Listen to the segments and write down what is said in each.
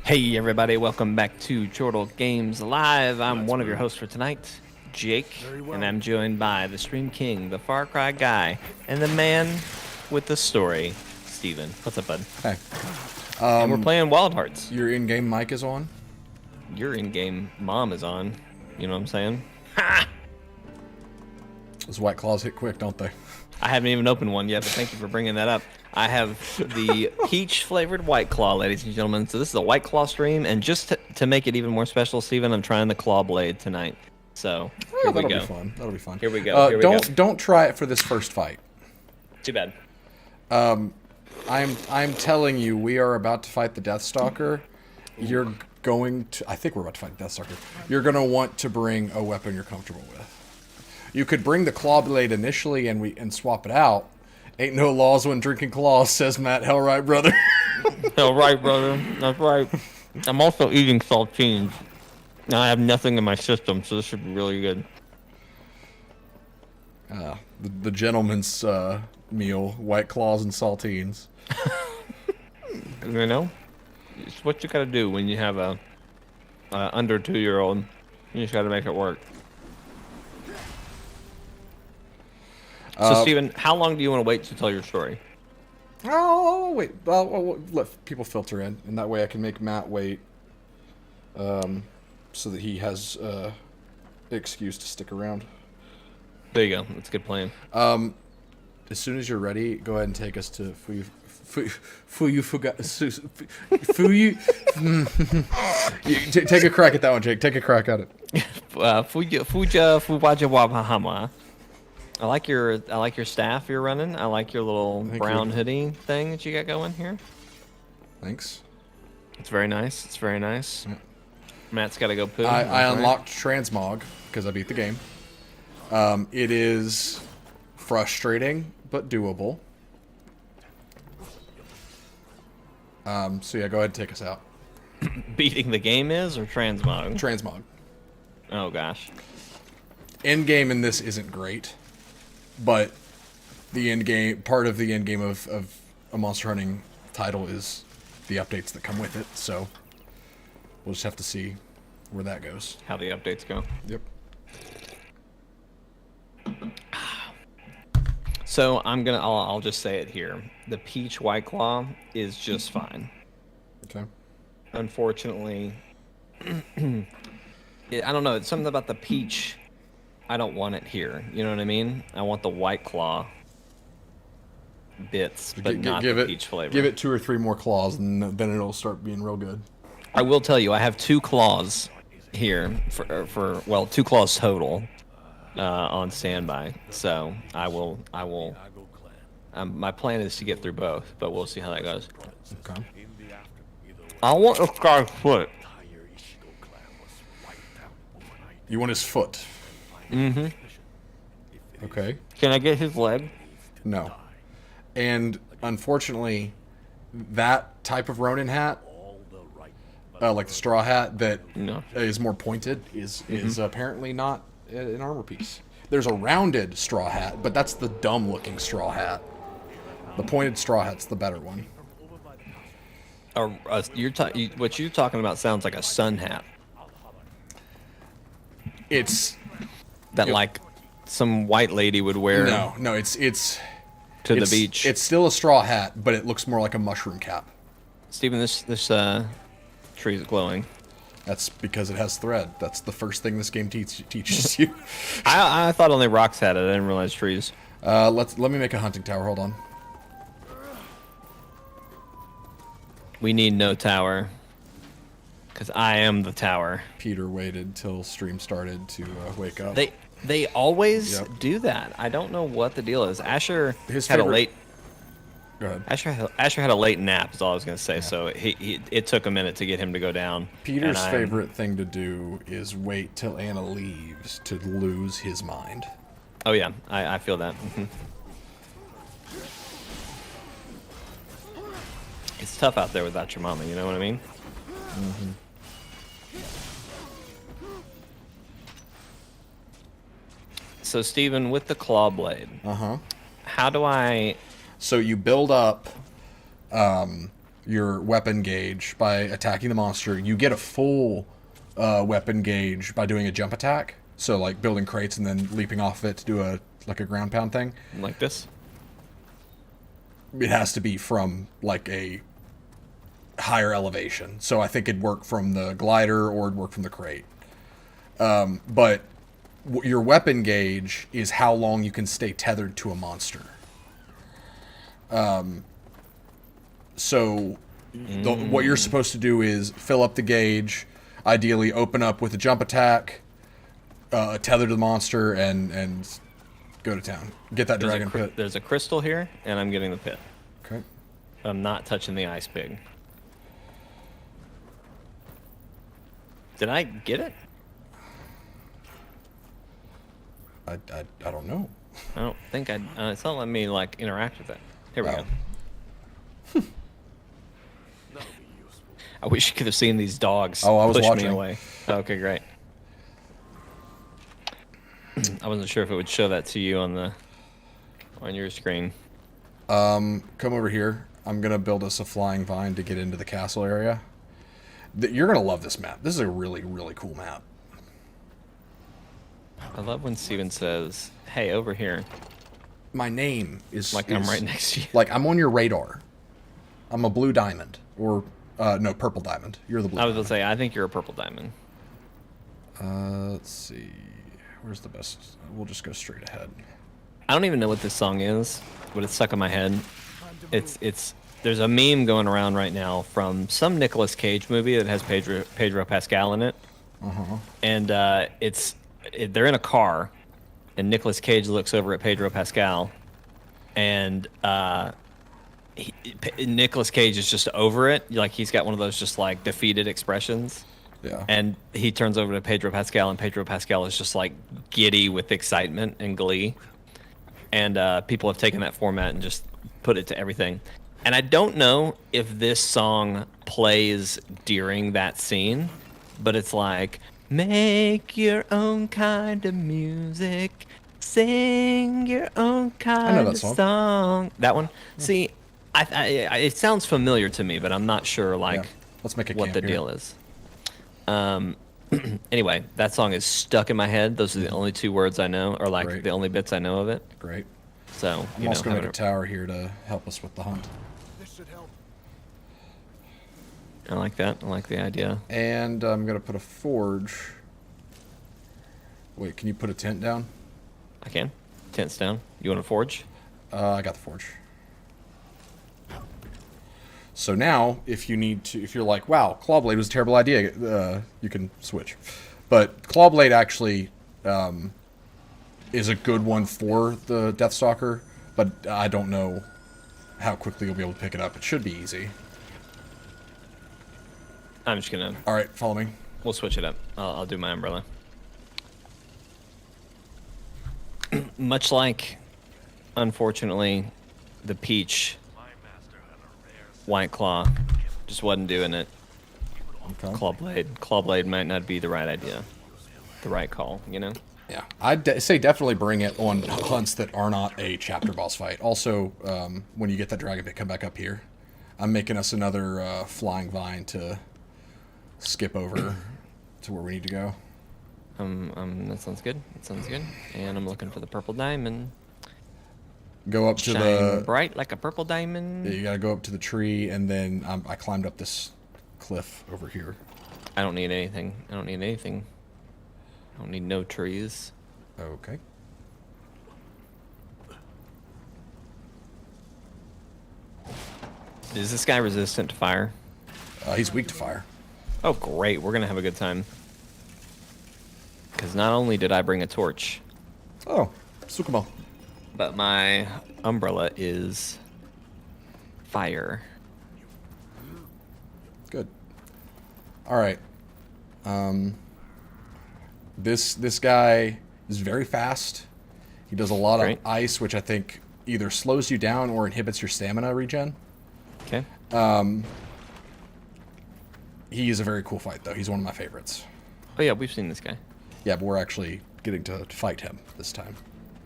Hey everybody, welcome back to Chortle Games Live. I'm one of your hosts for tonight, Jake, and I'm joined by the Stream King, the Far Cry guy, and the man with the story, Steven. What's up, bud? Hey, And we're playing Wild Hearts. your in-game mic is on? Your in-game mom is on. You know what I'm saying? Those White Claws hit quick, don't they? I haven't even opened one yet, but thank you for bringing that up. I have the peach-flavored White Claw, ladies and gentlemen. So this is a White Claw stream, and just to make it even more special, Steven, I'm trying the Claw Blade tonight. So here we That'll go. be fun. That'll be fun. Here we go. Here we don't try it for this first fight. Too bad. I'm telling you, we are about to fight the Deathstalker. You're going to. I think we're about to fight the Deathstalker. You're gonna want to bring a weapon you're comfortable with. You could bring the Claw Blade initially, and swap it out. Ain't no laws when drinking claws, says Matt. Hell right, brother. Hell right, brother. That's right. I'm also eating saltines. Now I have nothing in my system, so this should be really good. The gentleman's meal: White Claws and saltines. You know, it's what you gotta do when you have a under 2-year-old. You just gotta make it work. So, Steven, how long do you want to wait to tell your story? Oh, wait. I'll let people filter in, and that way I can make Matt wait, so that he has excuse to stick around. There you go. That's a good plan. As soon as you're ready, go ahead and take us to Take a crack at that one, Jake. Take a crack at it. Fuja Wabahama. I like your staff you're running. I like your little brown hoodie thing that you got going here. Thanks. It's very nice. It's very nice. Yeah. Matt's got to go poo. I unlocked Transmog because I beat the game. It is frustrating but doable. So yeah, go ahead and take us out. Beating the game is or transmog? Transmog. Oh gosh. End game in this isn't great, but the end game part of the end game of a monster hunting title is the updates that come with it. So we'll just have to see where that goes. How the updates go. Yep. So I'll just say it here. The peach White Claw is just fine. Okay. Unfortunately, I don't know. It's something about the peach. I don't want it here. You know what I mean? I want the White Claw bits, but not the peach flavor. Give it 2 or 3 more claws, and then it'll start being real good. I will tell you, I have 2 claws here for 2 claws total on standby. So I will. My plan is to get through both, but we'll see how that goes. Okay. I want a guy's foot. You want his foot? Mm-hmm. Okay. Can I get his leg? No. And unfortunately, that type of Ronin hat, like the straw hat that is more pointed, is apparently not an armor piece. There's a rounded straw hat, but that's the dumb-looking straw hat. The pointed straw hat's the better one. What you're talking about sounds like a sun hat. It's that like some white lady would wear. No, it's to the beach. It's still a straw hat, but it looks more like a mushroom cap. Steven, this tree is glowing. That's because it has thread. That's the first thing this game teaches you. I thought only rocks had it. I didn't realize trees. Let me make a hunting tower. Hold on. We need no tower. Because I am the tower. Peter waited till stream started to wake up. They always do that. I don't know what the deal is. Asher had a late. Go ahead. Asher had a late nap. Is all I was gonna say. Yeah. So it took a minute to get him to go down. Peter's favorite thing to do is wait till Anna leaves to lose his mind. Oh yeah, I feel that. Mm-hmm. It's tough out there without your mama. You know what I mean? Mm-hmm. So, Steven, with the claw blade, how do I... So you build up your weapon gauge by attacking the monster. You get a full weapon gauge by doing a jump attack. So like building crates and then leaping off of it to do a ground pound thing. Like this? It has to be from like a higher elevation. So I think it'd work from the glider or it'd work from the crate. But your weapon gauge is how long you can stay tethered to a monster. What you're supposed to do is fill up the gauge, ideally open up with a jump attack, tether to the monster, and go to town. Get that dragon pit. There's a crystal here, and I'm getting the pit. Okay. I'm not touching the ice pig. Did I get it? I don't know. I don't think it's not letting me like interact with it. Here we go. I wish you could have seen these dogs I was push watching. me away. Okay, great. I wasn't sure if it would show that to you on your screen. Come over here. I'm gonna build us a flying vine to get into the castle area. You're gonna love this map. This is a really, really cool map. I love when Steven says, "Hey, over here." My name is Like I'm right next to you. Like I'm on your radar. I'm a blue diamond, or no, purple diamond. You're the blue. I was gonna say, I think you're a purple diamond. Let's see. Where's the best? We'll just go straight ahead. I don't even know what this song is, but it's stuck in my head. It's there's a meme going around right now from some Nicolas Cage movie that has Pedro Pascal in it. And they're in a car, and Nicolas Cage looks over at Pedro Pascal, and Nicolas Cage is just over it. Like he's got one of those just like defeated expressions. Yeah. And he turns over to Pedro Pascal, and Pedro Pascal is just like giddy with excitement and glee. And people have taken that format and just put it to everything. And I don't know if this song plays during that scene, but it's like, make your own kind of music, sing your own kind of song. That one? Yeah. See, it sounds familiar to me, but I'm not sure like Let's make what the deal is. Anyway, that song is stuck in my head. Those are the only two words I know, or like the only bits I know of it. Great. So I'm also going to make a tower here to help us with the hunt. This should help. I like that. I like the idea. And I'm going to put a forge. Wait, can you put a tent down? I can. Tent's down. You want a forge? I got the forge. So now, if you're like, wow, Clawblade was a terrible idea, you can switch. But Clawblade actually is a good one for the Deathstalker, but I don't know how quickly you'll be able to pick it up. It should be easy. I'm just gonna. All right, follow me. We'll switch it up. I'll do my umbrella. Much like, unfortunately, the peach White Claw just wasn't doing it. Okay. Clawblade might not be the right idea, the right call. You know. Yeah, I'd say definitely bring it on hunts that are not a chapter boss fight. Also, when you get that dragon pit, come back up here. I'm making us another flying vine to skip over to where we need to go. That sounds good. That sounds good. And I'm looking for the purple diamond. Go up to Shine the bright like a purple diamond. Yeah, you gotta go up to the tree, and then I climbed up this cliff over here. I don't need anything. I don't need anything. I don't need no trees. Okay. Is this guy resistant to fire? He's weak to fire. Oh, great. We're going to have a good time. Because not only did I bring a torch. Oh, Tsukumo. But my umbrella is fire. Good. All right. This guy is very fast. He does a lot of ice, which I think either slows you down or inhibits your stamina regen. Okay. He is a very cool fight, though. He's one of my favorites. Oh, yeah, we've seen this guy. Yeah, but we're actually getting to fight him this time.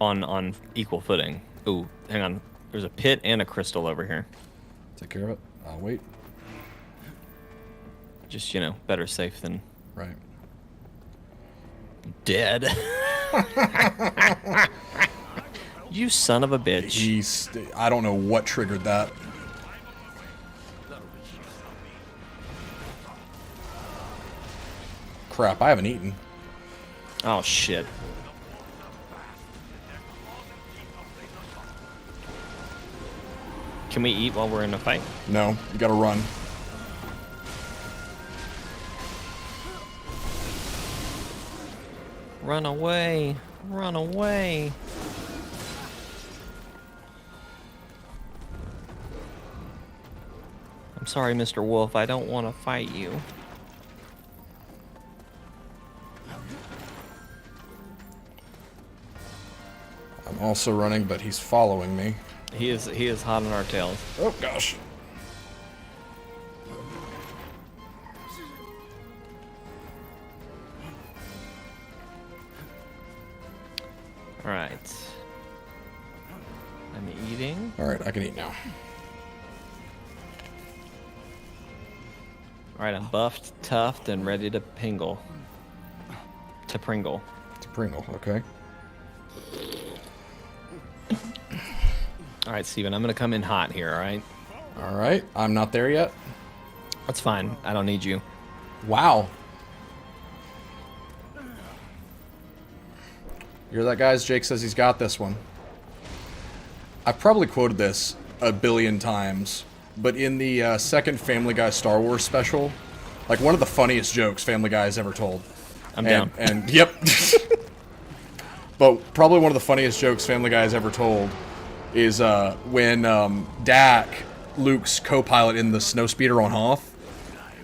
On equal footing. Ooh, hang on. There's a pit and a crystal over here. Take care of it. I'll wait. just, you know, better safe than Right. dead. You son of a bitch. I don't know what triggered that. Crap, I haven't eaten. Oh, shit. Can we eat while we're in a fight? No, you gotta run. Run away. Run away. I'm sorry, Mr. Wolf. I don't want to fight you. I'm also running, but he's following me. He is hot on our tails. Oh, gosh. Alright. I'm eating. Alright, I can eat now. Alright, I'm buffed, toughed, and ready to pingle. To Pringle. To Pringle, okay. Alright, Steven, I'm gonna come in hot here, alright? Alright, I'm not there yet. That's fine. I don't need you. Wow. You hear that, guys? Jake says he's got this one. I've probably quoted this a billion times, but in the second Family Guy Star Wars special, like one of the funniest jokes Family Guy has ever told. I'm down. And yep. But probably one of the funniest jokes Family Guy has ever told is when Dak, Luke's co-pilot in the snowspeeder on Hoth,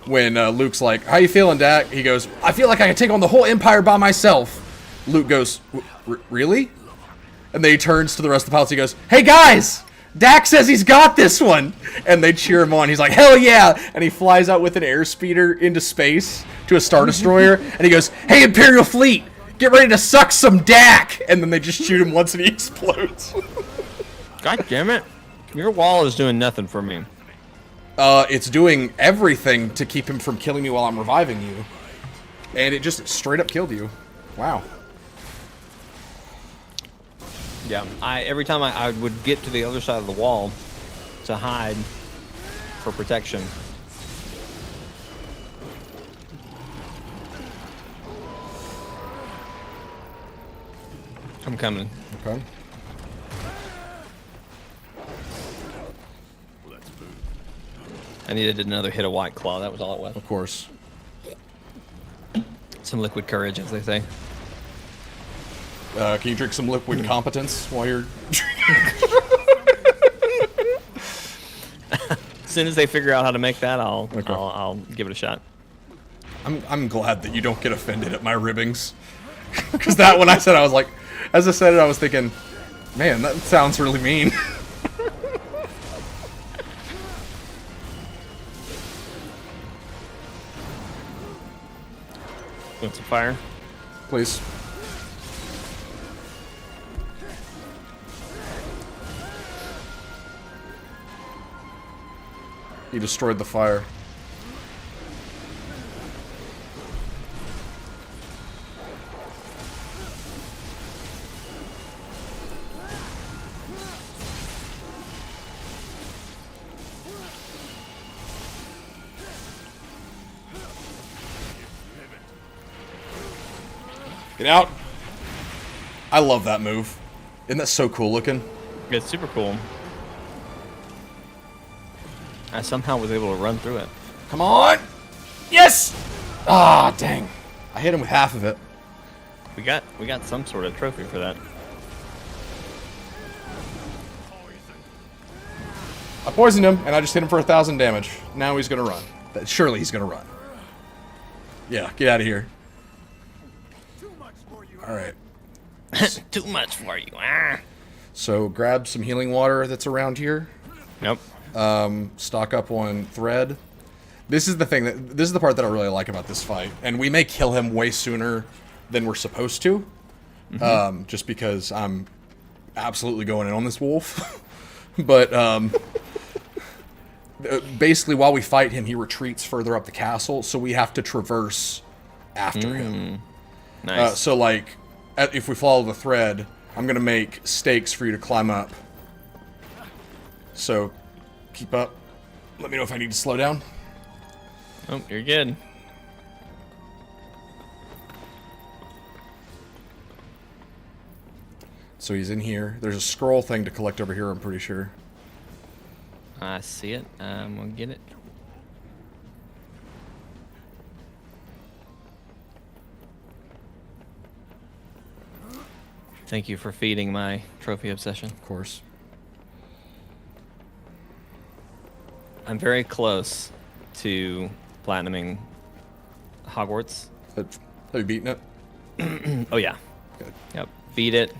when Luke's like, "How you feeling, Dak?" He goes, "I feel like I can take on the whole Empire by myself." Luke goes, "Really?" And then he turns to the rest of the pilots. He goes, "Hey guys, Dak says he's got this one." And they cheer him on. He's like, "Hell yeah!" And he flies out with an airspeeder into space to a Star Destroyer. And he goes, "Hey Imperial Fleet, get ready to suck some Dak!" And then they just shoot him once and he explodes. God damn it. Your wall is doing nothing for me. It's doing everything to keep him from killing me while I'm reviving you. And it just straight up killed you. Wow. Yeah, every time I would get to the other side of the wall to hide for protection. I'm coming. Okay. I needed another hit of White Claw. That was all it was. Of course. Some liquid courage, as they say. Can you drink some liquid competence while you're... As soon as they figure out how to make that, I'll give it a shot. I'm glad that you don't get offended at my ribbings. Because that, when I said, I was like... As I said it, I was thinking, man, that sounds really mean. Want some fire? Please. He destroyed the fire. Get out! I love that move. Isn't that so cool looking? It's super cool. I somehow was able to run through it. Come on! Yes! Ah, dang. I hit him with half of it. We got some sort of trophy for that. I poisoned him, and I just hit him for 1,000 damage. Now he's gonna run. Surely he's gonna run. Yeah, get out of here. Alright. Too much for you. Ah. So grab some healing water that's around here. Nope. Stock up on thread. This is the thing this is the part that I really like about this fight. And we may kill him way sooner than we're supposed to. Mm-hmm. Just because I'm absolutely going in on this wolf. But basically while we fight him, he retreats further up the castle, so we have to traverse after him. Nice. So like, if we follow the thread, I'm gonna make stakes for you to climb up. So keep up. Let me know if I need to slow down. Oh, you're good. So he's in here. There's a scroll thing to collect over here, I'm pretty sure. I see it. I'm gonna get it. Thank you for feeding my trophy obsession. Of course. I'm very close to platinuming Hogwarts. Have you beaten it? Oh yeah. Good. Yep. Beat it.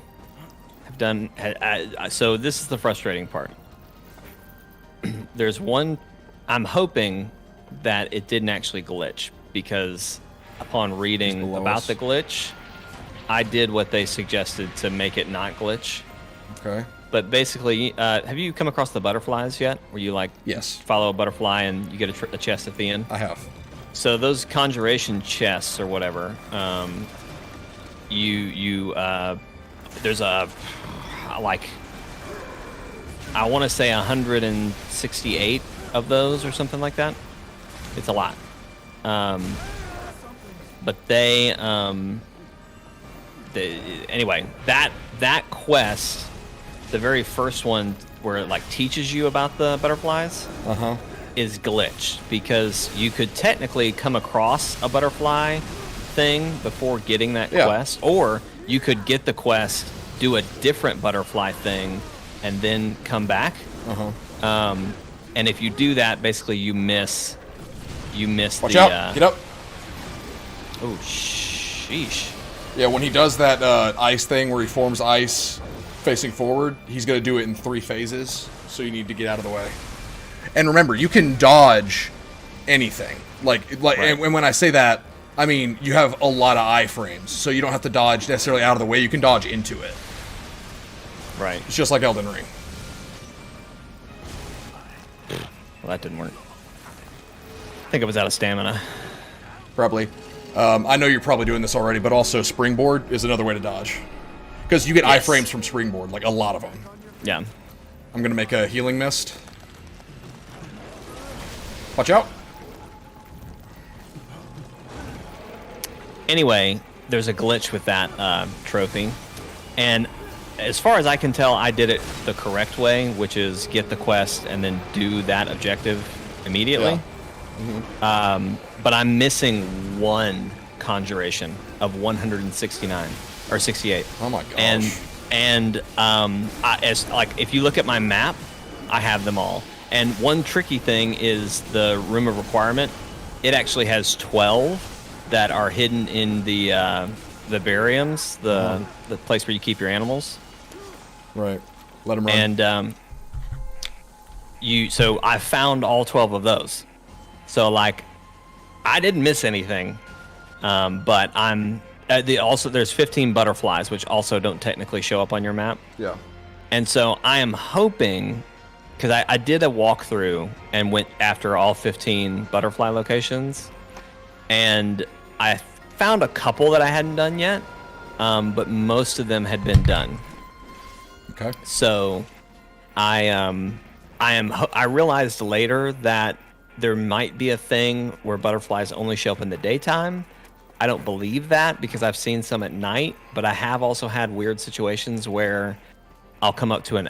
I've done. So this is the frustrating part. There's one. I'm hoping that it didn't actually glitch, because upon reading about the glitch, I did what they suggested to make it not glitch. Okay. But basically, have you come across the butterflies yet? Where you like Yes. follow a butterfly and you get a chest at the end? I have. So those conjuration chests or whatever, there's a like, I want to say 168 of those or something like that. It's a lot. But anyway, that quest, the very first one where it like teaches you about the butterflies, is glitched, because you could technically come across a butterfly thing before getting that quest, or you could get the quest, do a different butterfly thing, and then come back. And if you do that, basically you miss Watch out! Get up! Oh, sheesh. Yeah, when he does that ice thing where he forms ice facing forward, he's going to do it in 3 phases, so you need to get out of the way. And remember, you can dodge anything. Like, right. And when I say that, I mean you have a lot of iframes, so you don't have to dodge necessarily out of the way. You can dodge into it. Right. It's just like Elden Ring. Well, that didn't work. I think I was out of stamina. Probably. I know you're probably doing this already, but also springboard is another way to dodge. Because you get iframes from springboard, like a lot of them. Yeah. I'm going to make a healing mist. Watch out. Anyway, there's a glitch with that trophy. And as far as I can tell, I did it the correct way, which is get the quest and then do that objective immediately. Yeah. But I'm missing one conjuration of 169 or 68. Oh my gosh. And as like, if you look at my map, I have them all. And one tricky thing is the room of requirement. It actually has 12 that are hidden in the bariums, the place where you keep your animals. Right. Let them run. And so I found all 12 of those. So like, I didn't miss anything. But also there's 15 butterflies, which also don't technically show up on your map. Yeah. And so I am hoping, because I did a walkthrough and went after all 15 butterfly locations, and I found a couple that I hadn't done yet, but most of them had been done. Okay. So I realized later that there might be a thing where butterflies only show up in the daytime. I don't believe that, because I've seen some at night, but I have also had weird situations where I'll come up to an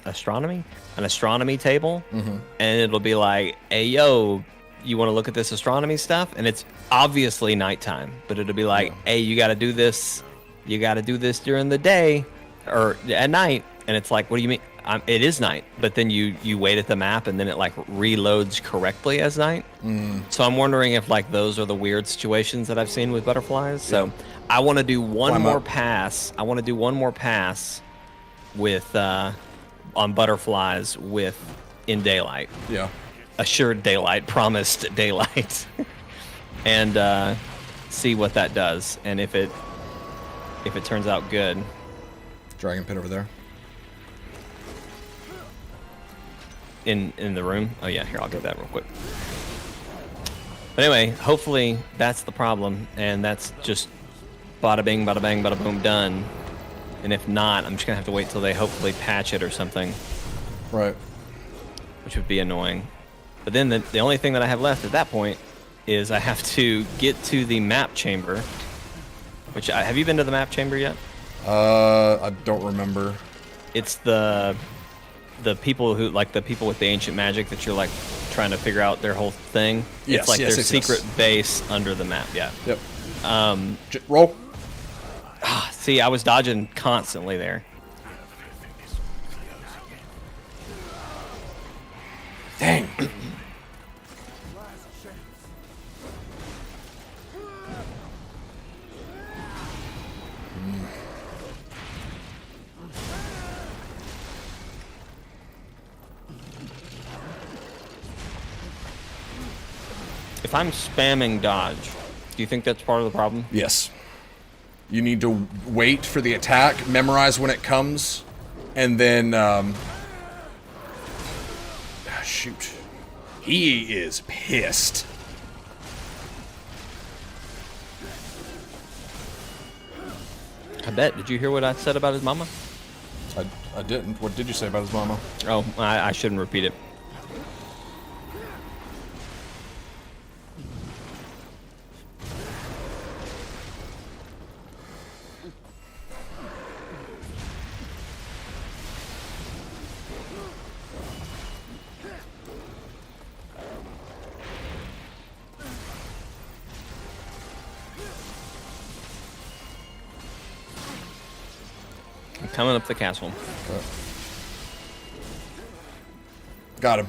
astronomy table, and it'll be like, "Hey, yo, you want to look at this astronomy stuff?" And it's obviously nighttime, but it'll be like, "Hey, you got to do this. You got to do this during the day or at night." And it's like, "What do you mean?" It is night, but then you wait at the map, and then it like reloads correctly as night. So I'm wondering if like those are the weird situations that I've seen with butterflies. So I want to do one more pass. I want to do one more pass with on butterflies with in daylight. Yeah. Assured daylight, promised daylight, and see what that does, and if it turns out good. Dragon pit over there. in the room. Oh yeah, here, I'll get that real quick. But anyway, hopefully that's the problem, and that's just bada bing, bada bang, bada boom, done. And if not, I'm just gonna have to wait till they hopefully patch it or something. Right. Which would be annoying. But then the only thing that I have left at that point is I have to get to the map chamber. Which have you been to the map chamber yet? I don't remember. It's the people who like the people with the ancient magic that you're like trying to figure out their whole thing. Yes, it's like yes, their yes, secret yes. base under the map. Yeah. Yep. Roll. See, I was dodging constantly there. Dang. If I'm spamming dodge, do you think that's part of the problem? Yes. You need to wait for the attack, memorize when it comes, and then, shoot. He is pissed. I bet. Did you hear what I said about his mama? I didn't. What did you say about his mama? Oh, I shouldn't repeat it. I'm coming up the castle. Okay. Got him,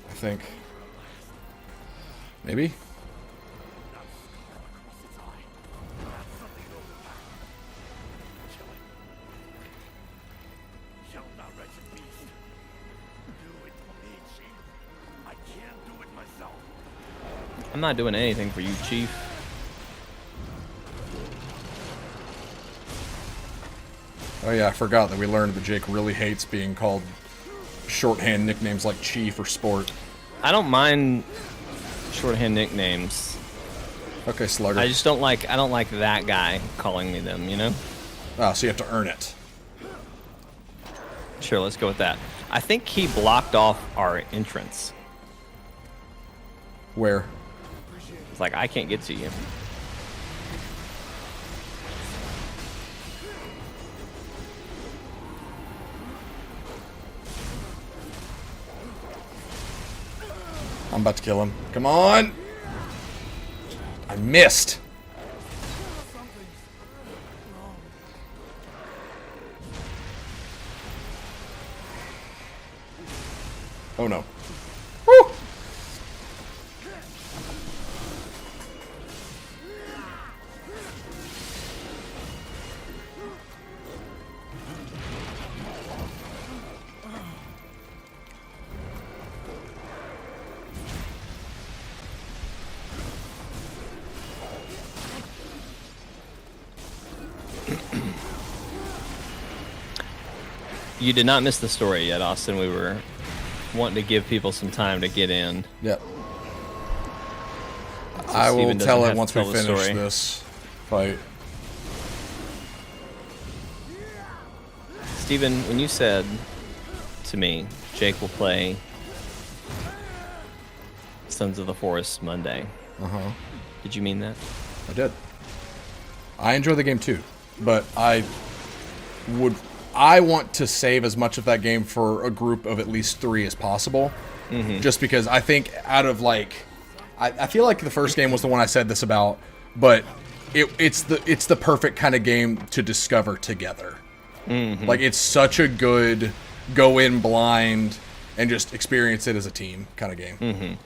I think. Maybe? I'm not doing anything for you, Chief. Oh yeah, I forgot that we learned that Jake really hates being called shorthand nicknames like Chief or Sport. I don't mind shorthand nicknames. Okay, Slugger. I just don't like that guy calling me them, you know? Oh, so you have to earn it. Sure, let's go with that. I think he blocked off our entrance. Where? It's like, I can't get to you. I'm about to kill him. Come on! I missed! Oh no. Woo! You did not miss the story yet, Austin. We were wanting to give people some time to get in. Yep. So I will Steven doesn't tell have it to once we tell the finish story. this fight. Steven, when you said to me, Jake will play Sons of the Forest Monday, did you mean that? I did. I enjoy the game too, but I want to save as much of that game for a group of at least 3 as possible. Just because I think out of like, I feel like the first game was the one I said this about, but it's the perfect kind of game to discover together. Like it's such a good go in blind and just experience it as a team kind of game.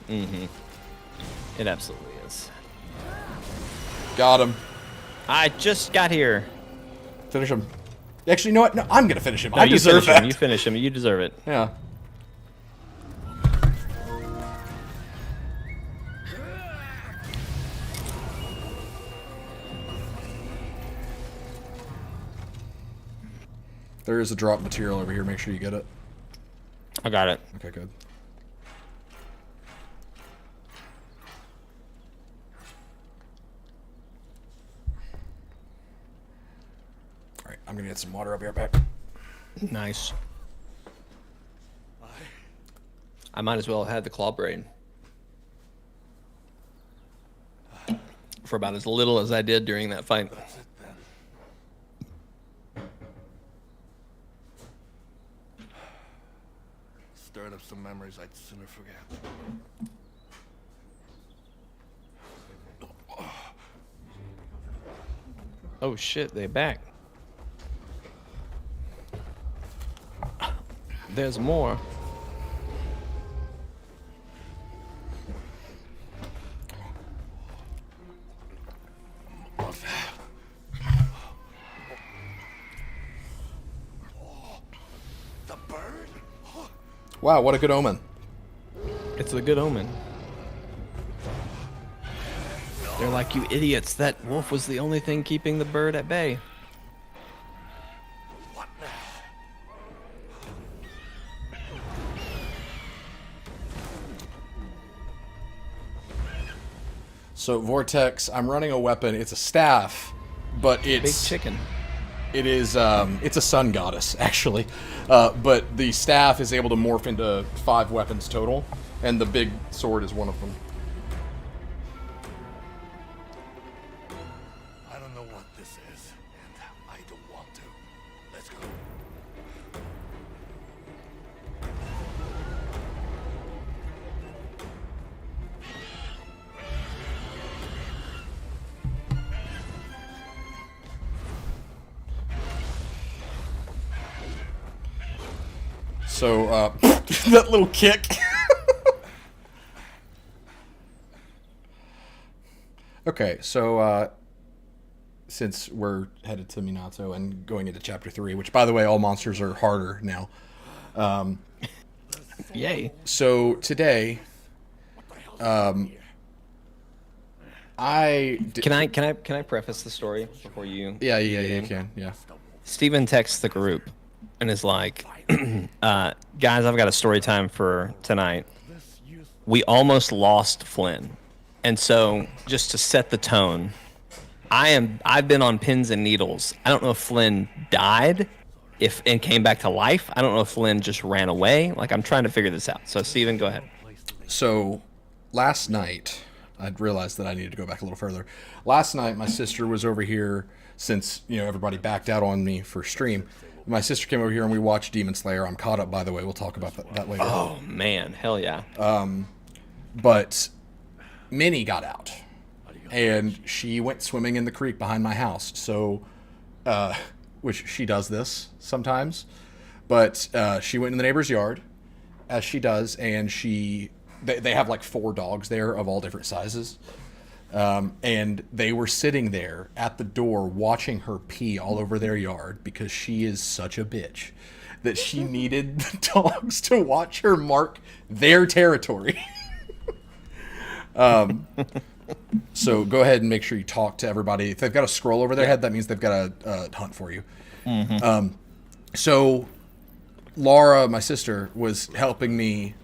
It absolutely is. Got him. I just got here. Finish him. Actually, you know what? No, I'm gonna finish him. No, I you deserve finish him. that. You finish him. You deserve it. Yeah. There is a drop material over here. Make sure you get it. I got it. Okay, good. I'm gonna get some water. I'll be right back. Nice. I might as well have had the claw braid. For about as little as I did during that fight. That's it then. Stirred up some memories I'd sooner forget. Oh shit, they back. There's more. The bird? Wow, what a good omen. It's a good omen. They're like, you idiots, that wolf was the only thing keeping the bird at bay. What now? So Vortex, I'm running a weapon. It's a staff, but Big it's chicken. It is, it's a sun goddess, actually. But the staff is able to morph into 5 weapons total, and the big sword is one of them. I don't know what this is, and I don't want to. Let's go. So, that little kick. Okay, so, since we're headed to Minato and going into Chapter 3, which, by the way, all monsters are harder now. Yay. So, today, Can I preface the story before you? Yeah, you can, yeah. Steven texts the group and is like, guys, I've got a story time for tonight. We almost lost Flynn. And so just to set the tone, I've been on pins and needles. I don't know if Flynn died and came back to life. I don't know if Flynn just ran away. Like, I'm trying to figure this out. So Steven, go ahead. So, last night, I realized that I needed to go back a little further. Last night, my sister was over here since, everybody backed out on me for stream. My sister came over here and we watched Demon Slayer. I'm caught up, by the way. We'll talk about that later. Oh, man. Hell yeah. But Minnie got out. And she went swimming in the creek behind my house. So, which she does this sometimes. But she went in the neighbor's yard, as she does, and they have like 4 dogs there of all different sizes. And they were sitting there at the door watching her pee all over their yard because she is such a bitch that she needed the dogs to watch her mark their territory. So go ahead and make sure you talk to everybody. If they've got a scroll over their head, that means they've got a hunt for you. Mm-hmm. So Laura, my sister, was helping me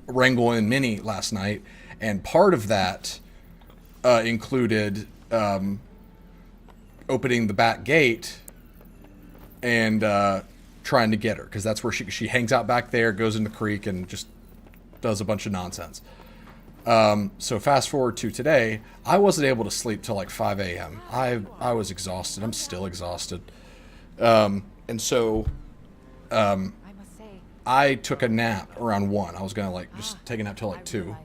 wrangle in Minnie last night, and part of that included opening the back gate and trying to get her, because that's where she hangs out back there, goes in the creek, and just does a bunch of nonsense. So fast forward to today, I wasn't able to sleep till like 5 a.m. I was exhausted. I'm still exhausted. And so I took a nap around 1. I was going to just take a nap till like 2.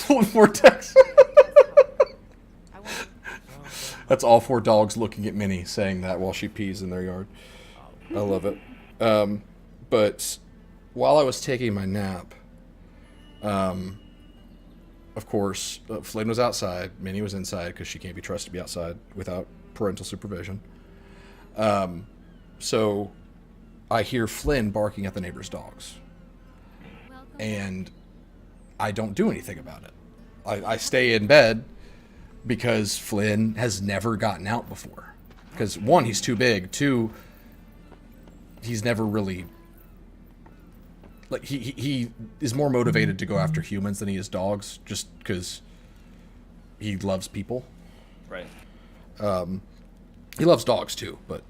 Vortex. That's all 4 dogs looking at Minnie saying that while she pees in their yard. I love it. But while I was taking my nap, of course, Flynn was outside. Minnie was inside because she can't be trusted to be outside without parental supervision. So I hear Flynn barking at the neighbor's dogs. And I don't do anything about it. I stay in bed because Flynn has never gotten out before. Because 1, he's too big. 2, he's never really... Like, he is more motivated to go after humans than he is dogs, just because he loves people. Right. He loves dogs too, but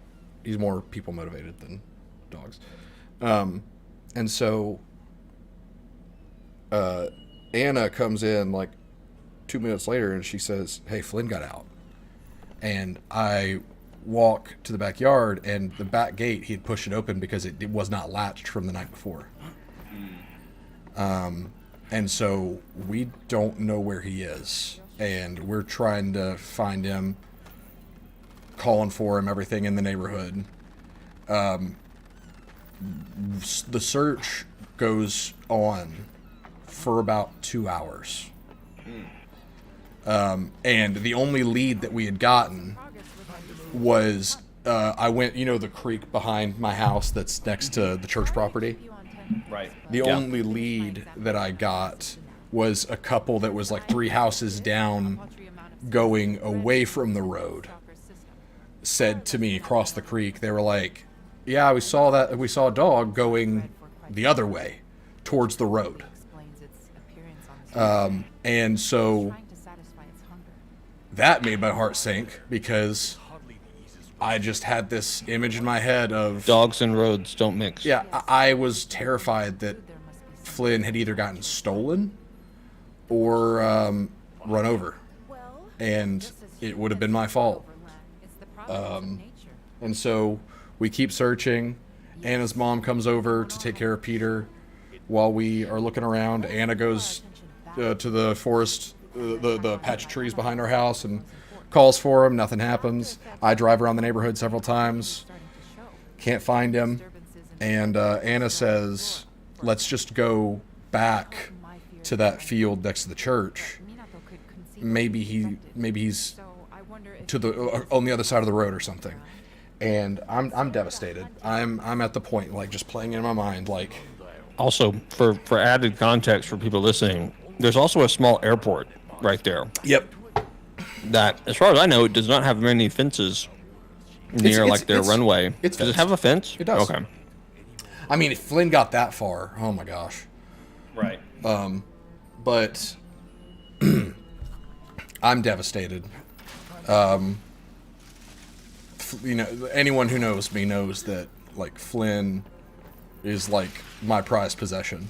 he's more people motivated than dogs. And so Anna comes in like 2 minutes later and she says, "Hey, Flynn got out." And I walk to the backyard, and the back gate, he had pushed it open because it was not latched from the night before. And so we don't know where he is, and we're trying to find him, calling for him, everything in the neighborhood. The search goes on for about 2 hours. And the only lead that we had gotten was I went, the creek behind my house that's next to the church property. Right. The only lead that I got was a couple that was like 3 houses down going away from the road said to me across the creek, they were like, "Yeah, we saw a dog going the other way towards the road." And so that made my heart sink because I just had this image in my head of dogs and roads don't mix. Yeah, I was terrified that Flynn had either gotten stolen or run over, and it would have been my fault. And so we keep searching. Anna's mom comes over to take care of Peter while we are looking around. Anna goes to the forest, the patch of trees behind our house, and calls for him. Nothing happens. I drive around the neighborhood several times. Can't find him. And Anna says, "Let's just go back to that field next to the church. Maybe he's to the on the other side of the road or something." And I'm devastated. I'm at the point like just playing in my mind like. Also, for added context for people listening, there's also a small airport right there. Yep. That, as far as I know, it does not have many fences near their runway. Does it have a fence? It does. Okay. I mean, if Flynn got that far, oh my gosh. Right. But I'm devastated. Anyone who knows me knows that like Flynn is like my prized possession.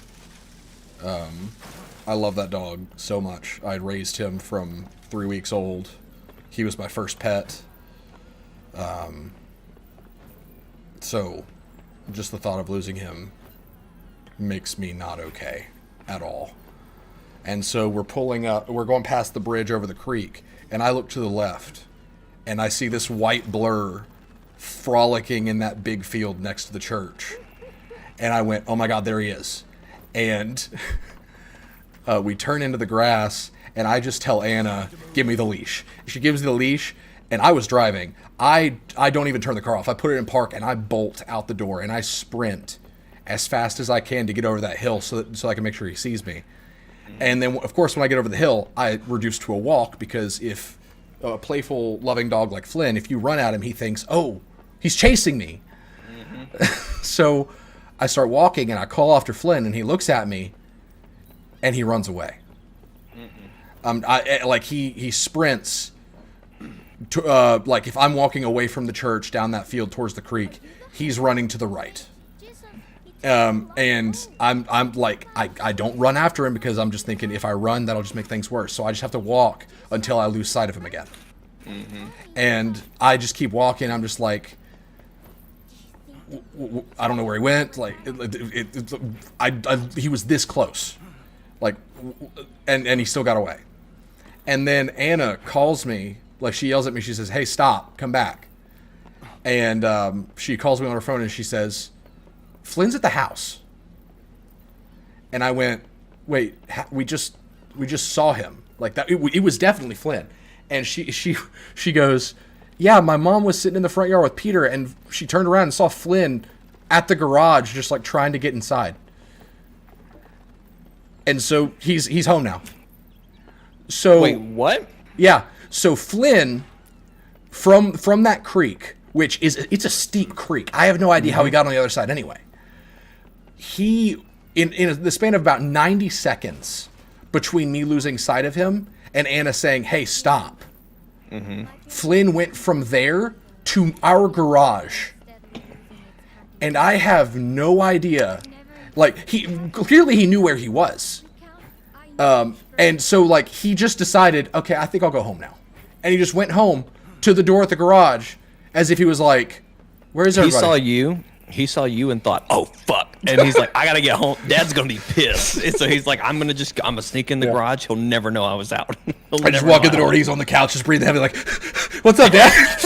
I love that dog so much. I raised him from 3 weeks old. He was my first pet. So just the thought of losing him makes me not okay at all. And so we're going past the bridge over the creek, and I look to the left, and I see this white blur frolicking in that big field next to the church. And I went, "Oh my God, there he is." And we turn into the grass, and I just tell Anna, "Give me the leash." She gives me the leash, and I was driving. I don't even turn the car off. I put it in park, and I bolt out the door, and I sprint as fast as I can to get over that hill so I can make sure he sees me. And then, of course, when I get over the hill, I reduce to a walk because if a playful, loving dog like Flynn, if you run at him, he thinks, "Oh, he's chasing me." Mm-hmm. So I start walking, and I call after Flynn, and he looks at me, and he runs away. He sprints. Like if I'm walking away from the church down that field towards the creek, he's running to the right. And I'm like, I don't run after him because I'm just thinking if I run, that'll just make things worse. So I just have to walk until I lose sight of him again. Mm-hmm. And I just keep walking. I'm just like, I don't know where he went. Like, he was this close. Like, and he still got away. And then Anna calls me, like she yells at me. She says, "Hey, stop, come back." And she calls me on her phone and she says, "Flynn's at the house." And I went, "Wait, we just saw him like that. It was definitely Flynn." And she goes, "Yeah, my mom was sitting in the front yard with Peter, and she turned around and saw Flynn at the garage, just like trying to get inside. And so he's home now." So wait, what? Yeah. So Flynn from that creek, which it's a steep creek. I have no idea how he got on the other side anyway. He in the span of about 90 seconds between me losing sight of him and Anna saying, "Hey, stop," Flynn went from there to our garage. And I have no idea. Like, he knew where he was. And so, like, he just decided, okay, I think I'll go home now. And he just went home to the door at the garage as if he was like, where's everybody? He saw you and thought, oh, fuck. And he's like, I gotta get home. Dad's gonna be pissed. And so he's like, I'm gonna sneak in the garage. He'll never know I was out. I just walk in the door and he's on the couch just breathing heavy like, what's up, Dad?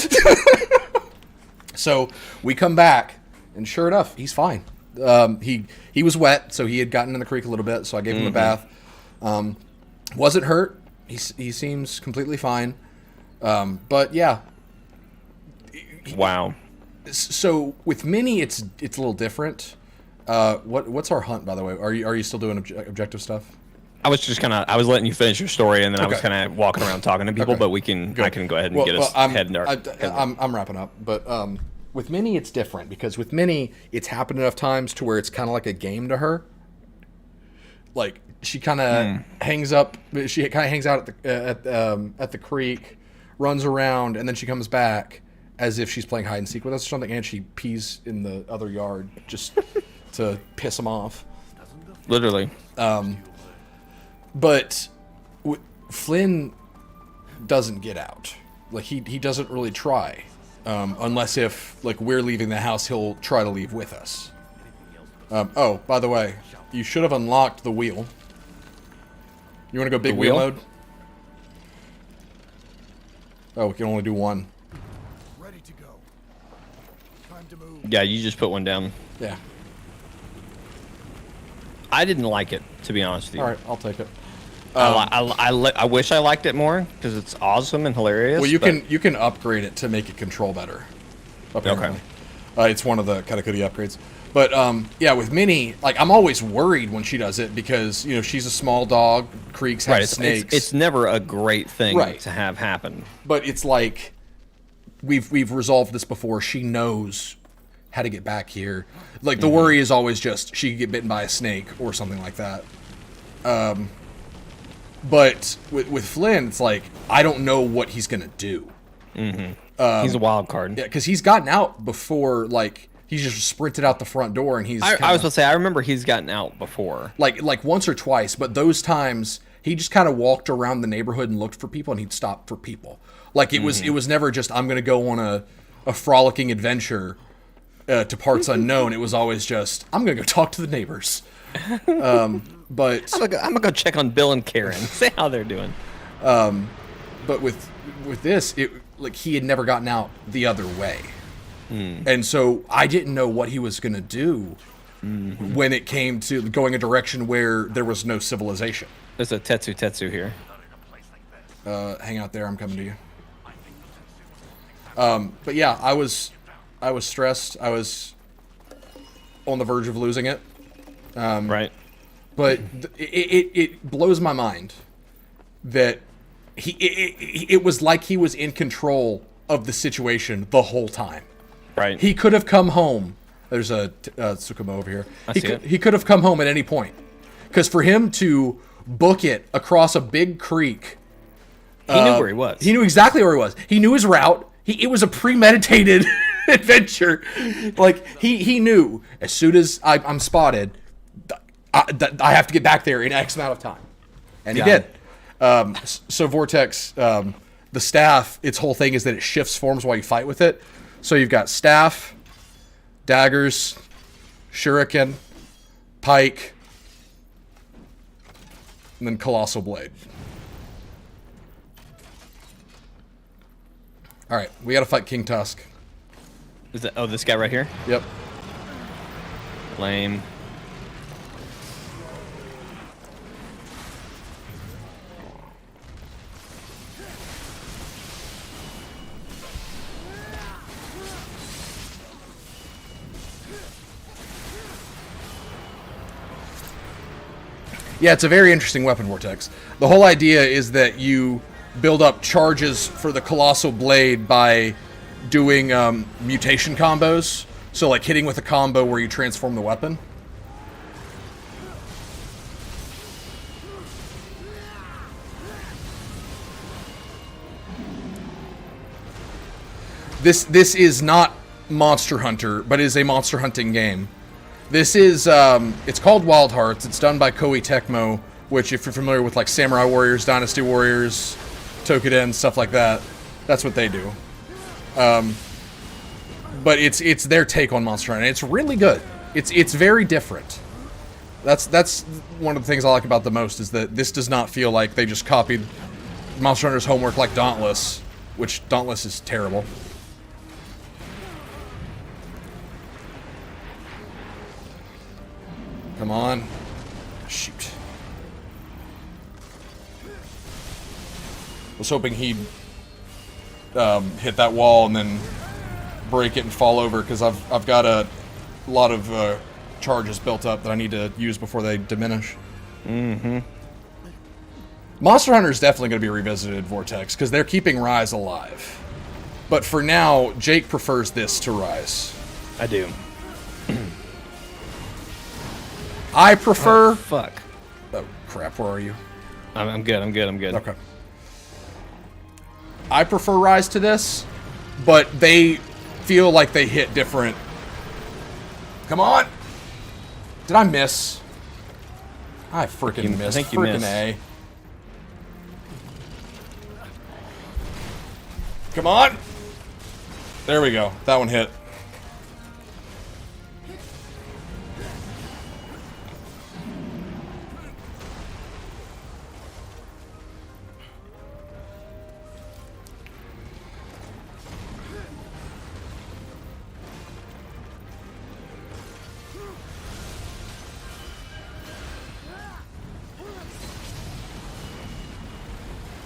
So we come back and sure enough, he's fine. He was wet, so he had gotten in the creek a little bit, so I gave him a bath. Wasn't hurt. He seems completely fine. But yeah. Wow. So with Minnie, it's a little different. What's our hunt, by the way? Are you still doing objective stuff? I was letting you finish your story, and then I was kind of walking around talking to people. Okay. But I can go ahead and get us heading there. I'm wrapping up, but with Minnie, it's different because with Minnie, it's happened enough times to where it's kind of like a game to her. Like she kind of hangs out at the creek, runs around, and then she comes back as if she's playing hide and seek with us or something, and she pees in the other yard just to piss him off. Literally. But Flynn doesn't get out. Like he doesn't really try, unless if like we're leaving the house, he'll try to leave with us. Oh, by the way, you should have unlocked the wheel. You want to go big wheel mode? Oh, we can only do one. Ready to go. Time to move. Yeah, you just put one down. Yeah. I didn't like it, to be honest with you. All right, I'll take it. I wish I liked it more because it's awesome and hilarious. Well, you can upgrade it to make it control better. Apparently. Okay. It's one of the kind of goodie upgrades. But yeah, with Minnie, like I'm always worried when she does it because she's a small dog. Creeks have snakes. It's never a great thing to have happen. But it's like we've resolved this before. She knows how to get back here. Like the worry is always just she could get bitten by a snake or something like that. But with Flynn, it's like I don't know what he's gonna do. He's a wild card. Yeah, because he's gotten out before. Like he's just sprinted out the front door, and I was going to say I remember he's gotten out before. Like once or twice, but those times he just kind of walked around the neighborhood and looked for people, and he'd stop for people. Like it was never just I'm gonna go on a frolicking adventure to parts unknown. It was always just I'm gonna go talk to the neighbors. But I'm gonna go check on Bill and Karen, see how they're doing. But with this, it like he had never gotten out the other way, and so I didn't know what he was gonna do when it came to going a direction where there was no civilization. There's a Tetsu here. Hang out there. I'm coming to you. But yeah, I was stressed. I was on the verge of losing it. Right. But it blows my mind that it was like he was in control of the situation the whole time. Right. He could have come home. There's a Tsukumo over here. He could have come home at any point. Because for him to book it across a big creek... He knew where he was. He knew exactly where he was. He knew his route. It was a premeditated adventure. Like, he knew as soon as I'm spotted... I have to get back there in X amount of time. And he did. So Vortex, the staff, its whole thing is that it shifts forms while you fight with it. So you've got staff, daggers, shuriken, pike, and then colossal blade. All right, we got to fight King Tusk. Is that this guy right here? Yep. Lame. Yeah, it's a very interesting weapon, Vortex. The whole idea is that you build up charges for the Colossal Blade by doing mutation combos. So, like, hitting with a combo where you transform the weapon. This is not Monster Hunter, but is a monster hunting game. This is it's called Wild Hearts. It's done by Koei Tecmo, which if you're familiar with like Samurai Warriors, Dynasty Warriors, Tokiden, stuff like that, that's what they do. But it's their take on Monster Hunter, and it's really good. It's very different. That's one of the things I like about the most, is that this does not feel like they just copied Monster Hunter's homework like Dauntless, which Dauntless is terrible. Come on. Shoot. Was hoping he'd hit that wall and then break it and fall over, because I've got a lot of charges built up that I need to use before they diminish. Mm-hmm. Monster Hunter is definitely going to be revisited, Vortex, because they're keeping Rise alive. But for now, Jake prefers this to Rise. I do. I prefer... Oh, fuck. Oh, crap, where are you? I'm good, I'm good, I'm good. Okay. I prefer Rise to this, but they feel like they hit different. Come on! Did I miss? I freaking missed. I think you Freaking missed. A. Come on! There we go. That one hit.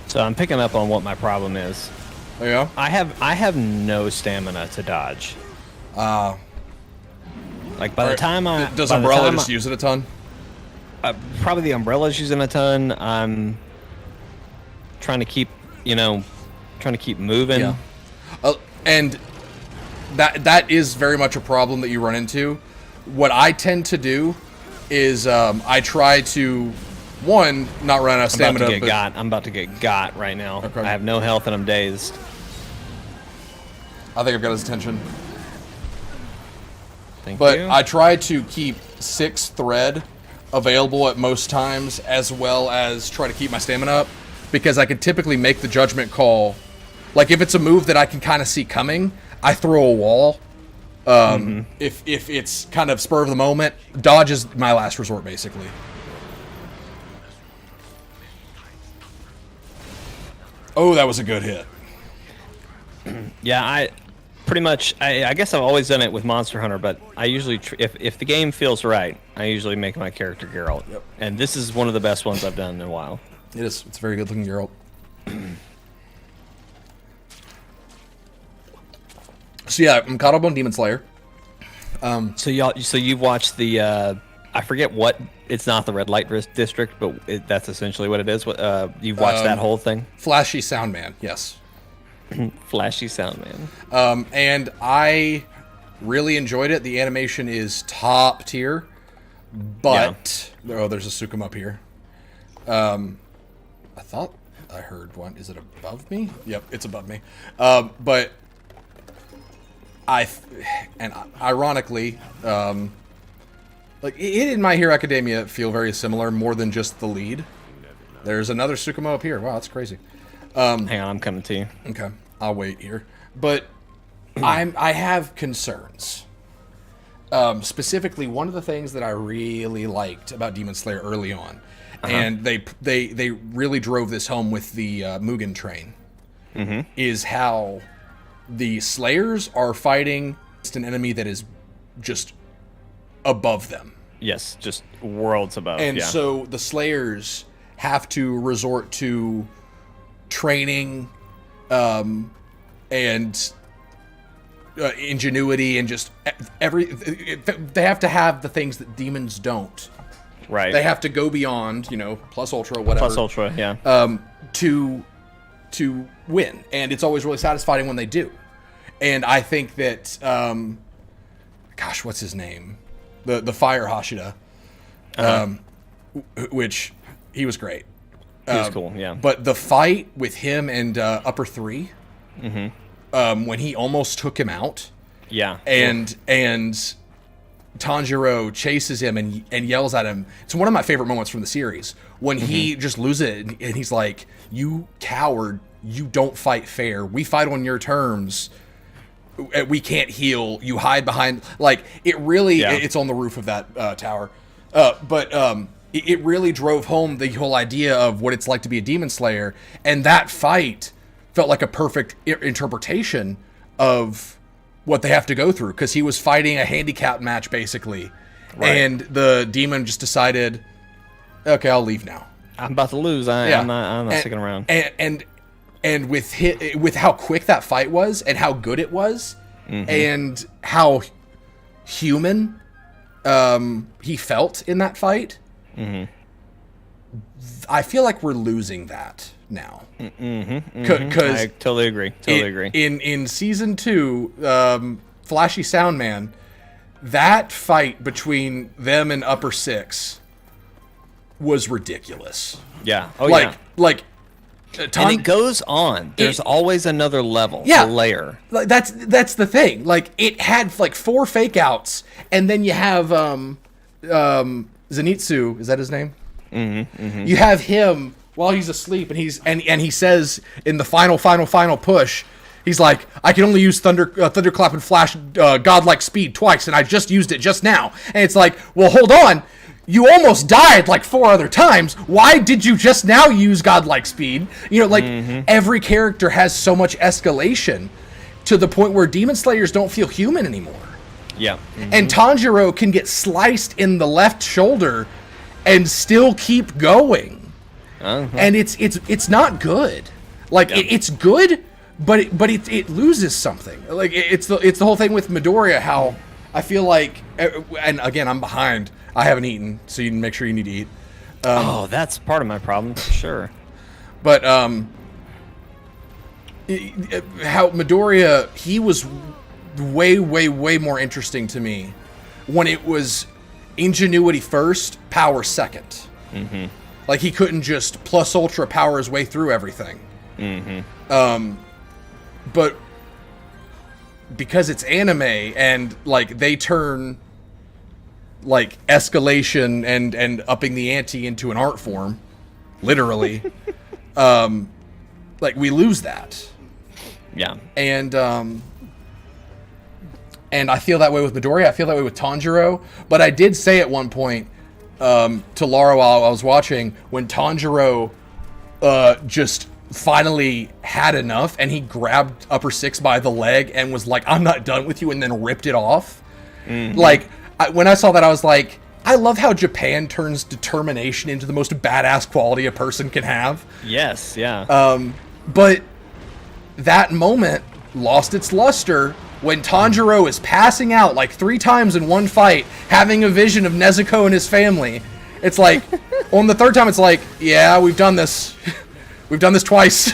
So I'm picking up on what my problem is. There you go. I have no stamina to dodge. Like by the time I Does by the Umbrella time just use it a ton? probably the umbrella's using a ton. I'm trying to keep moving. Yeah. And that is very much a problem that you run into. What I tend to do is I try to, one, not run out of I'm about stamina. to get got. I'm about to get got right now. Okay. I have no health and I'm dazed. I think I've got his attention. Thank But you. I try to keep 6 thread available at most times, as well as try to keep my stamina up, because I can typically make the judgment call. Like if it's a move that I can kind of see coming, I throw a wall. If it's kind of spur of the moment, dodge is my last resort, basically. Oh, that was a good hit. Yeah, I guess I've always done it with Monster Hunter, but I usually if the game feels right, I usually make my character Geralt. Yep. And this is one of the best ones I've done in a while. It is. It's a very good looking Geralt. So yeah, I'm caught up on Demon Slayer. So you've watched the I forget what, it's not the red light district, but that's essentially what it is. You've watched that whole thing? Flashy Sound Man, yes. Flashy sound, man. And I really enjoyed it. The animation is top tier, but oh, there's a Sukum up here. I thought I heard one. Is it above me? Yep, it's above me. But ironically, like it in My Hero Academia feel very similar, more than just the lead. There's another Sukumo up here. Wow, that's crazy. Hang on, I'm coming to you. Okay, I'll wait here. But I have concerns. Specifically, one of the things that I really liked about Demon Slayer early on, and they really drove this home with the Mugen train, is how the Slayers are fighting against an enemy that is just above them. Yes, just worlds above. And yeah. so the Slayers have to resort to training and ingenuity and just they have to have the things that demons don't. Right. They have to go beyond, plus ultra, whatever. Plus ultra, yeah. To win. And it's always really satisfying when they do. And I think that, gosh, what's his name? The Fire Hashida. Which, he was great. He was cool, yeah. But the fight with him and Upper 3, when he almost took him out. Yeah. And Tanjiro chases him and yells at him. It's one of my favorite moments from the series when he just loses it and he's like, "You coward, you don't fight fair. We fight on your terms. We can't heal. You hide behind." Like, it really, it's on the roof of that tower. It really drove home the whole idea of what it's like to be a demon slayer. And that fight felt like a perfect interpretation of what they have to go through, because he was fighting a handicap match basically, and the demon just decided, okay, I'll leave now. I'm about to lose. I'm not sticking around. And with how quick that fight was, and how good it was, and how human he felt in that fight, I feel like we're losing that now. Because I totally agree. In season 2, Flashy Sound Man, that fight between them and Upper Six was ridiculous. Yeah. And it goes on. There's always another level, a layer. Like, that's the thing. Like, it had like 4 fake outs, and then you have Zenitsu, is that his name? You have him while he's asleep, and he says in the final push, he's like, I can only use thunderclap and flash godlike speed twice, and I just used it just now. And it's like, well, hold on, you almost died like 4 other times. Why did you just now use godlike speed? You know, like, every character has so much escalation to the point where demon slayers don't feel human anymore. Yeah. And Tanjiro can get sliced in the left shoulder and still keep going. And it's not good. Like, it's good, but it loses something. Like, it's the whole thing with Midoriya, how I feel like, and again, I'm behind. I haven't eaten, so you make sure you need to eat. That's part of my problem, for sure. But how Midoriya, he was way more interesting to me when it was ingenuity first, power second. Like, he couldn't just plus ultra power his way through everything. But because it's anime and like they turn like escalation and upping the ante into an art form, literally, like, we lose that. Yeah. And I feel that way with Midoriya. I feel that way with Tanjiro. But I did say at one point to Laura while I was watching, when Tanjiro just finally had enough and he grabbed Upper Six by the leg and was like, I'm not done with you, and then ripped it off. Like, when I saw that, I was like, I love how Japan turns determination into the most badass quality a person can have. Yes, yeah. But that moment lost its luster when Tanjiro is passing out like 3 times in one fight, having a vision of Nezuko and his family. It's like, on the 3rd time, it's like, yeah, we've done this. We've done this twice.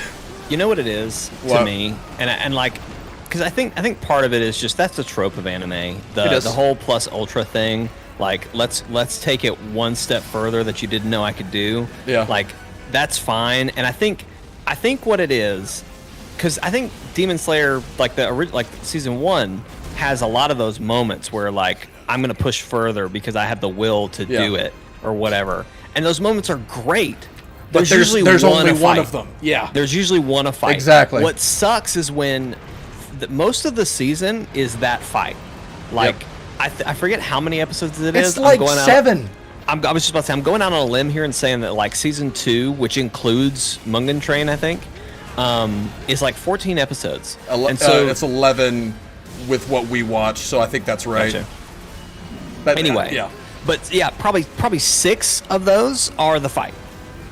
You know what it is to me, and like, because I think part of it is just, that's the trope of anime, the whole plus ultra thing. Like, let's take it one step further that you didn't know I could do. Yeah. Like, that's fine, and I think what it is, because I think Demon Slayer, like season 1, has a lot of those moments where, like, I'm gonna push further because I have the will to do it or whatever, and those moments are great. But there's only one of them. Yeah. There's usually one a fight. Exactly. What sucks is when most of the season is that fight. Like, I forget how many episodes it is. It's like 7. I was just about to say, I'm going out on a limb here and saying that, like, season 2, which includes Mugen Train, I think, is like 14 episodes. And so it's 11 with what we watch, so I think that's right. Gotcha. But, anyway, but yeah, probably 6 of those are the fight.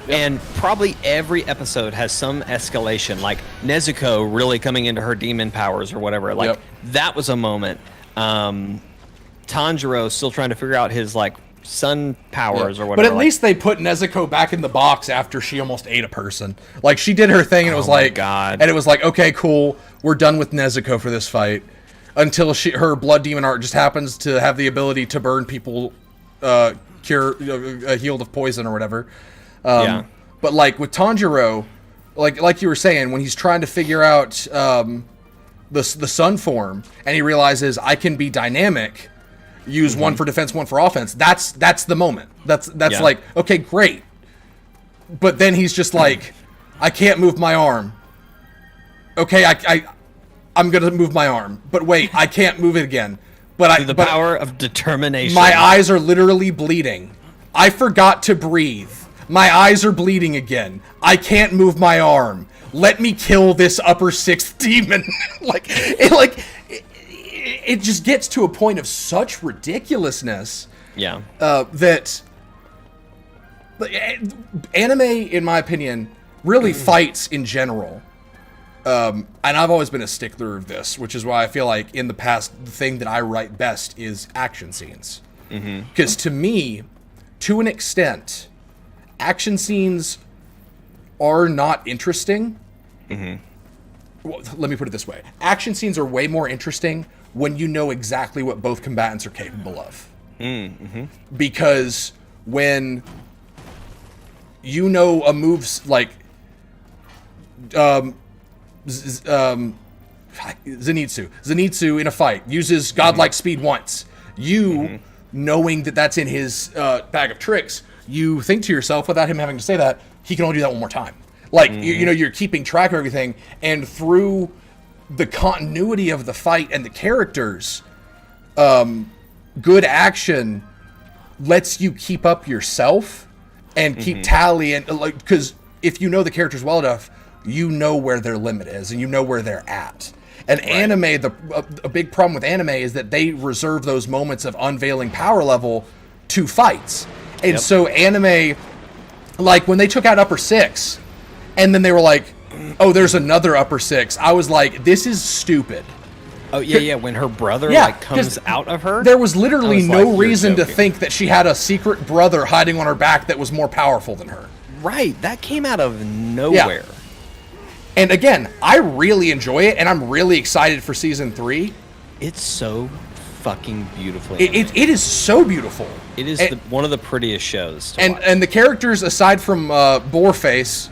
And probably every episode has some escalation, like Nezuko really coming into her demon powers or whatever. Like, that was a moment. Tanjiro still trying to figure out his, like, sun powers or whatever. But at least they put Nezuko back in the box after she almost ate a person. Like, she did her thing, and it was like, God. And it was like, okay, cool, we're done with Nezuko for this fight. Until her blood demon art just happens to have the ability to burn people, healed of poison or whatever. But, like, with Tanjiro, like you were saying, when he's trying to figure out the sun form, and he realizes I can be dynamic, use one for defense, one for offense. That's the moment. That's like, okay, great. But then he's just like, I can't move my arm. Okay, I'm gonna move my arm, but wait, I can't move it again. But the power of determination. My eyes are literally bleeding. I forgot to breathe. My eyes are bleeding again. I can't move my arm. Let me kill this upper sixth demon. It just gets to a point of such ridiculousness. Yeah. That anime, in my opinion, really fights in general. And I've always been a stickler of this, which is why I feel like in the past, the thing that I write best is action scenes. Because to me, to an extent, action scenes are not interesting. Well, let me put it this way. Action scenes are way more interesting when you know exactly what both combatants are capable of. Because when you know a move's like... Zenitsu in a fight uses godlike speed once. Knowing that that's in his bag of tricks, you think to yourself, without him having to say that, he can only do that one more time. Like, you know, you're keeping track of everything, and through the continuity of the fight and the characters, good action lets you keep up yourself and keep tally, and like, because if you know the characters well enough, you know where their limit is and you know where they're at. And anime, a big problem with anime is that they reserve those moments of unveiling power level to fights. And so anime, like when they took out Upper Six, and then they were like, oh, there's another Upper Six. I was like, this is stupid. Oh, yeah. When her brother like comes out of her, there was literally no reason to joking. think that she had a secret brother hiding on her back that was more powerful than her. Right. That came out of nowhere. Yeah. And again, I really enjoy it, and I'm really excited for season 3. It's so fucking beautiful. It is so beautiful. It is one of the prettiest shows to watch. And the characters, aside from Boarface,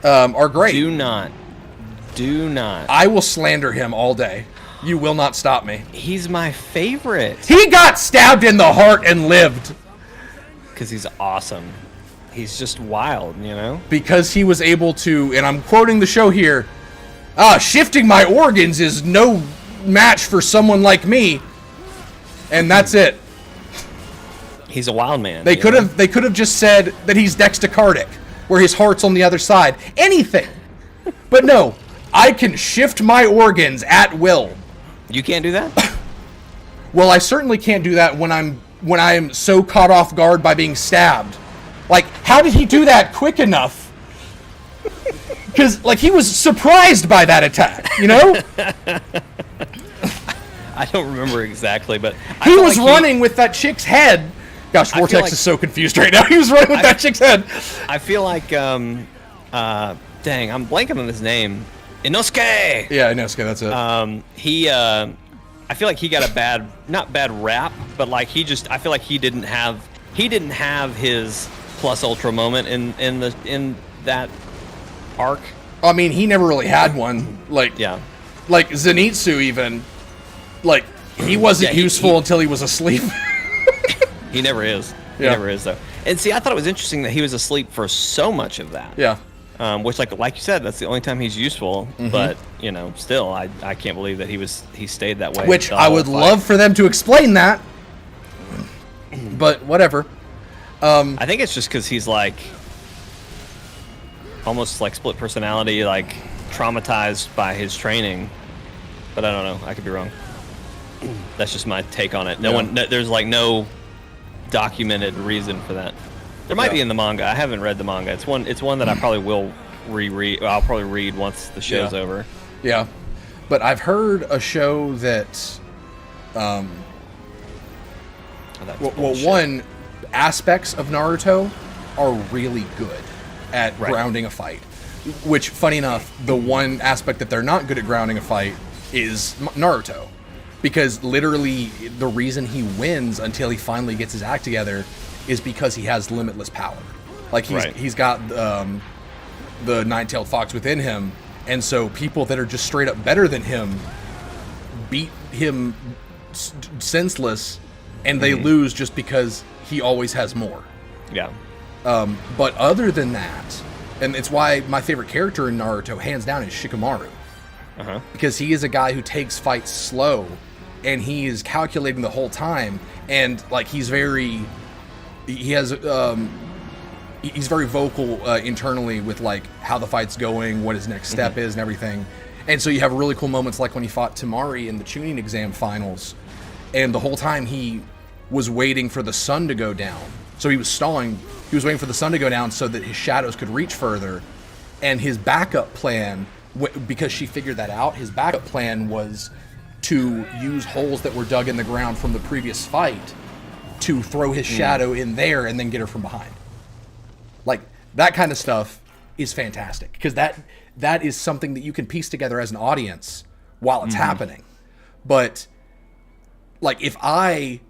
are great. Do not. I will slander him all day. You will not stop me. He's my favorite. He got stabbed in the heart and lived. Because he's awesome. He's just wild, you know? Because he was able to, and I'm quoting the show here, shifting my organs is no match for someone like me. And that's it. He's a wild man. They could have just said that he's dextacardic, where his heart's on the other side. Anything. But no, I can shift my organs at will. You can't do that? Well, I certainly can't do that when I'm so caught off guard by being stabbed. Like, how did he do that quick enough? Because, like, he was surprised by that attack, you know? I don't remember exactly, but... He was running with that chick's head. Gosh, Vortex is so confused right now. He was running with that chick's head. I feel like, dang, I'm blanking on his name. Inosuke! Yeah, Inosuke, that's it. I feel like he got a not bad rap, but, like, I feel like he didn't have his... Plus Ultra moment in that arc. I mean, he never really had one. Like Zenitsu even. Like, he wasn't useful until he was asleep. He never is. He never is, though. And see, I thought it was interesting that he was asleep for so much of that. Yeah. Which, like you said, that's the only time he's useful. But you know, still, I can't believe that he stayed that way. Which I would love for them to explain that. But whatever. I think it's just because he's like almost like split personality, like traumatized by his training. But I don't know. I could be wrong. That's just my take on it. There's like no documented reason for that. There might be in the manga. I haven't read the manga. It's one that I probably will reread. I'll probably read once the show's over. Yeah, but I've heard a show that, one. Aspects of Naruto are really good at grounding a fight. Which, funny enough, the one aspect that they're not good at grounding a fight is Naruto. Because literally the reason he wins until he finally gets his act together is because he has limitless power. Like, he's got the nine-tailed fox within him, And so people that are just straight up better than him beat him senseless, and they lose just because he always has more. Yeah. But other than that, and it's why my favorite character in Naruto, hands down, is Shikamaru. Because he is a guy who takes fights slow, and he is calculating the whole time, and like he's very vocal internally with like how the fight's going, what his next step is, and everything. And so you have really cool moments like when he fought Temari in the Chunin exam finals, and the whole time he was waiting for the sun to go down. So he was stalling. He was waiting for the sun to go down so that his shadows could reach further. And his backup plan, because she figured that out, his backup plan was to use holes that were dug in the ground from the previous fight to throw his shadow in there and then get her from behind. Like, that kind of stuff is fantastic, because that is something that you can piece together as an audience while it's happening. But, like, if I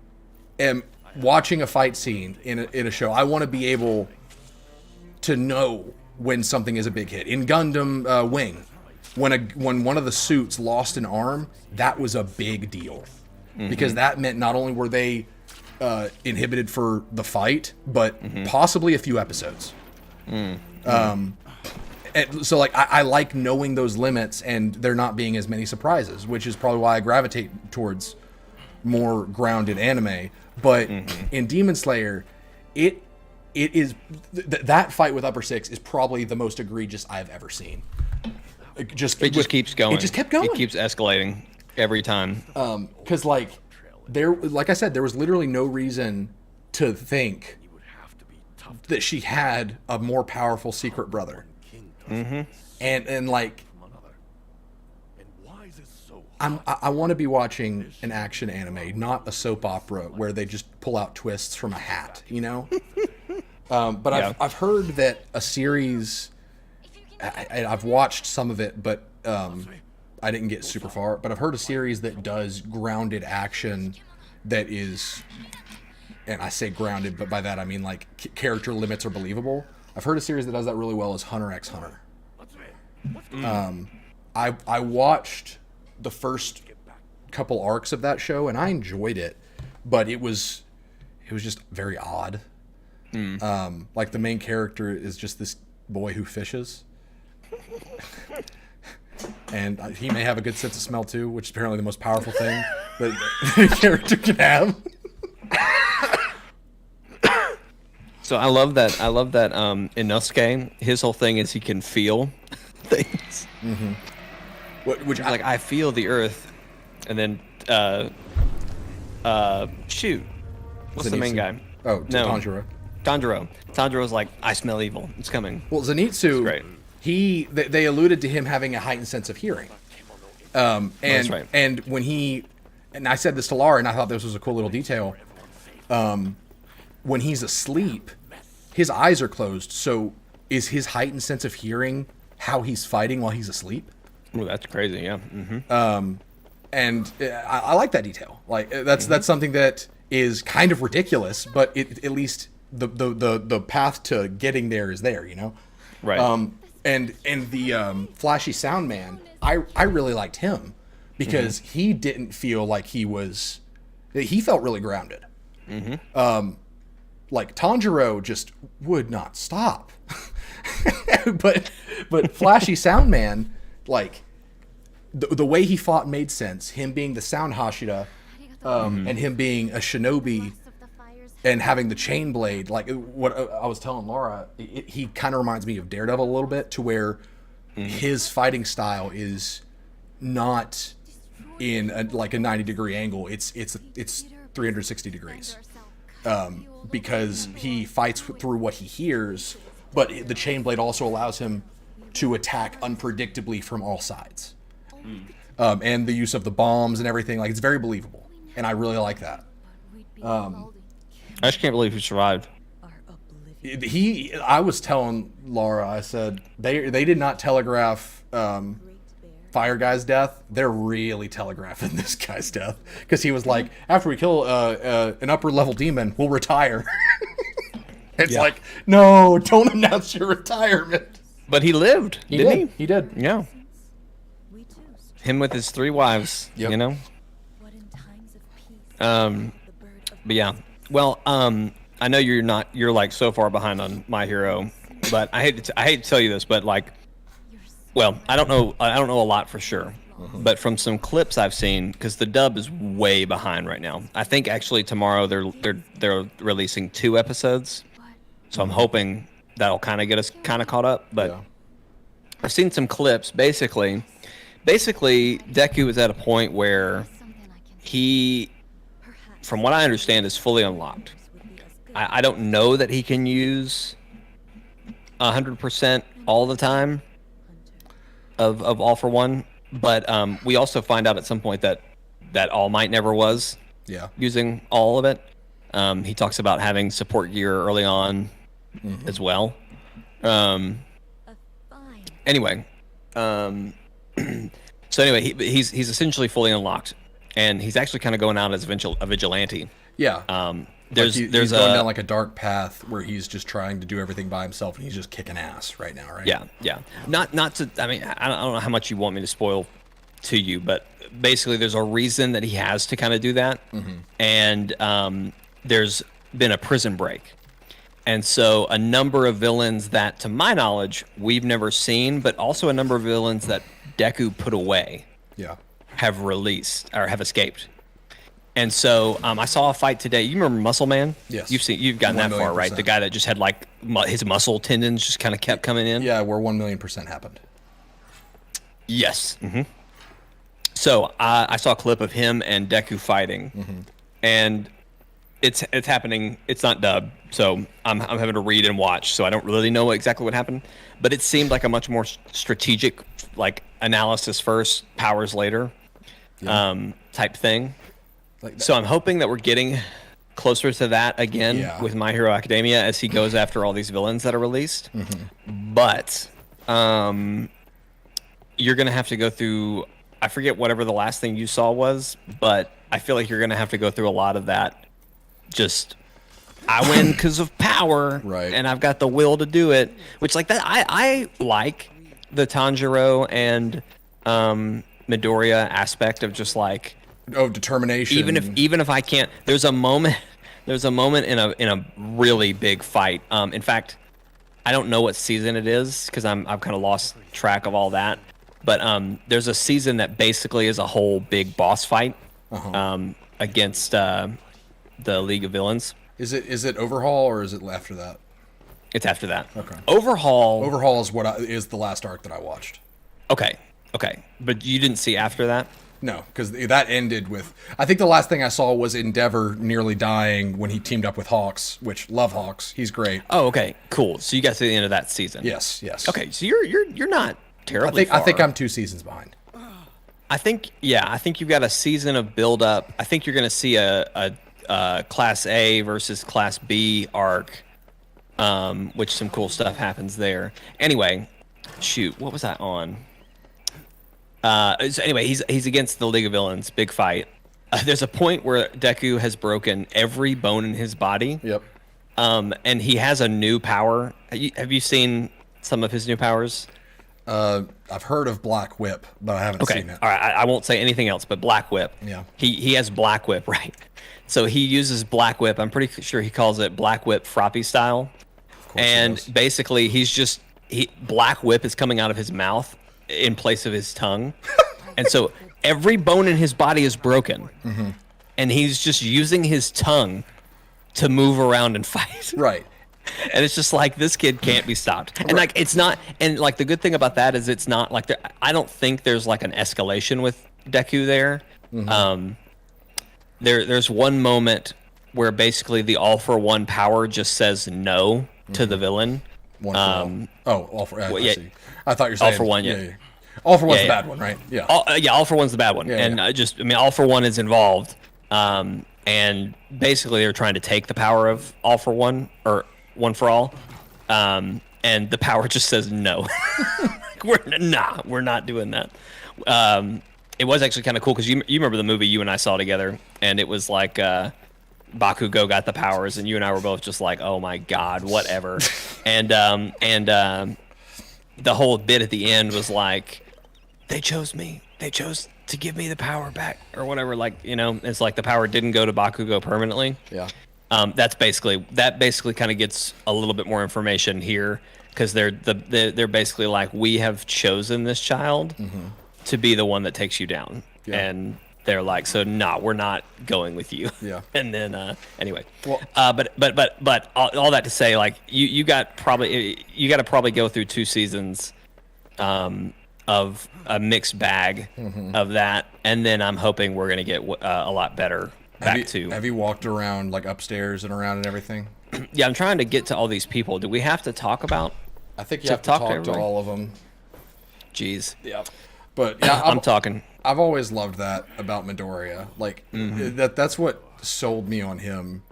am watching a fight scene in a show, I want to be able to know when something is a big hit. In Gundam Wing, when one of the suits lost an arm, that was a big deal. Because that meant not only were they inhibited for the fight, but possibly a few episodes. So like I like knowing those limits and there not being as many surprises, which is probably why I gravitate towards more grounded anime. But in Demon Slayer, it is that fight with Upper Six is probably the most egregious I've ever seen. It just keeps going. It just kept going. It keeps escalating every time. Because like I said, there was literally no reason to think that she had a more powerful secret brother. And like, I want to be watching an action anime, not a soap opera where they just pull out twists from a hat, you know? But yeah. I've heard that a series, I've watched some of it, but I didn't get super far. But I've heard a series that does grounded action that is, and I say grounded, but by that I mean like character limits are believable. I've heard a series that does that really well is Hunter x Hunter. I watched the first couple arcs of that show and I enjoyed it, but it was just very odd. Like the main character is just this boy who fishes. And he may have a good sense of smell too, which is apparently the most powerful thing that a character can have. So I love that Inosuke, his whole thing is he can feel things. Which I feel the earth, and then shoot, what's the main guy? Oh, no. Tanjiro's like, I smell evil. It's coming. Well, Zenitsu, great. They alluded to him having a heightened sense of hearing. That's right. And when and I said this to Laura, and I thought this was a cool little detail. When he's asleep, his eyes are closed. So is his heightened sense of hearing how he's fighting while he's asleep? Oh, that's crazy. Yeah. And I like that detail. Like that's something that is kind of ridiculous, but at least the path to getting there is there, you know? Right. And the flashy sound man, I really liked him because he didn't feel like he felt really grounded. Like Tanjiro just would not stop. but flashy sound man, like the way he fought made sense. Him being the sound Hashira, and him being a shinobi and having the chain blade, like what I was telling Laura, he kind of reminds me of Daredevil a little bit, to where his fighting style is not in a 90-degree angle. It's 360 degrees, because he fights through what he hears, but the chain blade also allows him to attack unpredictably from all sides. And the use of the bombs and everything, like, it's very believable, and I really like that. I just can't believe he survived. I was telling Laura, I said they did not telegraph Fire Guy's death. They're really telegraphing this guy's death, because he was like, after we kill an upper level demon, we'll retire. It's like, no, don't announce your retirement. But he lived, didn't he? He did. Yeah. him with his 3 wives. Yep. You know. But yeah. Well, I know you're like so far behind on My Hero, but I hate to tell you this, but like, well, I don't know a lot for sure, but from some clips I've seen, because the dub is way behind right now. I think actually tomorrow they're releasing 2 episodes, so I'm hoping that'll kind of get us kind of caught up. But Yeah. I've seen some clips. Basically, Deku is at a point where he, from what I understand, is fully unlocked. I don't know that he can use 100% all the time of All for One, but we also find out at some point that All Might never was using all of it. He talks about having support gear early on as well. Anyway, so anyway, he's essentially fully unlocked, and he's actually kind of going out as a vigilante. Yeah. There's he's going down like a dark path where he's just trying to do everything by himself, and he's just kicking ass right now, right? Yeah. Not to. I mean, I don't know how much you want me to spoil to you, but basically, there's a reason that he has to kind of do that, and there's been a prison break, and so a number of villains that, to my knowledge, we've never seen, but also a number of villains that Deku put away, have released or have escaped. And so I saw a fight today. You remember Muscle Man? Yes. You've gotten that far, right? The guy that just had like his muscle tendons just kind of kept coming in. Yeah, where 1,000,000% happened. Yes. So I saw a clip of him and Deku fighting, and it's happening. It's not dubbed, so I'm having to read and watch. So I don't really know exactly what happened, but it seemed like a much more strategic, like analysis first, powers later, type thing. So I'm hoping that we're getting closer to that again with My Hero Academia as he goes after all these villains that are released. But you're going to have to go through, I forget whatever the last thing you saw was, but I feel like you're going to have to go through a lot of that. Just, I win because of power, right? And I've got the will to do it, which like that, I like the Tanjiro and Midoriya aspect of just like, determination. Even if I can't, there's a moment in a really big fight. In fact, I don't know what season it is because I've kind of lost track of all that. But there's a season that basically is a whole big boss fight against the League of Villains. Is it Overhaul or is it after that? It's after that. Okay. Overhaul is the last arc that I watched. Okay. But you didn't see after that? No, because that ended with... I think the last thing I saw was Endeavor nearly dying when he teamed up with Hawks, which love Hawks. He's great. Oh, okay. Cool. So you got to the end of that season. Yes. Okay, so you're not terribly far. I think I'm 2 seasons behind. I think you've got a season of build up. I think you're going to see a Class A versus Class B arc, which some cool stuff happens there. Anyway, shoot, what was that on? So anyway, he's against the League of Villains, big fight. There's a point where Deku has broken every bone in his body. Yep. And he has a new power. Have you seen some of his new powers? I've heard of Black Whip, but I haven't seen it. All right, I won't say anything else, but Black Whip. Yeah. He has Black Whip, right? So he uses Black Whip. I'm pretty sure he calls it Black Whip Froppy style. And basically, Black Whip is coming out of his mouth in place of his tongue. And so every bone in his body is broken. And he's just using his tongue to move around and fight. Right. And it's just like, this kid can't be stopped. And like, it's not, and like the good thing about that is it's not like, I don't think there's like an escalation with Deku there. There's one moment where basically the All for One power just says no to the villain. All for well, yeah, see. I thought you were saying All for One, All for One's the bad one, right? Yeah. All for One's the bad one. All for One is involved. And basically they're trying to take the power of All for One, or One for All. And the power just says no. We're not doing that. It was actually kind of cool because you remember the movie you and I saw together, and it was like Bakugo got the powers, and you and I were both just like, oh my god, whatever. and the whole bit at the end was like, they chose me. they chose to give me the power back or whatever. Like, it's like the power didn't go to Bakugo permanently. Yeah. That basically kind of gets a little bit more information here because they're basically like, we have chosen this child to be the one that takes you down, and they're like, so no, we're not going with you. Yeah. And then anyway, Well, but all that to say, like you got to probably go through 2 seasons of a mixed bag of that, and then I'm hoping we're gonna get a lot better. Have you walked around like upstairs and around and everything? Yeah, I'm trying to get to all these people. Do we have to talk about? I think you have to talk to all of them. Jeez. Yeah. But yeah, I'm talking. I've always loved that about Midoriya. Like that's what sold me on him.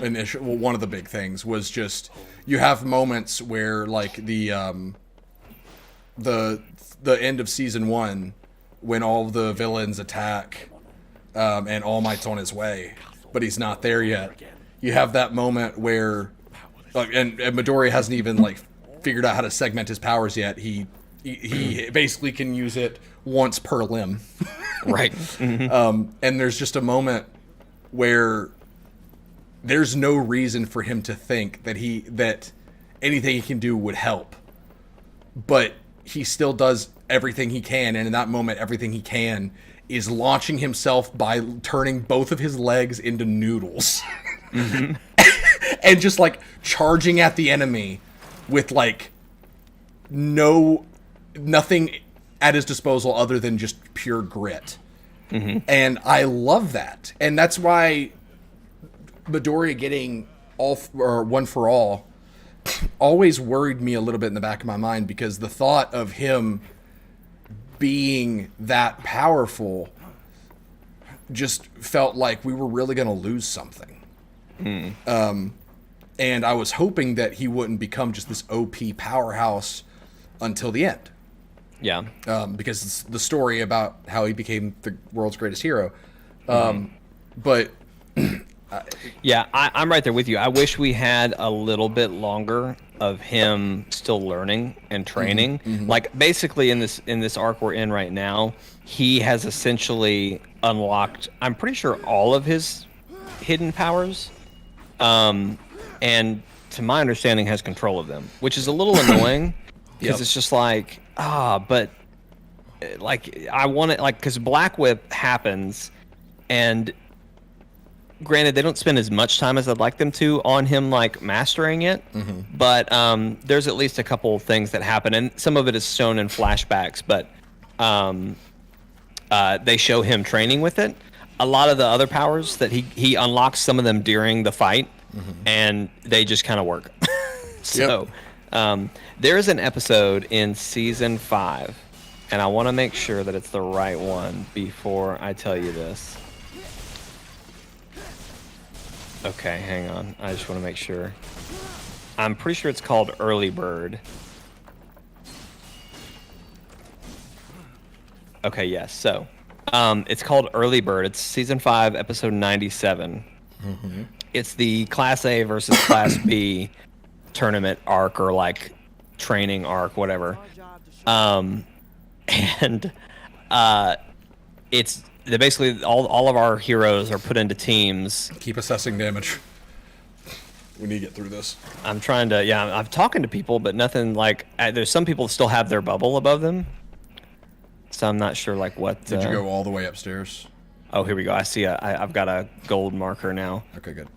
Initially, well, one of the big things was just you have moments where like the end of season 1 when all of the villains attack. And All Might's on his way, but he's not there yet. You have that moment where, and Midori hasn't even like figured out how to segment his powers yet. He basically can use it once per limb, Right. And there's just a moment where there's no reason for him to think that anything he can do would help, but he still does everything he can, and in that moment, everything he can is launching himself by turning both of his legs into noodles. And just like charging at the enemy with like nothing at his disposal other than just pure grit. And I love that. And that's why Midoriya getting one for all always worried me a little bit in the back of my mind, because the thought of him being that powerful just felt like we were really going to lose something. And I was hoping that he wouldn't become just this OP powerhouse until the end. Yeah. Because it's the story about how he became the world's greatest hero. But yeah, I'm right there with you. I wish we had a little bit longer of him still learning and training. Like basically in this arc we're in right now, he has essentially unlocked, I'm pretty sure, all of his hidden powers, and to my understanding has control of them, which is a little annoying because it's just like, but like I want it, like, because Black Whip happens, and granted, they don't spend as much time as I'd like them to on him, like, mastering it. But there's at least a couple of things that happen, and some of it is shown in flashbacks, but they show him training with it. A lot of the other powers that he unlocks, some of them during the fight, and they just kind of work. So there is an episode in season 5, and I want to make sure that it's the right one before I tell you this. Okay, hang on. I just want to make sure. I'm pretty sure it's called Early Bird. Okay, yes. So, it's called Early Bird. It's season 5, episode 97. It's the Class A versus Class B tournament arc, or like training arc, whatever. It's basically all of our heroes are put into teams. keep assessing damage. We need to get through this. I'm trying to, I'm talking to people, but nothing like, there's some people that still have their bubble above them. So I'm not sure like what. Did you go all the way upstairs? Oh, here we go. I see. I've got a gold marker now. Okay, good.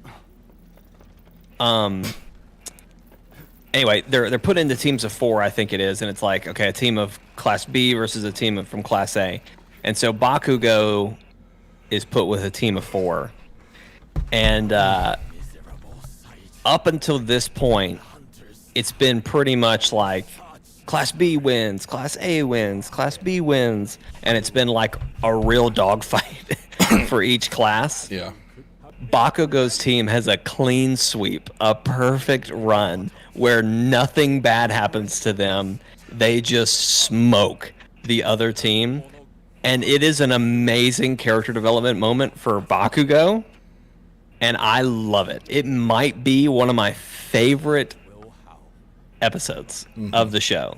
Anyway, they're put into teams of 4, I think it is, and it's like, okay, a team of Class B versus a team from Class A, and so Bakugo is put with a team of 4, and up until this point, it's been pretty much like Class B wins, Class A wins, Class B wins, and it's been like a real dogfight for each class. Yeah. Bakugo's team has a clean sweep, a perfect run where nothing bad happens to them. They just smoke the other team. And it is an amazing character development moment for Bakugo. And I love it. It might be one of my favorite episodes of the show.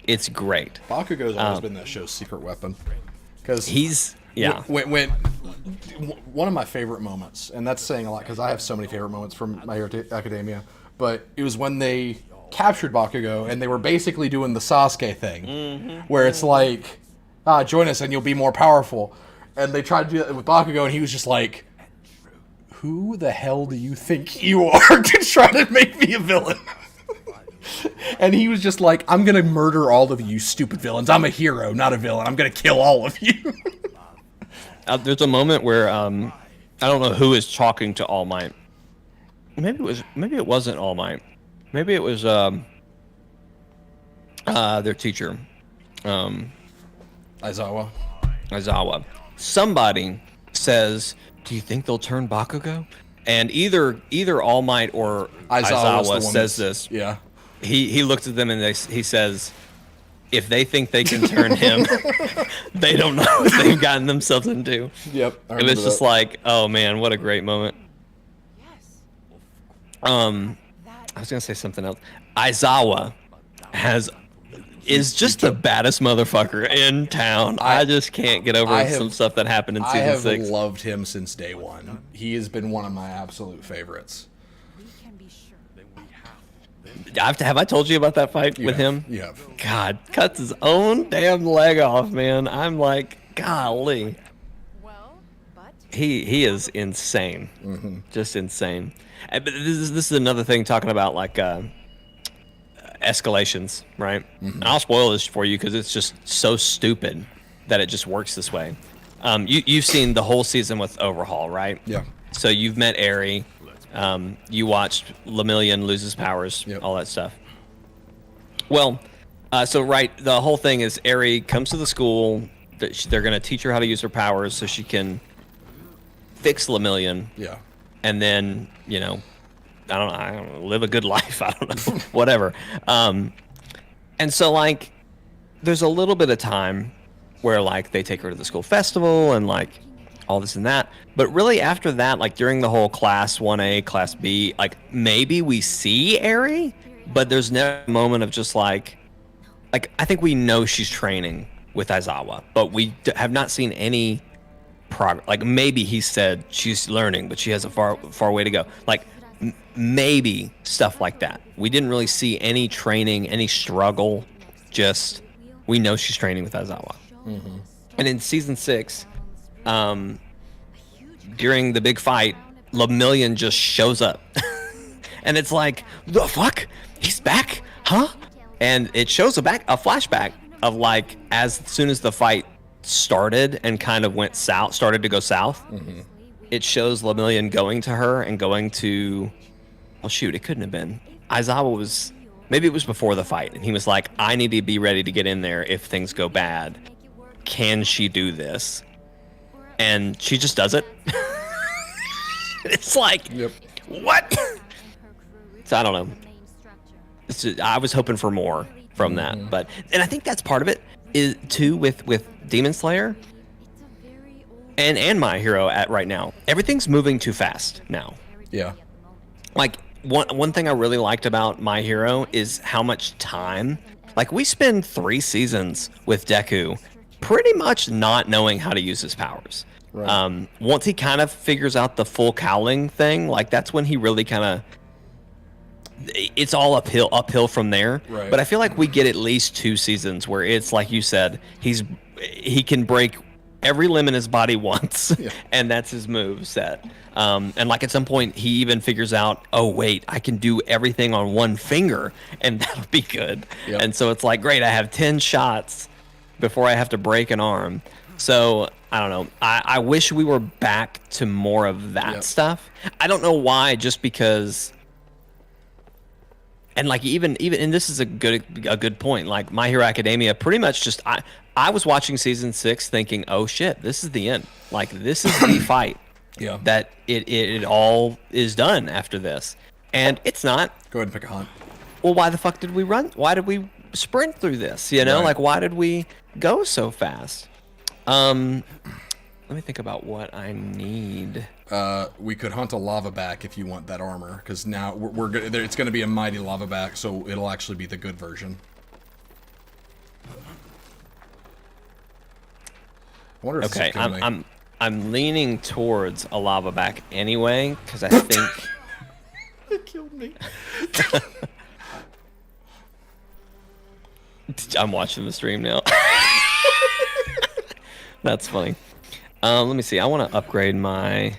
It's great. Bakugo's always been that show's secret weapon. Because yeah. when one of my favorite moments, and that's saying a lot because I have so many favorite moments from My Hero Academia, but it was when they captured Bakugo and they were basically doing the Sasuke thing, where it's like, join us and you'll be more powerful. And they tried to do that with Bakugo, and he was just like, who the hell do you think you are to try to make me a villain? And he was just like, I'm going to murder all of you stupid villains. I'm a hero, not a villain. I'm going to kill all of you. There's a moment where I don't know who is talking to All Might. Maybe it wasn't All Might. Maybe it was their teacher, Aizawa. Somebody says, "Do you think they'll turn Bakugo?" And either All Might or Aizawa says this. Yeah. He looks at them and he says, if they think they can turn him, they don't know what they've gotten themselves into. Yep. It was just like, oh man, what a great moment. I was gonna say something else. Aizawa is just the baddest motherfucker in town. I just can't get over some stuff that happened in season 6. I have loved him since day one. He has been one of my absolute favorites. Have I told you about that fight with him? Yeah. God, cuts his own damn leg off, man. I'm like, golly. He is insane. Just insane. But this is another thing talking about like escalations, right? And I'll spoil this for you because it's just so stupid that it just works this way. You've seen the whole season with Overhaul, right? Yeah. So you've met Eri. You watched Lemillion lose his powers, all that stuff. Well, the whole thing is Eri comes to the school. They're going to teach her how to use her powers so she can fix Lemillion. Yeah. And then, I don't know, live a good life. I don't know, whatever. And so, like, there's a little bit of time where, like, they take her to the school festival and, like, all this and that. But really after that, like, during the whole Class 1A, Class B, like, maybe we see Eri, but there's never a moment of just, like, I think we know she's training with Aizawa, but we have not seen any progress. Like, maybe he said she's learning, but she has a far way to go. Like, maybe stuff like that. We didn't really see any training, any struggle. Just, we know she's training with Aizawa. And in season 6, during the big fight, Lemillion just shows up. And it's like, the fuck? He's back? Huh? And it shows a flashback of, like, as soon as the fight started and kind of started to go south, it shows Lemillion going to her and going to, well, shoot, it couldn't have been. Aizawa maybe it was before the fight, and he was like, I need to be ready to get in there if things go bad. Can she do this? And she just does it. It's like, what? So I don't know. I was hoping for more from that, and I think that's part of it is too with Demon Slayer and My Hero at right now. Everything's moving too fast now. Yeah. Like one thing I really liked about My Hero is how much time. Like, we spend 3 seasons with Deku pretty much not knowing how to use his powers. Right. Once he kind of figures out the full cowling thing, like, that's when he really kind of, it's all uphill from there. Right. But I feel like we get at least 2 seasons where it's like you said, he can break every limb in his body once, and that's his move set. And like at some point he even figures out, oh wait, I can do everything on one finger, and that'll be good. And so it's like, great, I have 10 shots before I have to break an arm. So I don't know. I wish we were back to more of that stuff. I don't know why, just because. And like even and this is a good point. Like, My Hero Academia pretty much just I was watching season 6 thinking, oh shit, this is the end. Like, this is the fight. That it all is done after this. And it's not. Go ahead and pick a hunt. Well, why the fuck did we run? Why did we sprint through this? You know, like, why did we go so fast? Let me think about what I need. We could hunt a lava back if you want that armor, because now it's going to be a mighty lava back, so it'll actually be the good version. I wonder if Okay, this will kill me. I'm leaning towards a lava back anyway because I think It killed me. I'm watching the stream now. That's funny. Let me see. I want to upgrade my.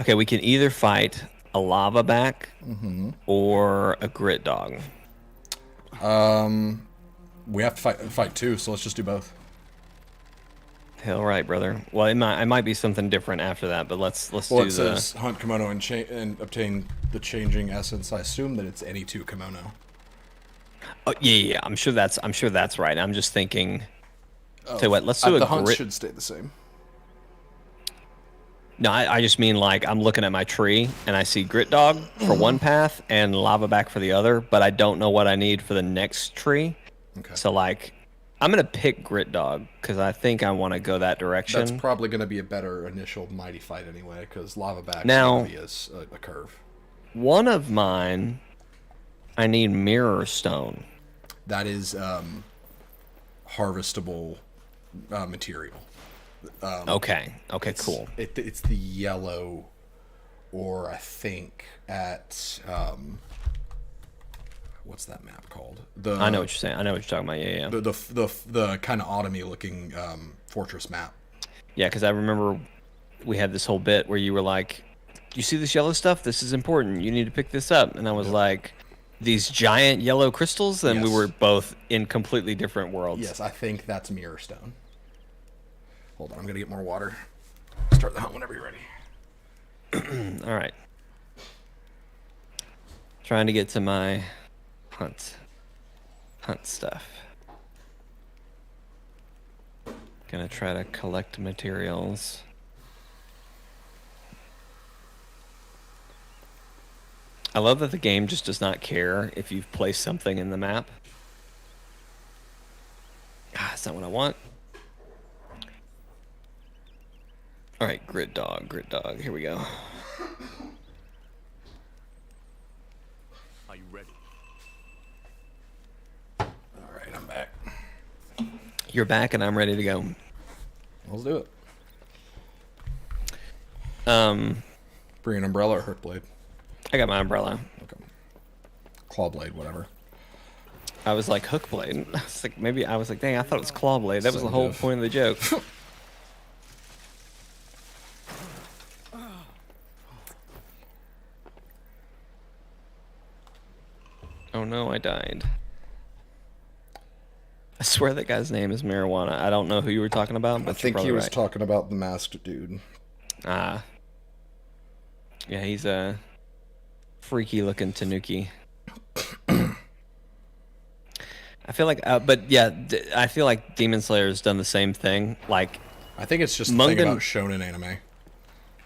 Okay, we can either fight a lava back or a grit dog. We have to fight two, so let's just do both. Hell right, brother. Well, it might be something different after that, but let's Well, do it says hunt kimono and obtain the changing essence. I assume that it's any two kimono. Oh, yeah. I'm sure that's right. I'm just thinking. Tell you what, let's do The a hunts grit. should stay the same. No, I just mean like I'm looking at my tree and I see grit dog for one path and lava back for the other, but I don't know what I need for the next tree. Okay. So like, I'm gonna pick grit dog because I think I want to go that direction. That's probably going to be a better initial mighty fight anyway, because lava back Now- is going to be a curve. One of mine, I need mirror stone. That is harvestable material. Okay, cool. It's the yellow, or I think at what's that map called? I know what you're saying. I know what you're talking about. Yeah. The kind of autumny looking fortress map. Yeah, because I remember we had this whole bit where you were like, "You see this yellow stuff? This is important. You need to pick this up." And I was like, "These giant yellow crystals?" And we Yes. were both in completely different worlds. Yes, I think that's mirror stone. Hold on, I'm gonna get more water. Start the hunt whenever you're ready. All right. Trying to get to my hunt stuff. Gonna try to collect materials. I love that the game just does not care if you've placed something in the map. Ah, that's not what I want. All right, grit dog. Here we go. Are you ready? All right, I'm back. You're back, and I'm ready to go. Let's do it. Bring an umbrella or hook blade. I got my umbrella. Okay. Claw blade, whatever. I was like hook blade. I was like, dang, I thought it was claw blade. That was the So whole diff. point of the joke. Oh no, I died. I swear that guy's name is Marijuana. I don't know who you were talking about, but I think you're he probably was right. talking about the masked dude. Ah. Yeah, he's a freaky looking tanuki. I feel like, but yeah, I feel like Demon Slayer's done the same thing. Like, I think it's just the thing Mungan- about shonen anime.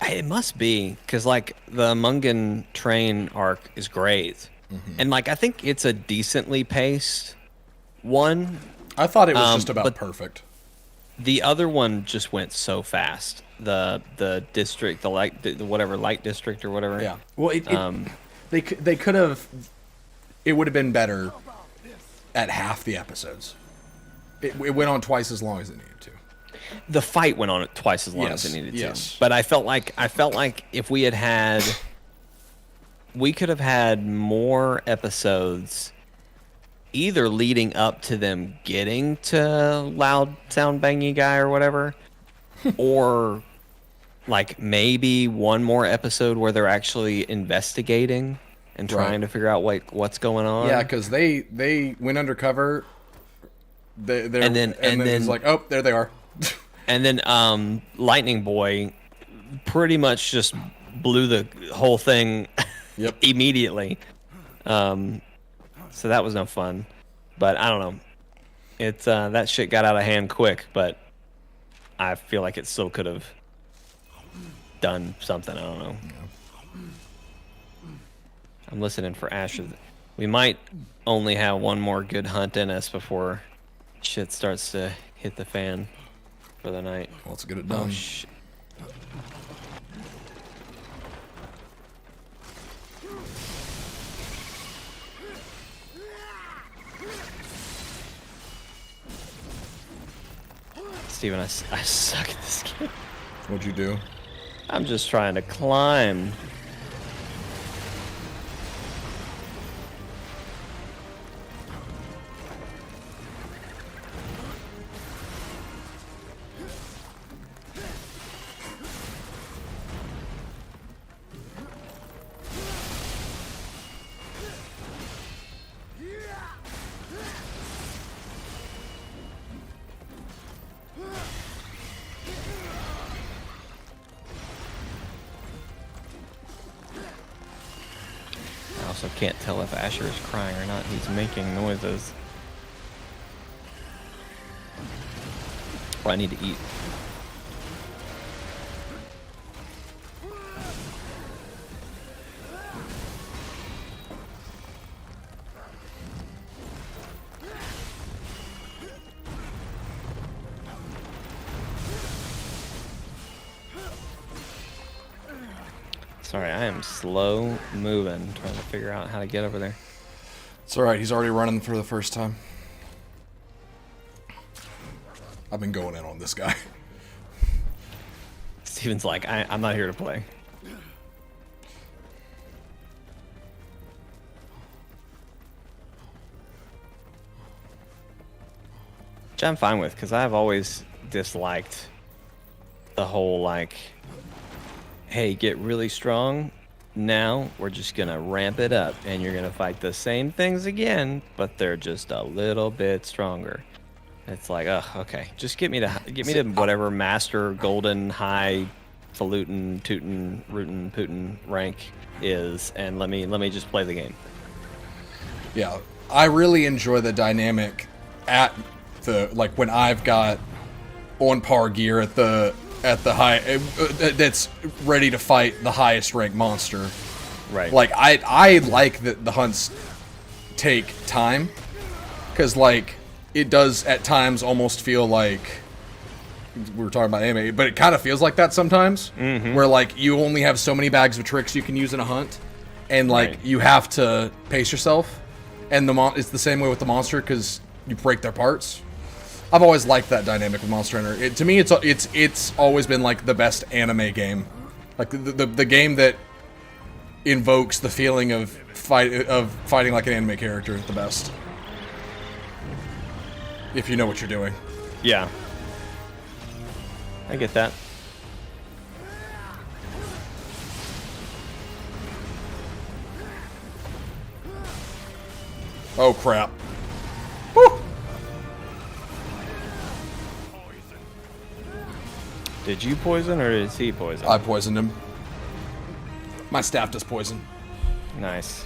it must be because like the Mungan train arc is great, and like I think it's a decently paced one. I thought it was just but- about perfect. The other one just went so fast. The district, the whatever light district or whatever. Yeah. Well, they could have. It would have been better at half the episodes. It went on twice as long as it needed to. The fight went on twice as long Yes, as it needed yes. to. But I felt like if we could have had more episodes either leading up to them getting to loud sound bangy guy or whatever, or like maybe one more episode where they're actually investigating and trying to figure out what's going on. Yeah, because they went undercover. And then it's like, oh, there they are. And then Lightning Boy pretty much just blew the whole thing Yep. immediately. So that was no fun. But I don't know. It's that shit got out of hand quick, but I feel like it still could have done something. I don't know. I'm listening for Asher. We might only have one more good hunt in us before shit starts to hit the fan for the night. Well, let's get it Oh done. shit. Steven, I suck at this game. What'd you do? I'm just trying to climb. I also can't tell if Asher is crying or not. He's making noises. Oh, I need to eat. Sorry, I am slow moving, trying to figure out how to get over there. It's alright, he's already running for the first time. I've been going in on this guy. Steven's like, I'm not here to play. Which I'm fine with, because I've always disliked the whole, like, hey, get really strong. Now we're just going to ramp it up, and you're going to fight the same things again, but they're just a little bit stronger. It's like, oh, okay. Just get me to whatever master golden high falutin tootin rootin putin rank is, and let me just play the game. Yeah, I really enjoy the dynamic at the, like, when I've got on par gear at the high that's ready to fight the highest ranked monster. Right. Like I like that the hunts take time, because like it does at times almost feel like we were talking about anime, but it kind of feels like that sometimes, where like you only have so many bags of tricks you can use in a hunt, and like Right. you have to pace yourself, and it's the same way with the monster because you break their parts. I've always liked that dynamic with Monster Hunter. To me, it's always been like the best anime game, like the game that invokes the feeling of fighting like an anime character the best. If you know what you're doing. Yeah. I get that. Oh crap! Woo! Did you poison or is he poison? I poisoned him. My staff does poison. Nice.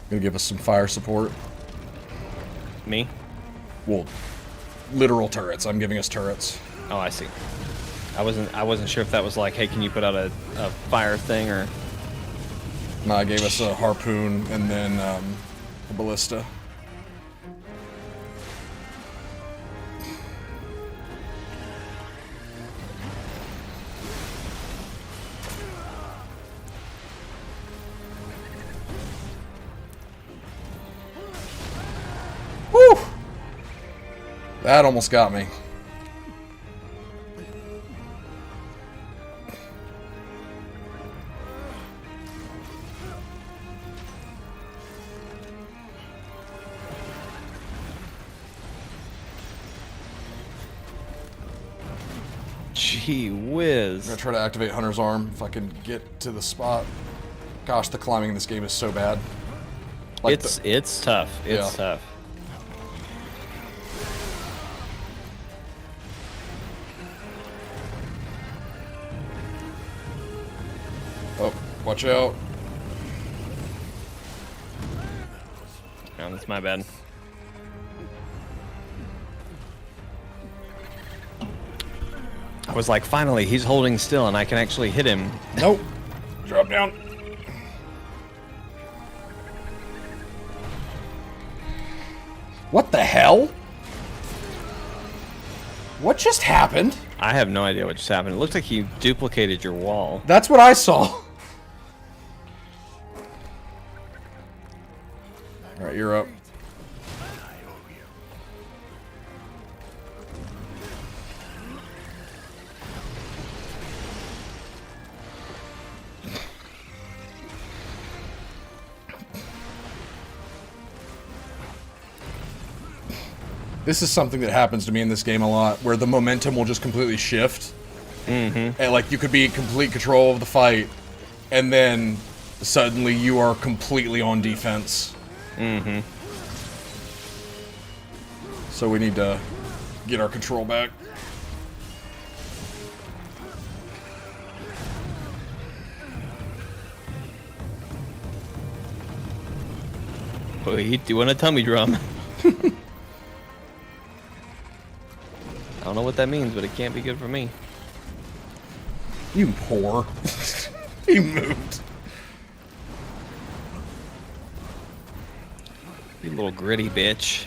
Gonna give us some fire support. Me? Well, literal turrets. I'm giving us turrets. Oh, I see. I wasn't sure if that was like, hey, can you put out a fire thing or... No, I gave us a harpoon and then a ballista. Woo! That almost got me. Gee I'm whiz. gonna try to activate Hunter's Arm if I can get to the spot. Gosh, the climbing in this game is so bad. Like It's tough. It's Yeah. tough. Oh, watch out. Oh, that's my bad. I was like, finally, he's holding still and I can actually hit him. Nope. Drop down. What the hell? What just happened? I have no idea what just happened. It looks like he duplicated your wall. That's what I saw. Alright, you're up. This is something that happens to me in this game a lot, where the momentum will just completely shift. Mm-hmm. And, like, you could be in complete control of the fight, and then suddenly you are completely on defense. Mm-hmm. So we need to get our control back. Wait, doing a tummy drum. I don't know what that means, but it can't be good for me. You whore. He moved. You little gritty bitch.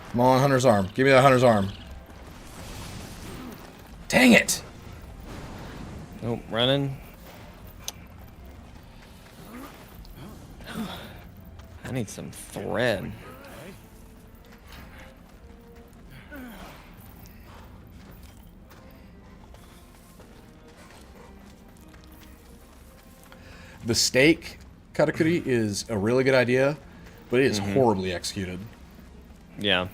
Come on, Hunter's arm. Give me that Hunter's arm. Dang it! Nope, running. I need some thread. The steak katakuri is a really good idea, but it is horribly executed. Yeah.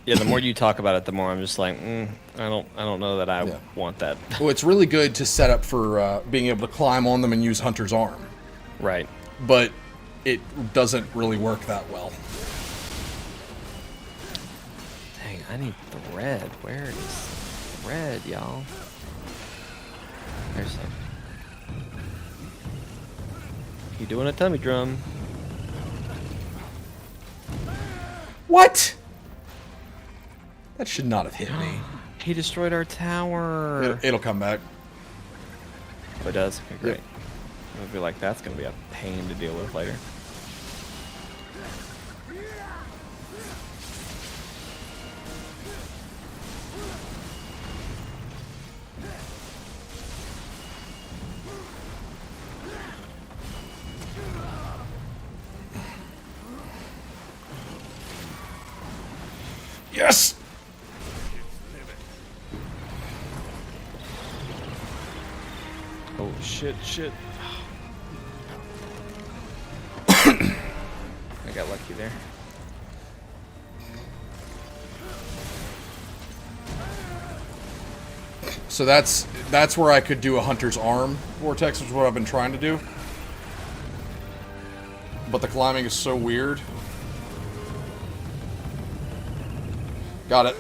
Yeah, the more you talk about it, the more I'm just like, I don't know that I want that. Well, it's really good to set up for being able to climb on them and use Hunter's arm. Right. But it doesn't really work that well. Dang, I need thread. Where is thread, y'all? There's some. You doing a tummy drum? What? That should not have hit me. He destroyed our tower. It'll come back. Oh, it does? Okay, great. Yep. I feel like that's going to be a pain to deal with later. Yes! Oh, shit. I got lucky there. So that's where I could do a Hunter's arm vortex, which is what I've been trying to do. But the climbing is so weird. Got it.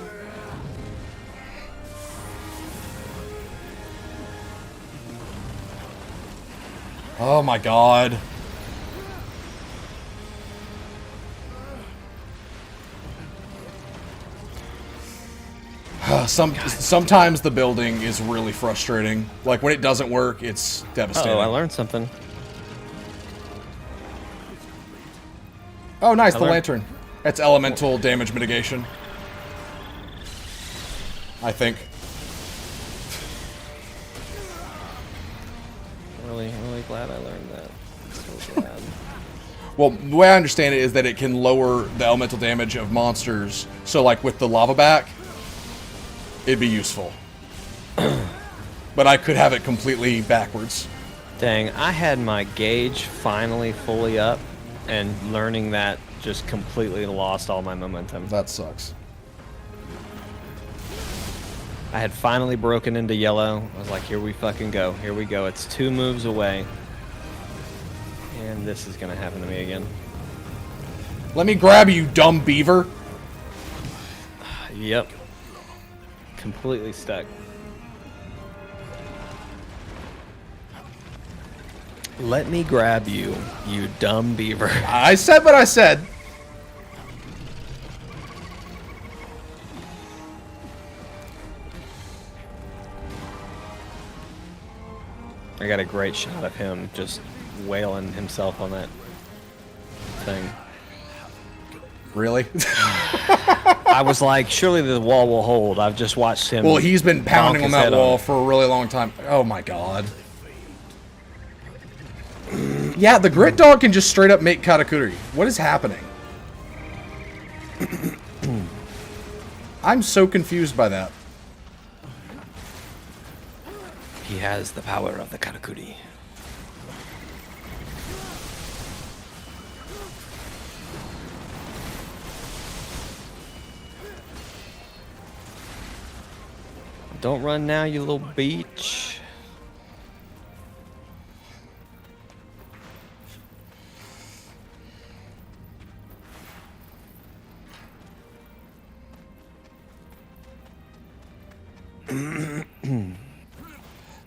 Oh my god. Sometimes the building is really frustrating. Like when it doesn't work, it's devastating. Oh, I learned something. Oh, nice, the lantern. That's elemental damage mitigation. I think. Really glad I learned that. So glad. Well, the way I understand it is that it can lower the elemental damage of monsters. So, like with the lava back, it'd be useful. But I could have it completely backwards. Dang, I had my gauge finally fully up, and learning that just completely lost all my momentum. That sucks. I had finally broken into yellow. I was like, here we fucking go. Here we go. It's 2 moves away. And this is going to happen to me again. Let me grab you, dumb beaver. Yep. Completely stuck. Let me grab you, you dumb beaver. I said what I said. I got a great shot of him just wailing himself on that thing. Really? I was like, surely the wall will hold. I've just watched him. Well, he's been pounding bonk on his that head wall on. for a really long time. Oh my god. Yeah, the grit dog can just straight up make katakuri. What is happening? I'm so confused by that. He has the power of the Karakuri. Don't run now, you little beach.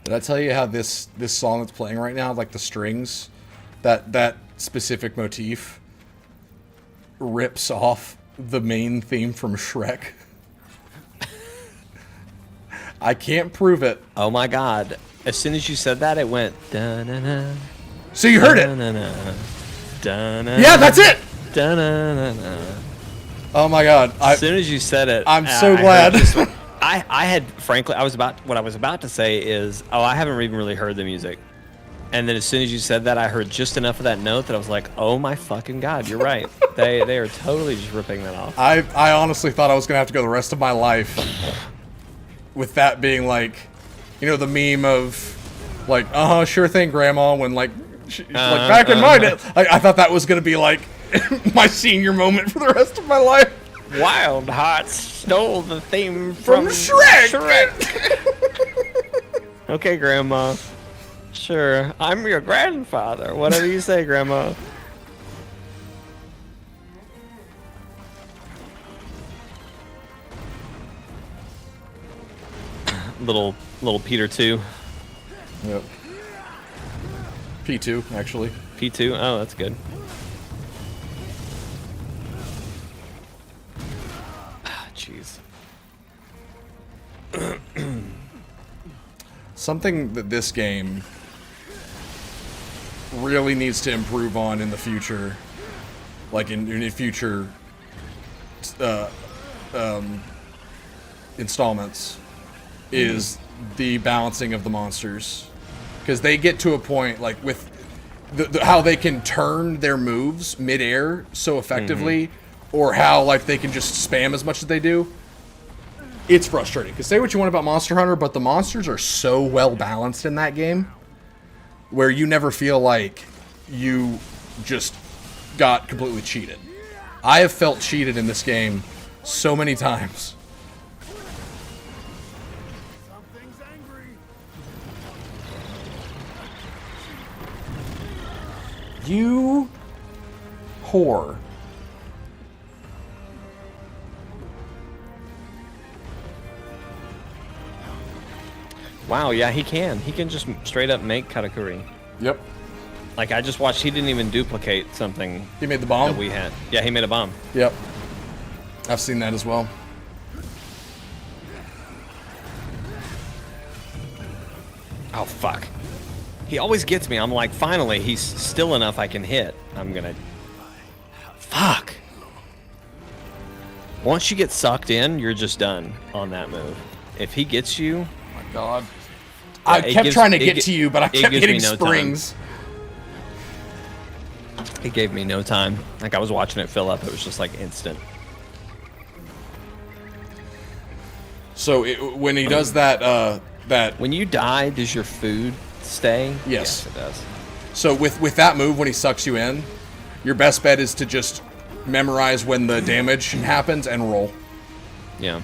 Did I tell you how this song that's playing right now, like the strings, that specific motif rips off the main theme from Shrek? I can't prove it. Oh my god. As soon as you said that, it went da-na-na. So you heard it? Da-na-na. Da-na-na. Yeah, that's it! Da-na-na-na. Oh my god. As soon as you said it, I'm so I glad. heard this one. I had, frankly, what I was about to say is, I haven't even really heard the music. And then as soon as you said that, I heard just enough of that note that I was like, oh my fucking god, you're right. They are totally just ripping that off. I honestly thought I was going to have to go the rest of my life with that being like, you know, the meme of like, sure thing, Grandma, when like back in my day. I thought that was going to be like my senior moment for the rest of my life. Wild Hearts stole the theme from Shrek. Okay, Grandma. Sure, I'm your grandfather. Whatever you say, Grandma. Little Peter 2. Yep. P2, actually. P2? Oh, that's good. Jeez. Something that this game really needs to improve on in the future, like in future installments, is the balancing of the monsters, because they get to a point like with how they can turn their moves mid-air so effectively, or how like they can just spam as much as they do. It's frustrating, because say what you want about Monster Hunter, but the monsters are so well balanced in that game where you never feel like you just got completely cheated. I have felt cheated in this game so many times. Something's angry. You whore. Wow, yeah, he can. He can just straight up make Karakuri. Yep. Like, I just watched, he didn't even duplicate something He made the bomb? that we had. Yeah, he made a bomb. Yep. I've seen that as well. Oh, fuck. He always gets me. I'm like, finally, he's still enough I can hit. I'm gonna... Fuck. Once you get sucked in, you're just done on that move. If he gets you... Oh my god. I kept trying to get to you, but I kept hitting springs. It gave me no time. Like, I was watching it fill up. It was just like instant. So when he does that, When you die, does your food stay? Yes. Yes, it does. So with that move, when he sucks you in, your best bet is to just memorize when the damage happens and roll. Yeah.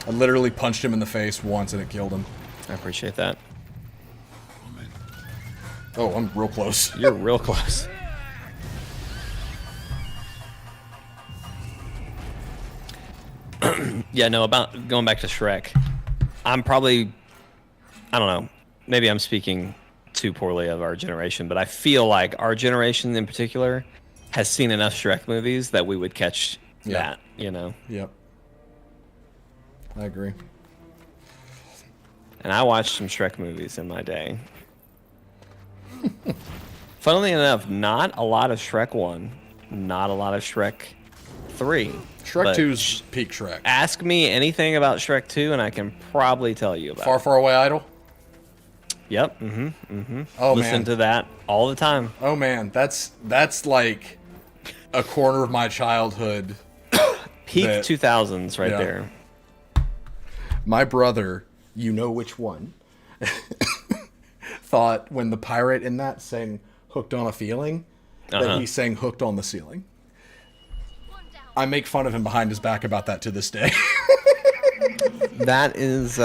I literally punched him in the face once and it killed him. I appreciate that. Oh, I'm real close. You're real close. Yeah, no, about going back to Shrek. I'm probably, I don't know, maybe I'm speaking too poorly of our generation, but I feel like our generation in particular has seen enough Shrek movies that we would catch that, you know? Yep. I agree. And I watched some Shrek movies in my day. Funnily enough, not a lot of Shrek 1, not a lot of Shrek 3. Shrek 2's peak Shrek. Ask me anything about Shrek 2 and I can probably tell you about Far, it. Far Away Idol? Yep. Oh, Listen man. to that all the time. Oh, man. That's like a corner of my childhood Peak that 2000s right yeah. there. my brother, you know which one, thought when the pirate in that sang "Hooked on a Feeling" that he sang "Hooked on the Ceiling." I make fun of him behind his back about that to this day. That is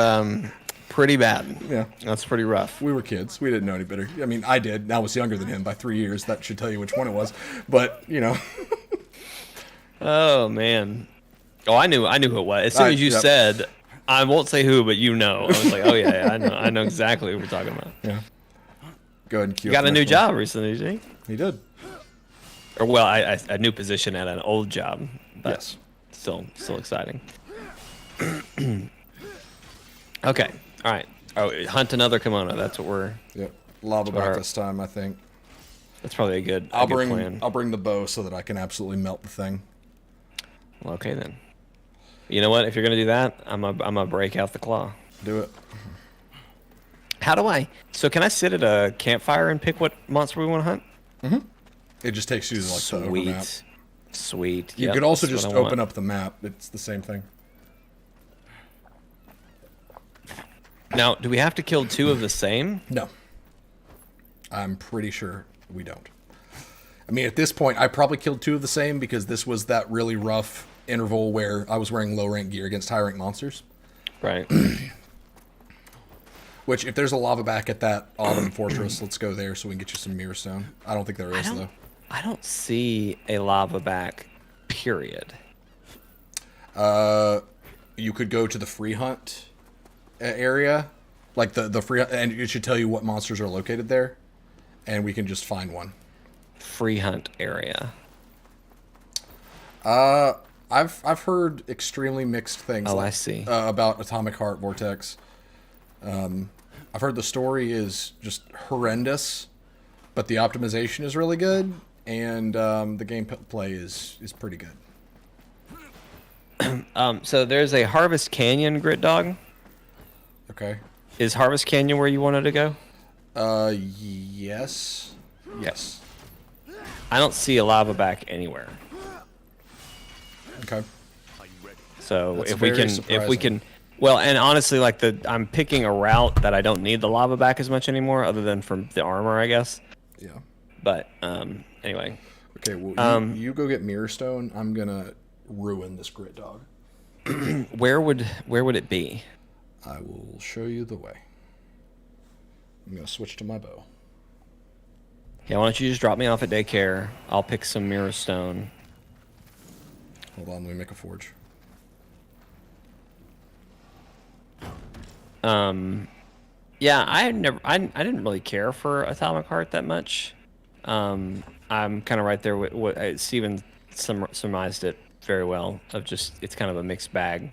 pretty bad. Yeah. That's pretty rough. We were kids. We didn't know any better. I mean, I did. And I was younger than him by 3 years. That should tell you which one it was. But, you know. Oh man. Oh, I knew who it was. As soon as you yep. said, I won't say who, but you know. I was like, oh yeah, I know exactly who we're talking about. Yeah. Go ahead and cue You up got the a new next one. job recently, did you? He did. Or well, a new position at an old job. But Yes. still exciting. Okay. All right. Oh, hunt another kimono. That's what we're. Yep. Lava back Our- this time, I think. That's probably a good I'll good plan. I'll bring the bow so that I can absolutely melt the thing. Well, okay then. You know what? If you're gonna do that, I'm gonna break out the claw. Do it. How do I? So can I sit at a campfire and pick what monster we want to hunt? It just takes you to like the over map. Sweet. You Yep, could also that's just what I want. open up the map. It's the same thing. Now, do we have to kill two of the same? No. I'm pretty sure we don't. I mean, at this point, I probably killed two of the same because this was that really rough interval where I was wearing low rank gear against high rank monsters. Right. Which, if there's a lava back at that Autumn Fortress, let's go there so we can get you some Mirror Stone. I don't think there is, though. I don't see a lava back. Period. You could go to the free hunt area, like the free, and it should tell you what monsters are located there, and we can just find one. Free hunt area. I've heard extremely mixed things. Oh, I see. About Atomic Heart Vortex. I've heard the story is just horrendous, but the optimization is really good, and the gameplay is pretty good. So there's a Harvest Canyon grit dog. Okay. Is Harvest Canyon where you wanted to go? Yes. Yes. I don't see a lava back anywhere. Okay. So That's if we very can, surprising. well, and honestly, like I'm picking a route that I don't need the lava back as much anymore, other than from the armor, I guess. Yeah. But anyway. Okay. Well, you go get Mirror Stone. I'm gonna ruin this grit dog. Where would it be? I will show you the way. I'm gonna switch to my bow. Yeah, why don't you just drop me off at daycare? I'll pick some mirror stone. Hold on, let me make a forge. Yeah, I didn't really care for Atomic Heart that much. I'm kind of right there with what Steven surmised it very well. Of just it's kind of a mixed bag.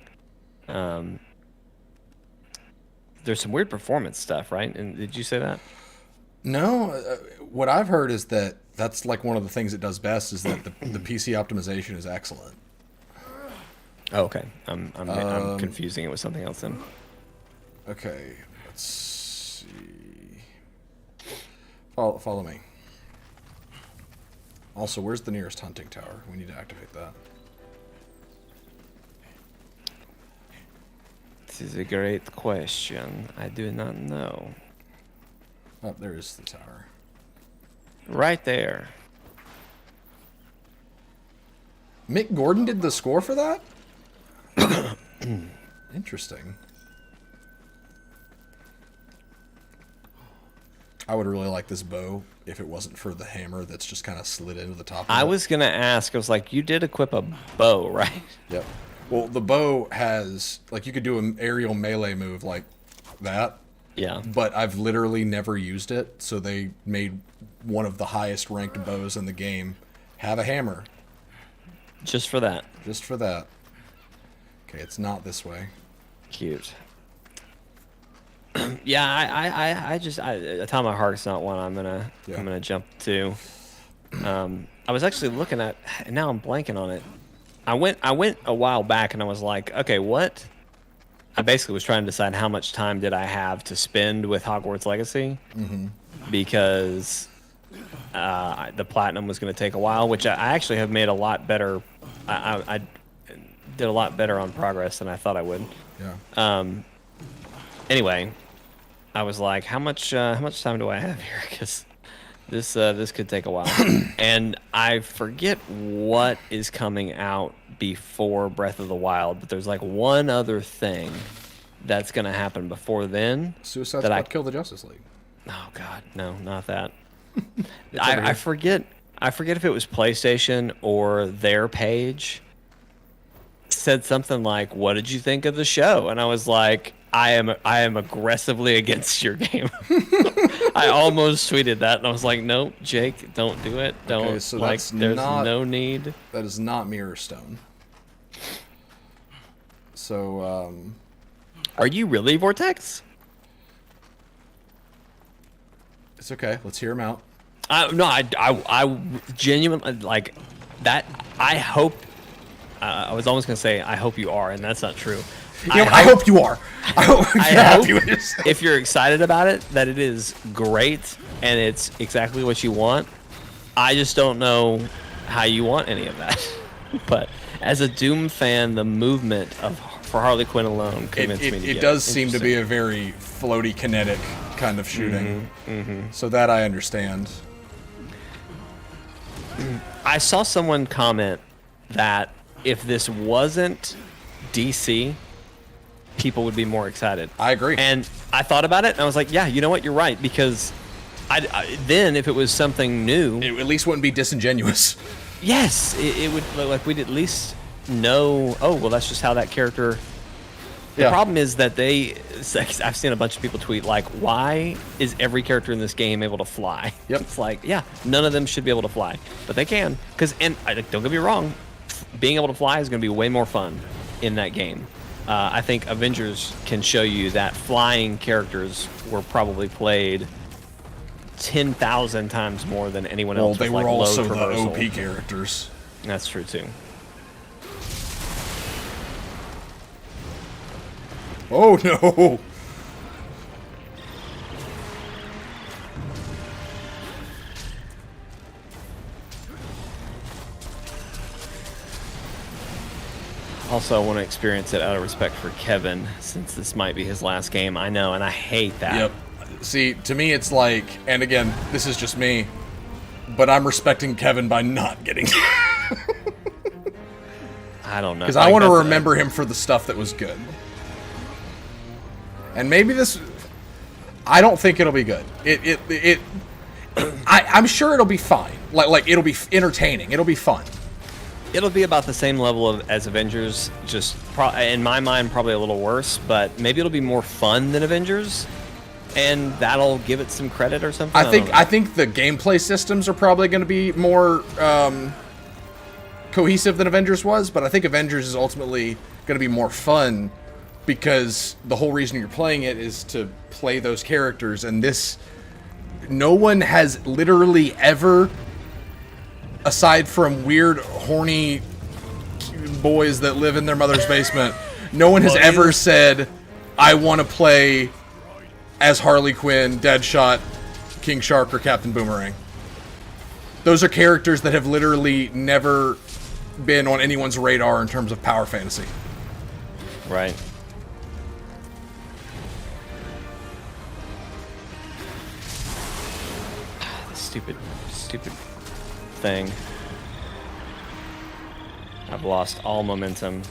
There's some weird performance stuff, right? And did you say that? No, what I've heard is that that's like one of the things it does best is that the PC optimization is excellent. Oh, okay. I'm confusing it with something else then. Okay, let's see. Follow me. Also, where's the nearest hunting tower? We need to activate that. This is a great question. I do not know. Oh, there is the tower. Right there. Mick Gordon did the score for that? Interesting. I would really like this bow if it wasn't for the hammer that's just kind of slid into the top of it. I was going to ask, I was like, you did equip a bow, right? Yep. Well, the bow has, like, you could do an aerial melee move like that. Yeah. But I've literally never used it, so they made one of the highest ranked bows in the game have a hammer. Just for that. Just for that. Okay, it's not this way. Cute. Yeah, I just Atomic Heart's not one I'm gonna jump to. I was actually looking at, and now I'm blanking on it. I went a while back and I was like, okay, what? I basically was trying to decide how much time did I have to spend with Hogwarts Legacy, because the platinum was going to take a while, which I actually have made a lot better. I did a lot better on progress than I thought I would. Yeah. Anyway, I was like, how much time do I have here? Because this could take a while. And I forget what is coming out before Breath of the Wild, but there's like one other thing that's gonna happen before then. Suicide that Squad Kill the Justice League. Oh God, no, not that. I forget if it was PlayStation or their page said something like, "What did you think of the show?" And I was like, I am aggressively against your game. I almost tweeted that, and I was like, "Nope, Jake, don't do it. Don't." Okay, so like, that's there's not, no need. That is not Mirror Stone. So, Are you really Vortex? it's okay. Let's hear him out. No, I genuinely like that. I hope. I was almost gonna say I hope you are, and that's not true. I hope you are. I hope you're happy with yourself. If you're excited about it, that it is great and it's exactly what you want. I just don't know how you want any of that. But as a Doom fan, the movement for Harley Quinn alone convinced me to get it. It does seem to be a very floaty, kinetic kind of shooting. So that I understand. I saw someone comment that if this wasn't DC, people would be more excited. I agree. And I thought about it, and I was like, yeah, you know what? You're right, because then if it was something new... It at least wouldn't be disingenuous. Yes, it would, like, we'd at least know, oh, well, that's just how that character... The problem is that I've seen a bunch of people tweet, like, why is every character in this game able to fly? Yep. It's like, yeah, none of them should be able to fly, but they can. Don't get me wrong, being able to fly is going to be way more fun in that game. I think Avengers can show you that flying characters were probably played 10,000 times more than anyone else. Well, they with, were like, also low the traversal. OP characters. That's true too. Oh no! Also, I want to experience it out of respect for Kevin, since this might be his last game. I know, and I hate that. Yep. See, to me, it's like, and again, this is just me, but I'm respecting Kevin by not getting. I don't know. Because I want to remember him for the stuff that was good. And maybe this... I don't think it'll be good. I'm sure it'll be fine. Like it'll be entertaining. It'll be fun. It'll be about the same level as Avengers, just in my mind probably a little worse, but maybe it'll be more fun than Avengers, and that'll give it some credit or something. I think the gameplay systems are probably going to be more cohesive than Avengers was, but I think Avengers is ultimately going to be more fun because the whole reason you're playing it is to play those characters, and this... No one has literally ever, aside from weird, horny boys that live in their mother's basement, no one has ever said, I want to play as Harley Quinn, Deadshot, King Shark, or Captain Boomerang. Those are characters that have literally never been on anyone's radar in terms of power fantasy. Right. Stupid thing. I've lost all momentum.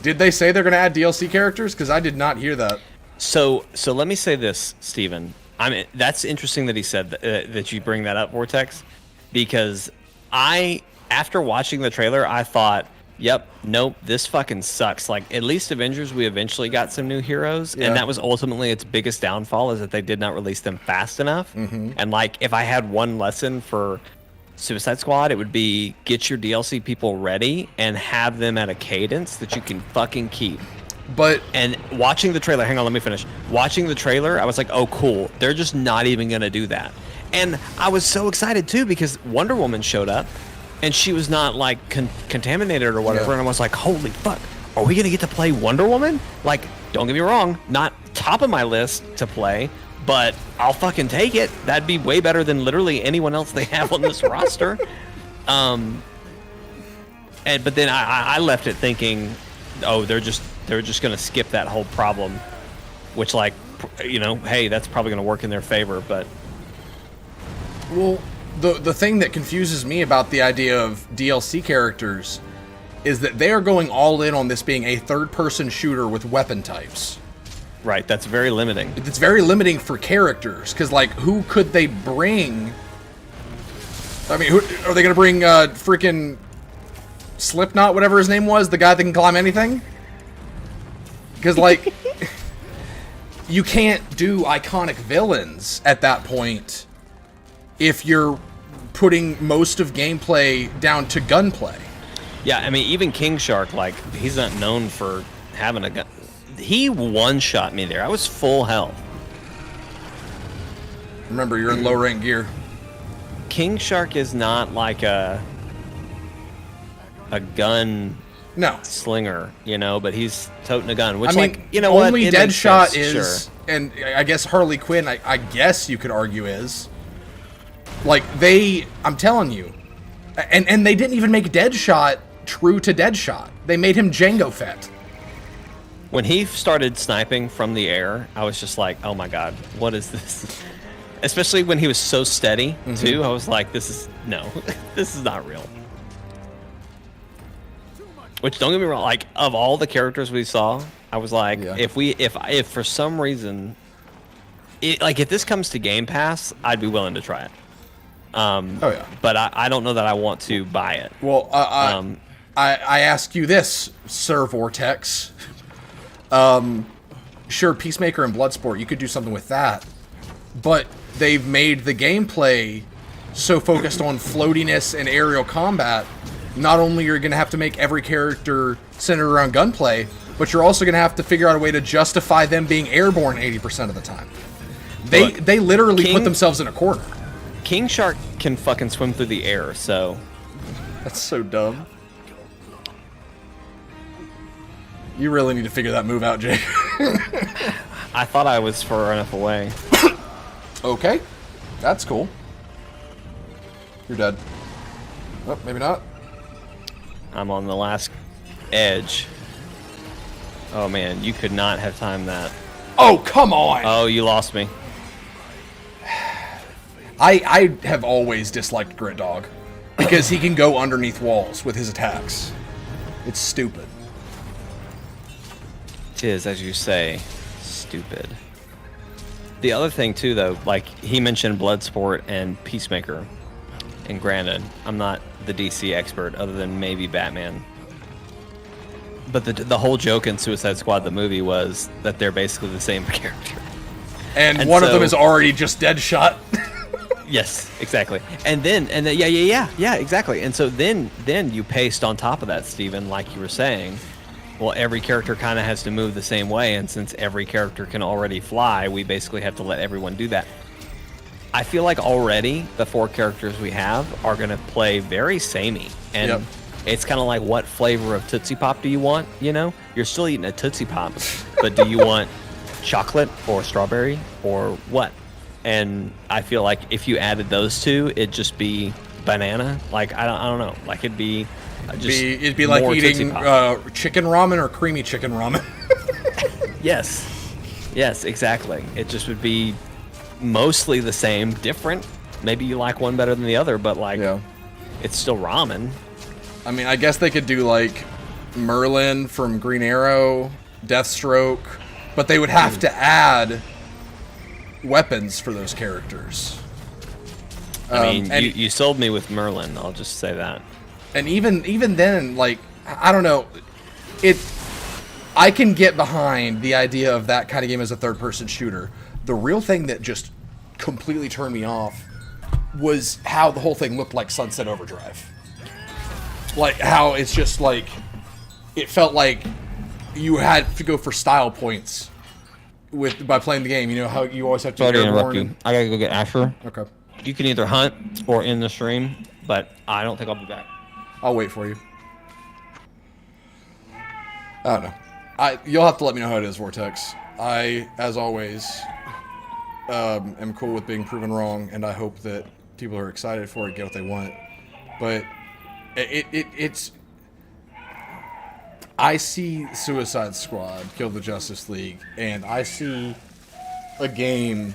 Did they say they're going to add DLC characters? Because I did not hear that. So let me say this, Steven. That's interesting that he said that you bring that up, Vortex, because after watching the trailer, I thought, yep, nope, this fucking sucks. Like, at least Avengers, we eventually got some new heroes, and that was ultimately its biggest downfall, is that they did not release them fast enough. And, like, if I had one lesson for Suicide Squad, it would be get your DLC people ready and have them at a cadence that you can fucking keep. And watching the trailer, hang on, let me finish. Watching the trailer, I was like, oh, cool. They're just not even going to do that. And I was so excited, too, because Wonder Woman showed up, and she was not, like, contaminated or whatever, and I was like, holy fuck, are we going to get to play Wonder Woman? Like, don't get me wrong, not top of my list to play, but I'll fucking take it. That'd be way better than literally anyone else they have on this roster. but then I left it thinking, oh, they're just gonna skip that whole problem, which, like, you know, hey, that's probably gonna work in their favor. But well, the thing that confuses me about the idea of DLC characters is that they are going all in on this being a third-person shooter with weapon types. right, that's very limiting. It's very limiting for characters, because, like, who could they bring? I mean, who are they going to bring? Freaking Slipknot, whatever his name was, the guy that can climb anything? Because, like, you can't do iconic villains at that point if you're putting most of gameplay down to gunplay. Yeah, I mean, even King Shark, like, he's not known for having a gun. He one-shot me there. I was full health. Remember, you're in low rank gear. King Shark is not like a gun No. slinger, you know, but he's toting a gun, which, I mean, like, you know what? only It makes Deadshot sense, is, sure. and I guess Harley Quinn, I guess you could argue is. Like, I'm telling you. And they didn't even make Deadshot true to Deadshot. They made him Jango Fett. When he started sniping from the air, I was just like, oh my god, what is this? Especially when he was so steady, too. I was like, this is not real. Which, don't get me wrong, like, of all the characters we saw, I was like, Yeah. if for some reason, if this comes to Game Pass, I'd be willing to try it. Oh, yeah. But I don't know that I want to buy it. Well, I ask you this, Sir Vortex. Sure, Peacemaker and Bloodsport, you could do something with that. But they've made the gameplay so focused on floatiness and aerial combat. Not only are you going to have to make every character centered around gunplay, but you're also going to have to figure out a way to justify them being airborne 80% of the time. They literally put themselves in a corner. King Shark can fucking swim through the air, so... That's so dumb. You really need to figure that move out, Jake. I thought I was far enough away. Okay. That's cool. You're dead. Oh, maybe not. I'm on the last edge. Oh man, you could not have timed that. Oh, come on! Oh, you lost me. I have always disliked Grit Dog because he can go underneath walls with his attacks. It's stupid. Tis, as you say, stupid. The other thing too, though, like he mentioned Bloodsport and Peacemaker, and granted, I'm not the DC expert other than maybe Batman. But the whole joke in Suicide Squad, the movie, was that they're basically the same character. And one of them is already just Deadshot. Yes, exactly. And then yeah, exactly. And so then you paste on top of that, Steven, like you were saying, well, every character kind of has to move the same way, and since every character can already fly, we basically have to let everyone do that. I feel like already the 4 characters we have are going to play very samey. And Yep. It's kind of like, what flavor of Tootsie Pop do you want? You know? You're still eating a Tootsie Pop, but do you want chocolate or strawberry or what? And I feel like if you added those two, it'd just be banana. Like, I don't know. Like, it'd be just It'd be like more Tootsie eating Pop. chicken ramen or creamy chicken ramen. Yes, exactly. It just would be mostly the same, different. Maybe you like one better than the other, but like, Yeah. it's still ramen. I mean, I guess they could do like Merlin from Green Arrow, Deathstroke, but they would have to add weapons for those characters. I mean, and, you sold me with Merlin. I'll just say that. and even then, like, I don't know, I can get behind the idea of that kind of game as a third-person shooter. The real thing that just completely turned me off was how the whole thing looked like Sunset Overdrive. Like, how it's just like, it felt like you had to go for style points by playing the game. You know how you always have to... Sorry to interrupt airborne you. I gotta go get Asher. Okay. You can either hunt or end the stream, but I don't think I'll be back. I'll wait for you. I don't know. You'll have to let me know how it is, Vortex. I, as always, am cool with being proven wrong, and I hope that people are excited for it, get what they want. But it's I see Suicide Squad, Kill the Justice League, and I see a game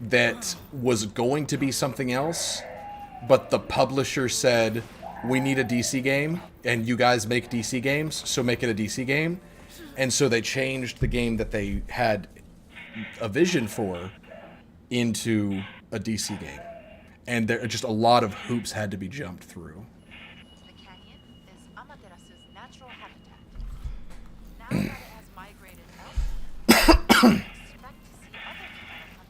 that was going to be something else, but the publisher said, we need a DC game, and you guys make DC games, so make it a DC game. And so they changed the game that they had a vision for into a DC game. And there just a lot of hoops had to be jumped through. The canyon is Amaterasu's natural habitat. Now that it has migrated elsewhere, we expect to see other people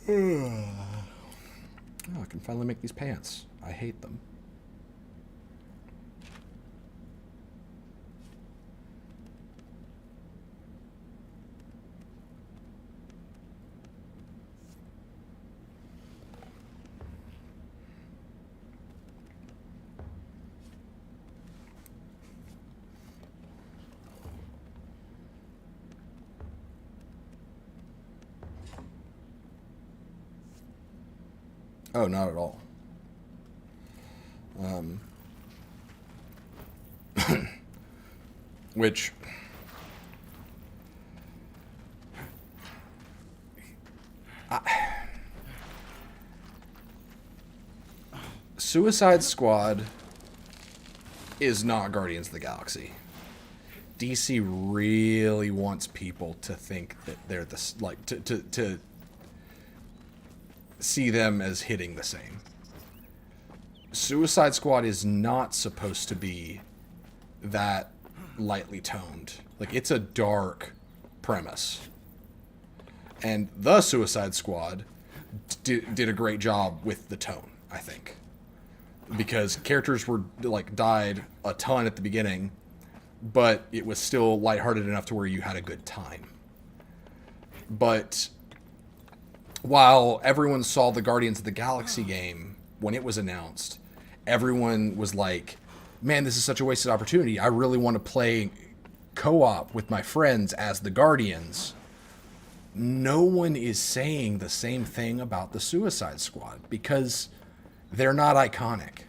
coming. Oh, I can finally make these pants. I hate them. Oh, not at all. Which Suicide Squad is not Guardians of the Galaxy. DC really wants people to think that they're to see them as hitting the same. Suicide Squad is not supposed to be that lightly toned. Like, it's a dark premise. And the Suicide Squad did a great job with the tone, I think. Because characters were, like, died a ton at the beginning, but it was still lighthearted enough to where you had a good time. But while everyone saw the Guardians of the Galaxy game when it was announced, everyone was like, man, this is such a wasted opportunity. I really want to play co-op with my friends as the Guardians. No one is saying the same thing about the Suicide Squad because they're not iconic.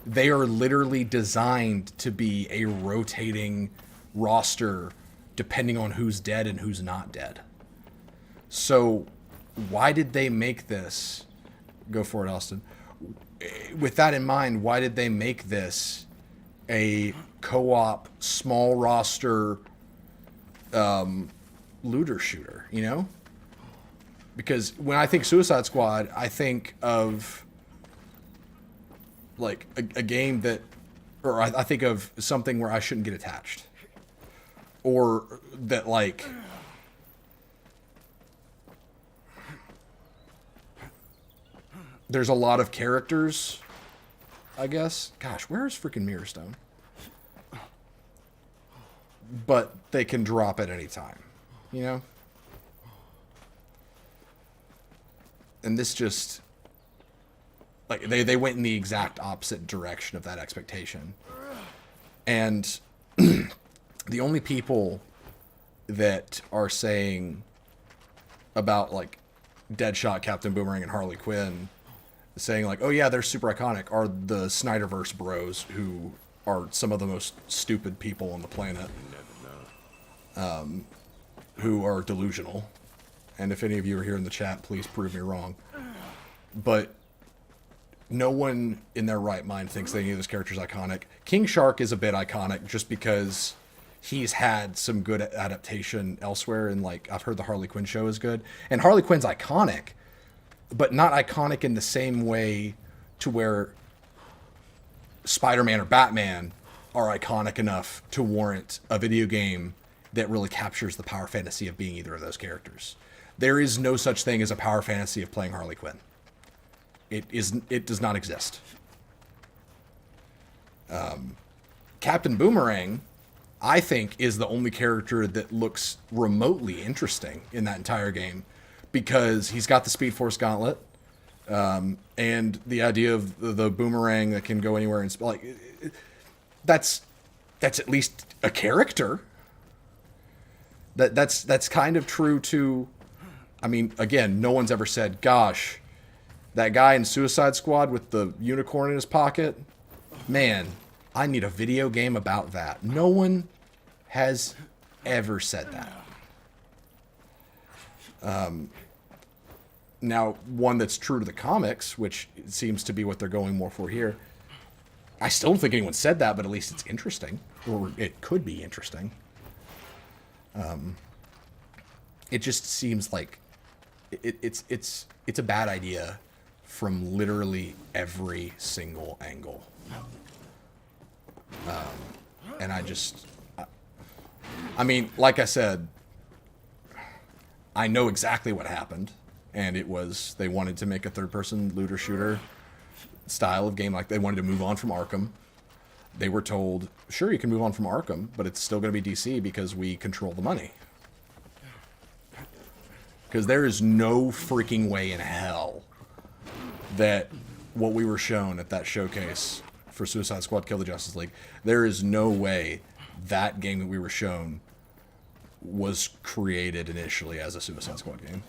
They are literally designed to be a rotating roster depending on who's dead and who's not dead. So why did they make this? Go for it, Austin. With that in mind, why did they make this a co-op, small roster looter shooter, you know? Because when I think Suicide Squad, I think of like a game that, or I think of something where I shouldn't get attached. Or that, like, there's a lot of characters, I guess. Gosh, where is freaking Mirrorstone? But they can drop at any time, you know? And this just, like, they went in the exact opposite direction of that expectation. And the only people that are saying about, like, Deadshot, Captain Boomerang, and Harley Quinn, saying, like, oh yeah, they're super iconic, are the Snyderverse bros, who are some of the most stupid people on the planet, who are delusional. And if any of you are here in the chat, please prove me wrong. But no one in their right mind thinks that any of those characters are iconic. King Shark is a bit iconic just because he's had some good adaptation elsewhere, and, like, I've heard the Harley Quinn show is good. And Harley Quinn's iconic, but not iconic in the same way to where Spider-Man or Batman are iconic enough to warrant a video game that really captures the power fantasy of being either of those characters. There is no such thing as a power fantasy of playing Harley Quinn. It does not exist. Captain Boomerang, I think, is the only character that looks remotely interesting in that entire game, because he's got the Speed Force Gauntlet, and the idea of the boomerang that can go anywhere and like, that's at least a character. That's kind of true to, I mean, again, no one's ever said, gosh, That guy in Suicide Squad with the unicorn in his pocket. Man, I need a video game about that. No one has ever said that. Now, one that's true to the comics, which seems to be what they're going more for here. I still don't think anyone said that, but at least it's interesting. Or it could be interesting. It just seems like it's a bad idea from literally every single angle. And I mean, like I said, I know exactly what happened, and it was they wanted to make a third-person looter shooter style of game. Like, they wanted to move on from Arkham. They were told, sure, you can move on from Arkham, but it's still going to be DC because we control the money. Because there is no freaking way in hell that what we were shown at that showcase for Suicide Squad Kill the Justice League, there is no way that game that we were shown was created initially as a Suicide Squad game.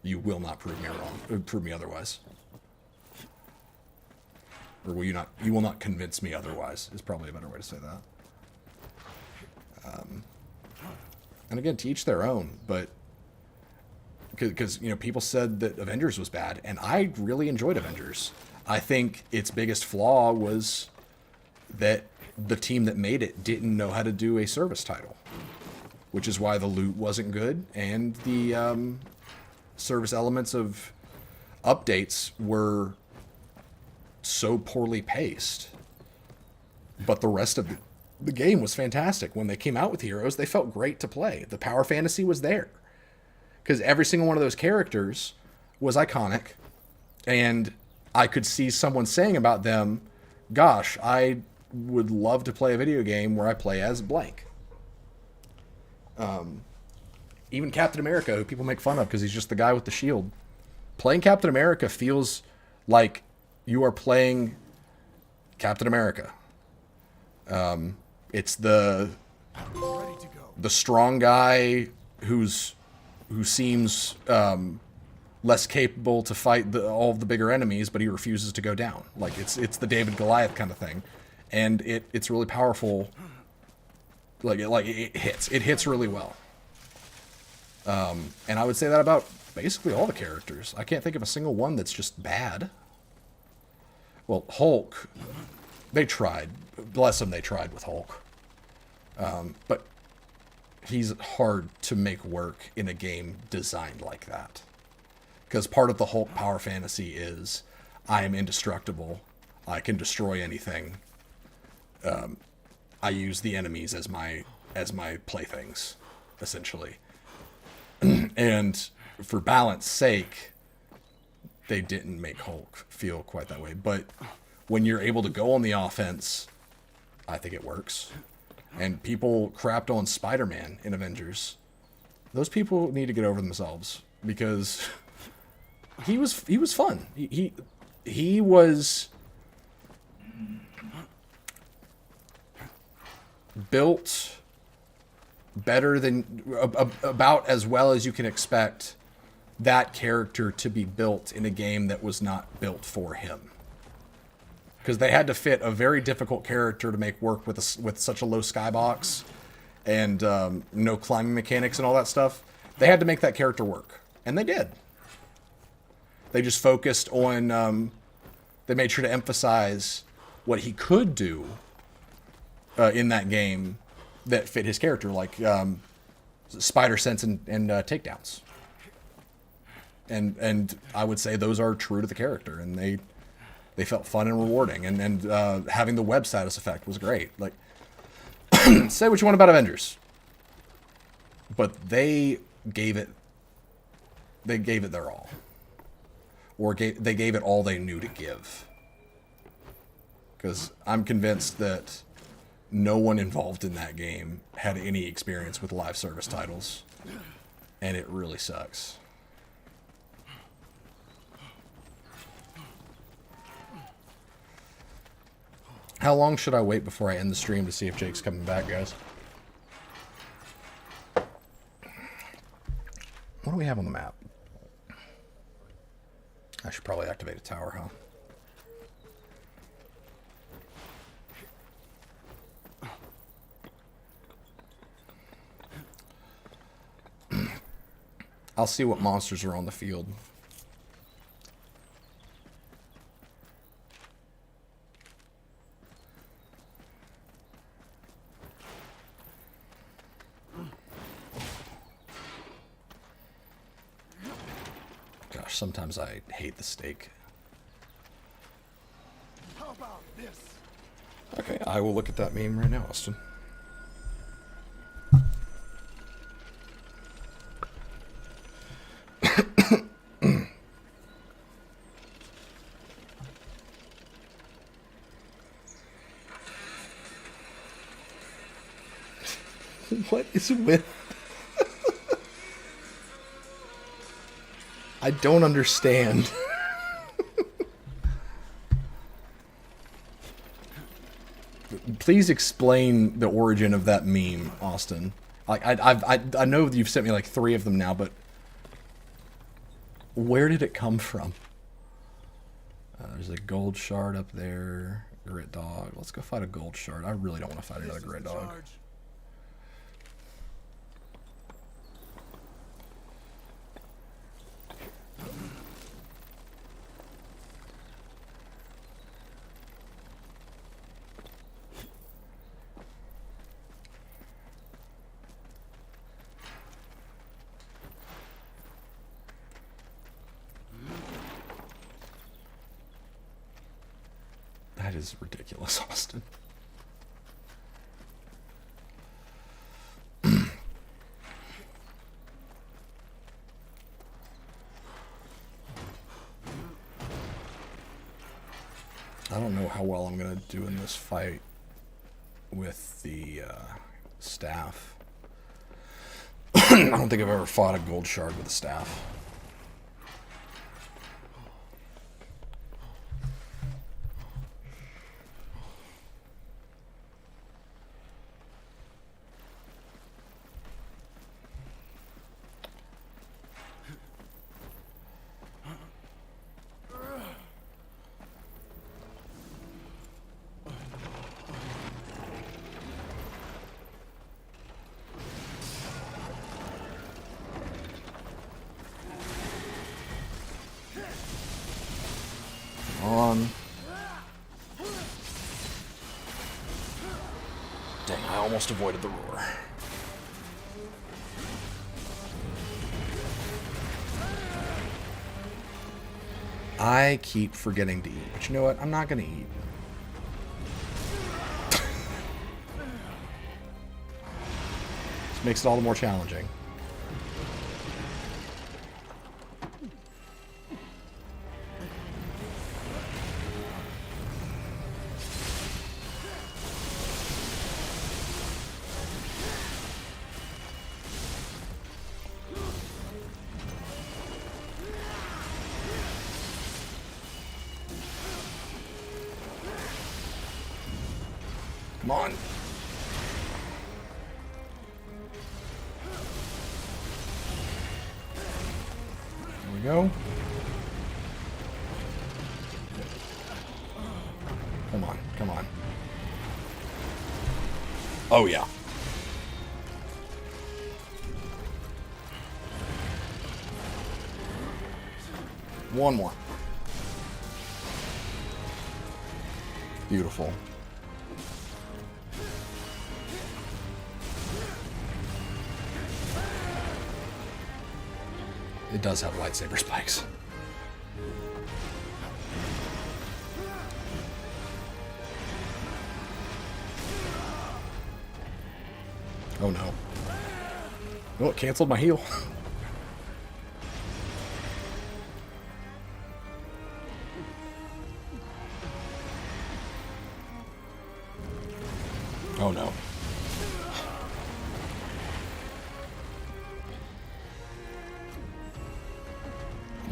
You will not prove me wrong. Prove me otherwise. Or will you not? You will not convince me otherwise, is probably a better way to say that. And again, to each their own, but because, you know, people said that Avengers was bad, and I really enjoyed Avengers. I think its biggest flaw was that the team that made it didn't know how to do a service title, which is why the loot wasn't good, and the service elements of updates were so poorly paced. But the rest of the game was fantastic. When they came out with Heroes, they felt great to play. The power fantasy was there. Because every single one of those characters was iconic, and I could see someone saying about them, gosh, I would love to play a video game where I play as blank. Even Captain America, who people make fun of because he's just the guy with the shield. Playing Captain America feels like you are playing Captain America. It's the strong guy who seems less capable to fight all of the bigger enemies, but he refuses to go down. Like, it's the David Goliath kind of thing, and it's really powerful. It hits really well. And I would say that about basically all the characters. I can't think of a single one that's just bad. Well, Hulk, they tried. Bless them, they tried with Hulk. But he's hard to make work in a game designed like that. Because part of the Hulk power fantasy is, I am indestructible. I can destroy anything. I use the enemies as my playthings, essentially. And for balance sake, they didn't make Hulk feel quite that way. But when you're able to go on the offense, I think it works. And people crapped on Spider-Man in Avengers. Those people need to get over themselves, because he was fun. He was built better than about as well as you can expect that character to be built in a game that was not built for him. Because they had to fit a very difficult character to make work with such a low skybox and no climbing mechanics and all that stuff. They had to make that character work, and they did. They just focused on. They made sure to emphasize what he could do in that game that fit his character, like spider sense and takedowns. And I would say those are true to the character, and they felt fun and rewarding, and having the web status effect was great. Like, say what you want about Avengers, but they gave it their all, or they gave it all they knew to give. Because I'm convinced that no one involved in that game had any experience with live service titles, and it really sucks. How long should I wait before I end the stream to see if Jake's coming back, guys? What do we have on the map? I should probably activate a tower, huh? I'll see what monsters are on the field. Gosh, sometimes I hate the steak. How about this? Okay, I will look at that meme right now, Austin. What is with... I don't understand. Please explain the origin of that meme, Austin. Like, I know that you've sent me like 3 of them now, but where did it come from? There's a gold shard up there. Grit dog. Let's go fight a gold shard. I really don't want to fight another grit dog. That is ridiculous, Austin. I don't know how well I'm going to do in this fight with the staff. I don't think I've ever fought a gold shard with a staff. On. Dang, I almost avoided the roar. I keep forgetting to eat, but you know what? I'm not gonna eat. This makes it all the more challenging. Come on. There we go. Come on, come on. Oh, yeah. One more. Beautiful. It does have lightsaber spikes. Oh no. Oh, it canceled my heal. Oh no.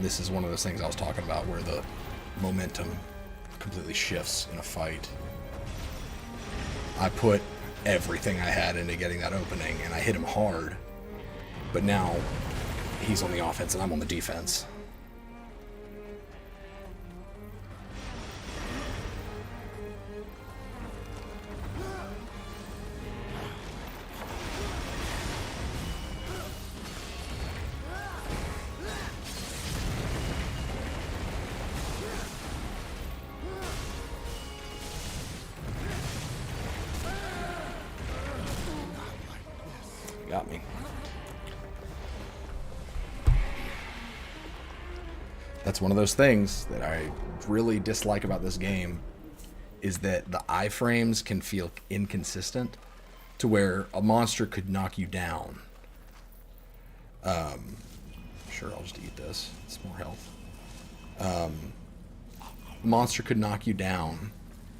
This is one of those things I was talking about where the momentum completely shifts in a fight. I put everything I had into getting that opening, and I hit him hard. But now, he's on the offense and I'm on the defense. You got me. That's one of those things that I really dislike about this game, is that the iframes can feel inconsistent to where a monster could knock you down. Sure, I'll just eat this. It's more health. Monster could knock you down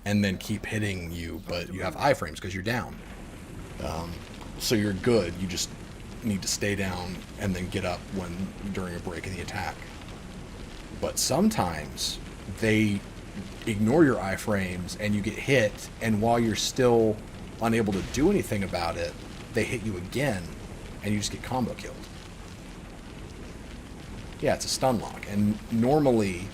and then keep hitting you, but you have iframes because you're down. So you're good. You just need to stay down and then get up during a break in the attack. But sometimes they ignore your iframes and you get hit, and while you're still unable to do anything about it, they hit you again and you just get combo killed. Yeah, it's a stun lock, and normally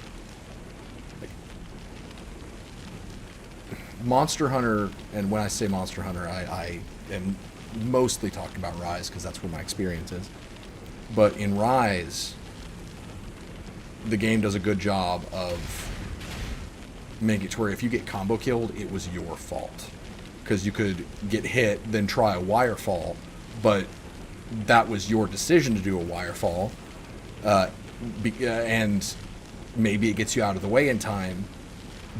Monster Hunter, and when I say Monster Hunter, I am mostly talking about Rise because that's where my experience is. But in Rise, the game does a good job of making it to where if you get combo killed, it was your fault. Because you could get hit, then try a wire fall, but that was your decision to do a wire fall. And maybe it gets you out of the way in time,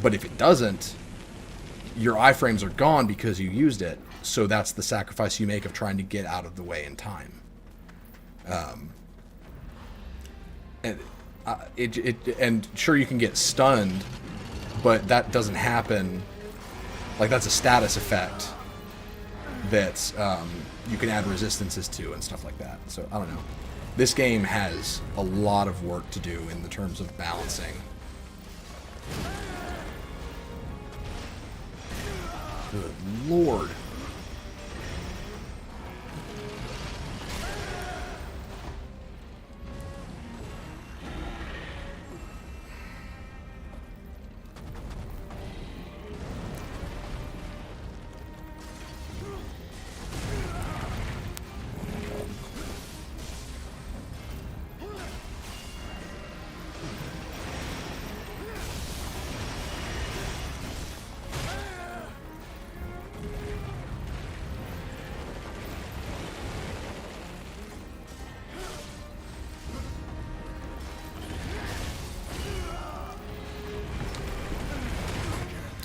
but if it doesn't, your iframes are gone because you used it, so that's the sacrifice you make of trying to get out of the way in time. And sure, you can get stunned, but that doesn't happen. Like, that's a status effect that you can add resistances to and stuff like that. So, I don't know. This game has a lot of work to do in the terms of balancing. Good Lord.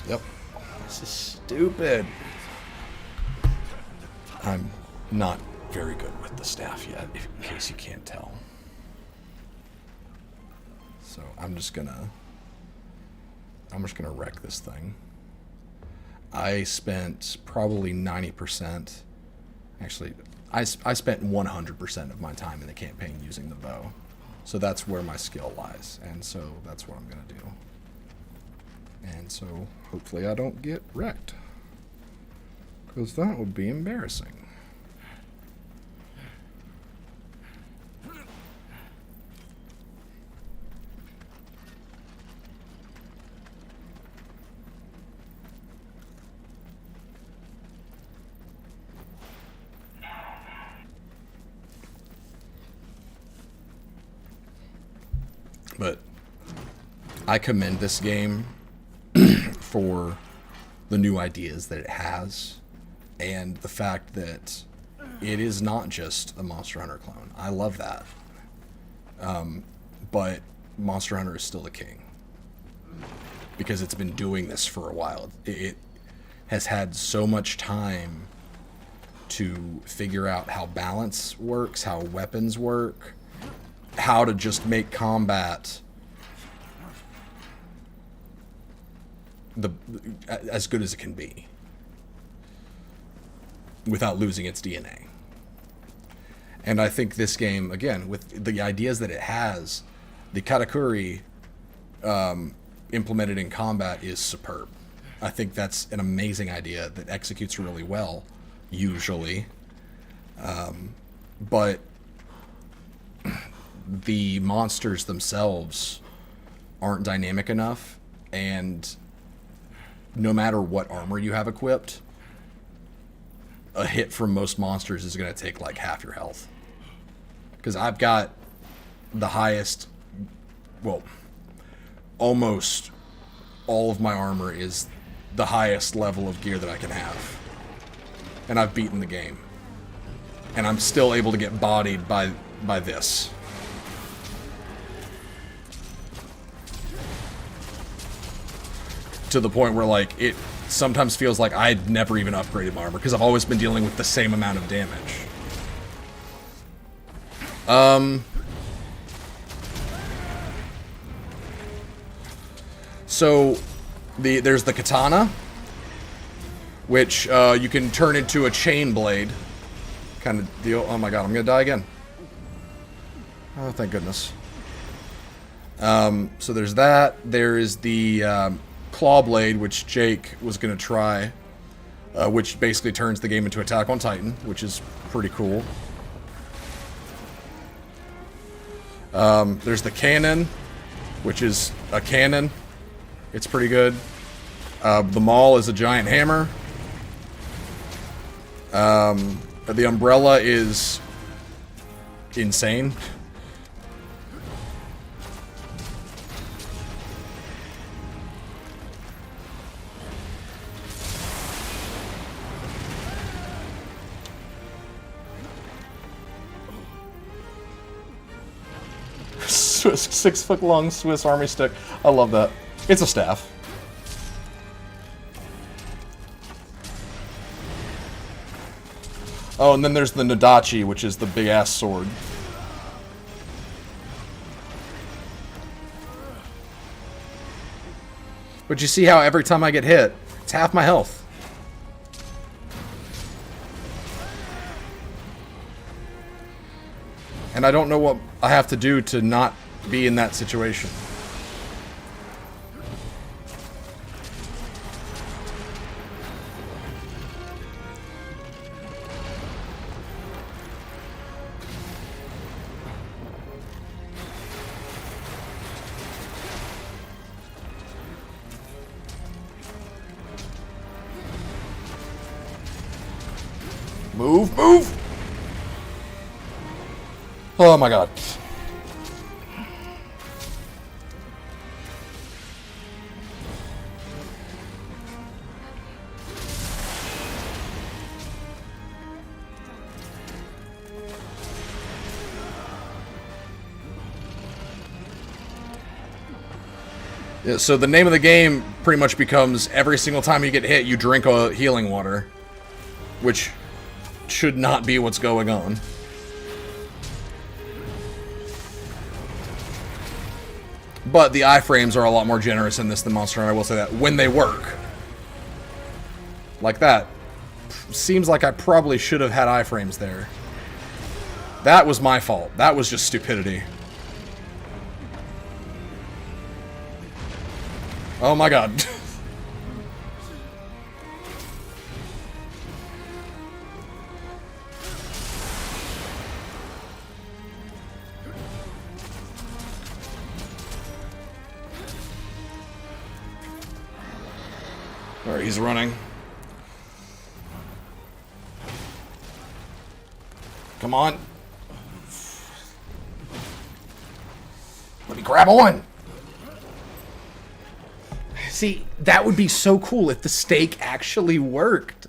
Yep. This is stupid. I'm not very good with the staff yet, in case you can't tell. So I'm just gonna wreck this thing. I spent probably 90%. Actually, I spent 100% of my time in the campaign using the bow. So that's where my skill lies, and so that's what I'm gonna do. And so, hopefully I don't get wrecked. Because that would be embarrassing. But I commend this game for the new ideas that it has, and the fact that it is not just a Monster Hunter clone. I love that. But Monster Hunter is still the king, because it's been doing this for a while. It has had so much time to figure out how balance works, how weapons work, how to just make combat as good as it can be without losing its DNA. And I think this game, again, with the ideas that it has, the katakuri implemented in combat is superb. I think that's an amazing idea that executes really well, usually. But the monsters themselves aren't dynamic enough, and no matter what armor you have equipped, a hit from most monsters is going to take like half your health. Because I've got the highest, well, almost all of my armor is the highest level of gear that I can have. And I've beaten the game. and I'm still able to get bodied by this. To the point where, like, it sometimes feels like I'd never even upgraded my armor, because I've always been dealing with the same amount of damage. So, there's the katana, which you can turn into a chain blade kind of deal. Oh my god, I'm gonna die again. Oh, thank goodness. So there's that. There is the claw blade, which Jake was gonna try, which basically turns the game into Attack on Titan, which is pretty cool. There's the cannon, which is a cannon. It's pretty good. The maul is a giant hammer. The umbrella is insane. Swiss, 6-foot-long Swiss Army stick. I love that. It's a staff. Oh, and then there's the Nadachi, which is the big-ass sword. But you see how every time I get hit, it's half my health. And I don't know what I have to do to not be in that situation. Move, move! Oh my god. Yeah, so the name of the game pretty much becomes every single time you get hit, you drink a healing water, which should not be what's going on. But the iframes are a lot more generous in this than Monster Hunter, I will say that, when they work. Like that. Seems like I probably should have had iframes there. That was my fault. That was just stupidity. Oh my god. Alright, he's running. Come on. Let me grab on. See, that would be so cool if the stake actually worked.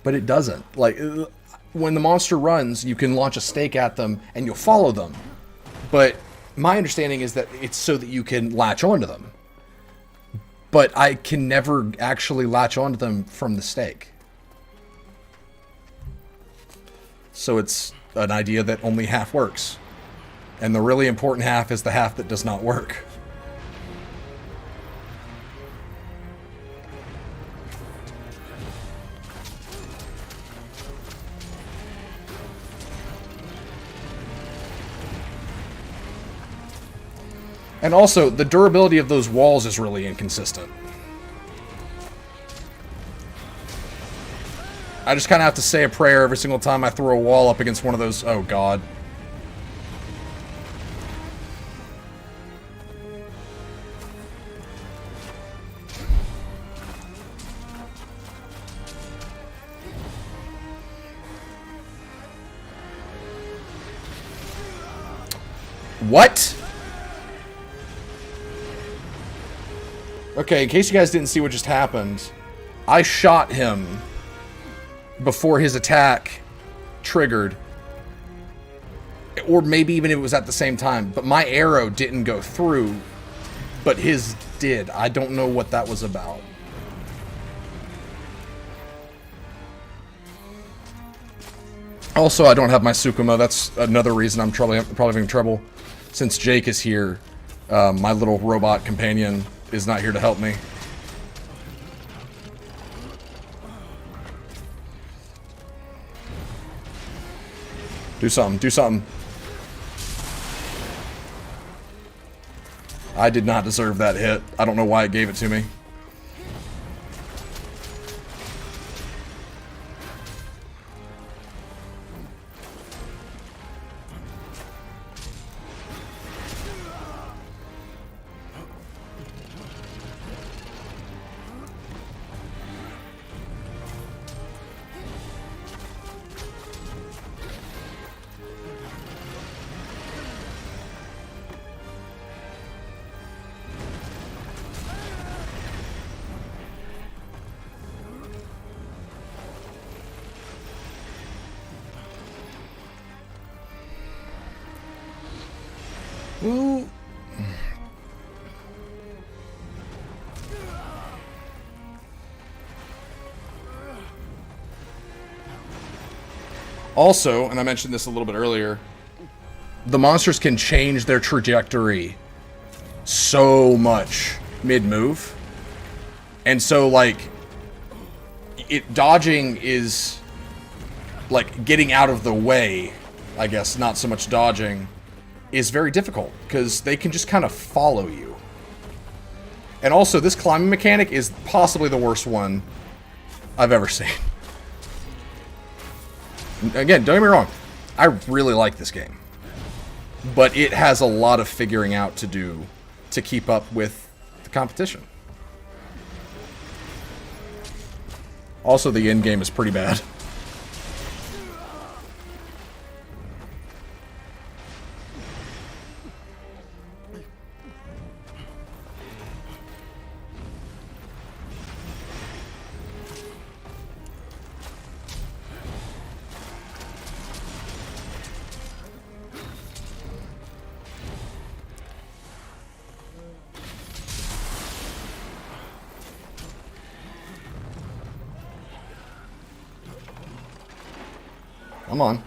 But it doesn't. Like, when the monster runs, you can launch a stake at them and you'll follow them. But my understanding is that it's so that you can latch onto them. But I can never actually latch onto them from the stake. So it's an idea that only half works. And the really important half is the half that does not work. And also, the durability of those walls is really inconsistent. I just kind of have to say a prayer every single time I throw a wall up against one of those. Oh, God. What? Okay, in case you guys didn't see what just happened, I shot him before his attack triggered, or maybe even if it was at the same time, but my arrow didn't go through, but his did. I don't know what that was about. Also, I don't have my Sukuma. That's another reason I'm probably having trouble. Since Jake is here, my little robot companion is not here to help me. Do something. Do something. I did not deserve that hit. I don't know why it gave it to me. Ooh. Also, and I mentioned this a little bit earlier, the monsters can change their trajectory so much mid-move. And so, like, dodging is, like, getting out of the way, I guess, not so much dodging, is very difficult, because they can just kind of follow you. And also, this climbing mechanic is possibly the worst one I've ever seen. Again, don't get me wrong, I really like this game. But it has a lot of figuring out to do to keep up with the competition. Also, the end game is pretty bad. Come on.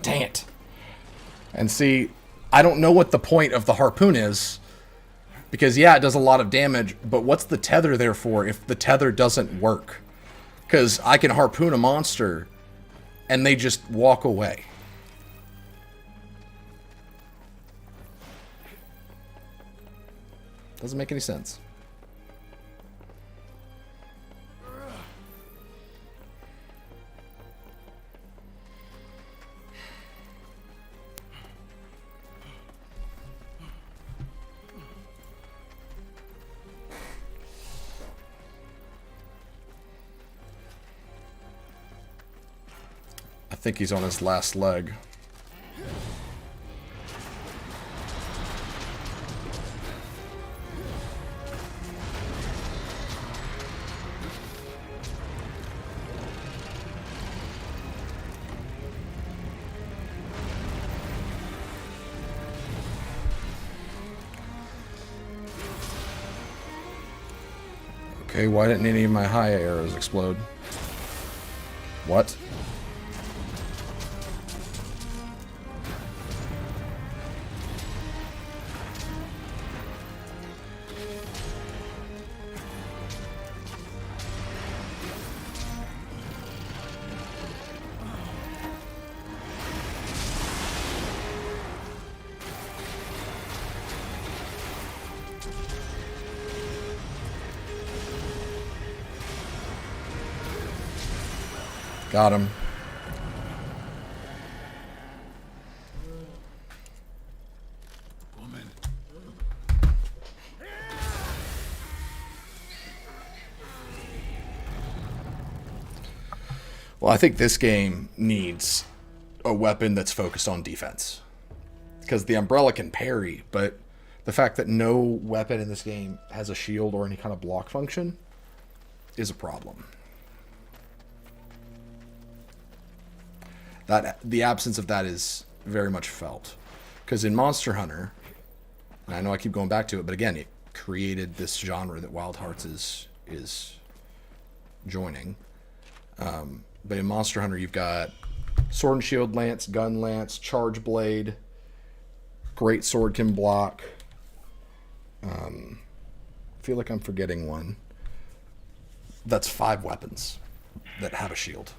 Dang it. And see, I don't know what the point of the harpoon is. Because, yeah, it does a lot of damage, but what's the tether there for if the tether doesn't work? Because I can harpoon a monster, and they just walk away. Doesn't make any sense. I think he's on his last leg. Okay, why didn't any of my high arrows explode? What? Got him. Woman. Well, I think this game needs a weapon that's focused on defense. Because the umbrella can parry, but the fact that no weapon in this game has a shield or any kind of block function is a problem. The absence of that is very much felt. Because in Monster Hunter, and I know I keep going back to it, but again, it created this genre that Wild Hearts is joining. But in Monster Hunter, you've got Sword and Shield Lance, Gun Lance, Charge Blade, Great Sword can block. I feel like I'm forgetting one. That's 5 weapons that have a shield.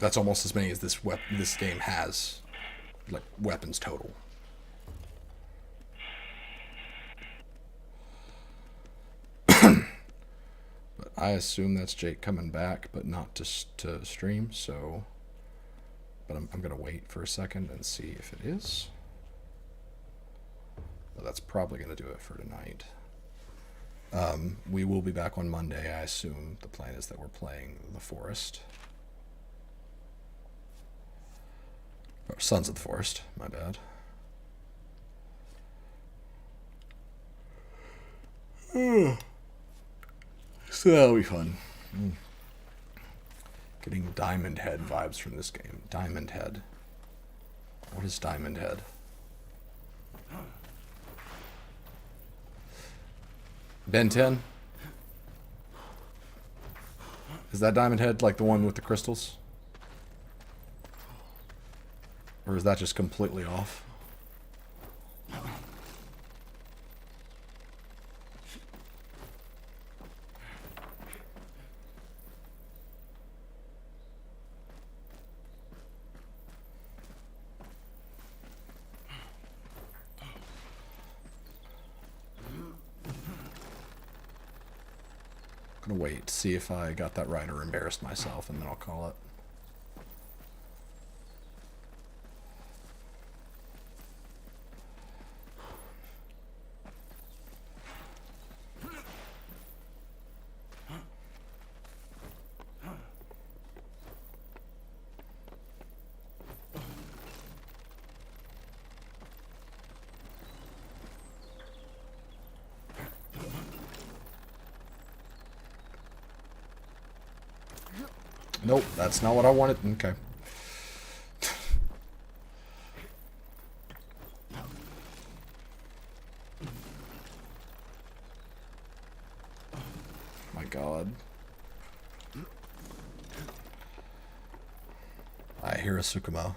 That's almost as many as this game has, like, weapons total. But I assume that's Jake coming back, but not to stream, so... But I'm going to wait for a second and see if it is. Well, that's probably going to do it for tonight. We will be back on Monday. I assume the plan is that we're playing The Forest. Or Sons of the Forest, my bad. So that'll be fun. Getting Diamond Head vibes from this game. Diamond Head. What is Diamond Head? Ben 10? Is that Diamond Head like the one with the crystals? Or is that just completely off? I'm gonna wait, see if I got that right or embarrassed myself, and then I'll call it. Nope, that's not what I wanted. Okay. My God. I hear a Sukuma.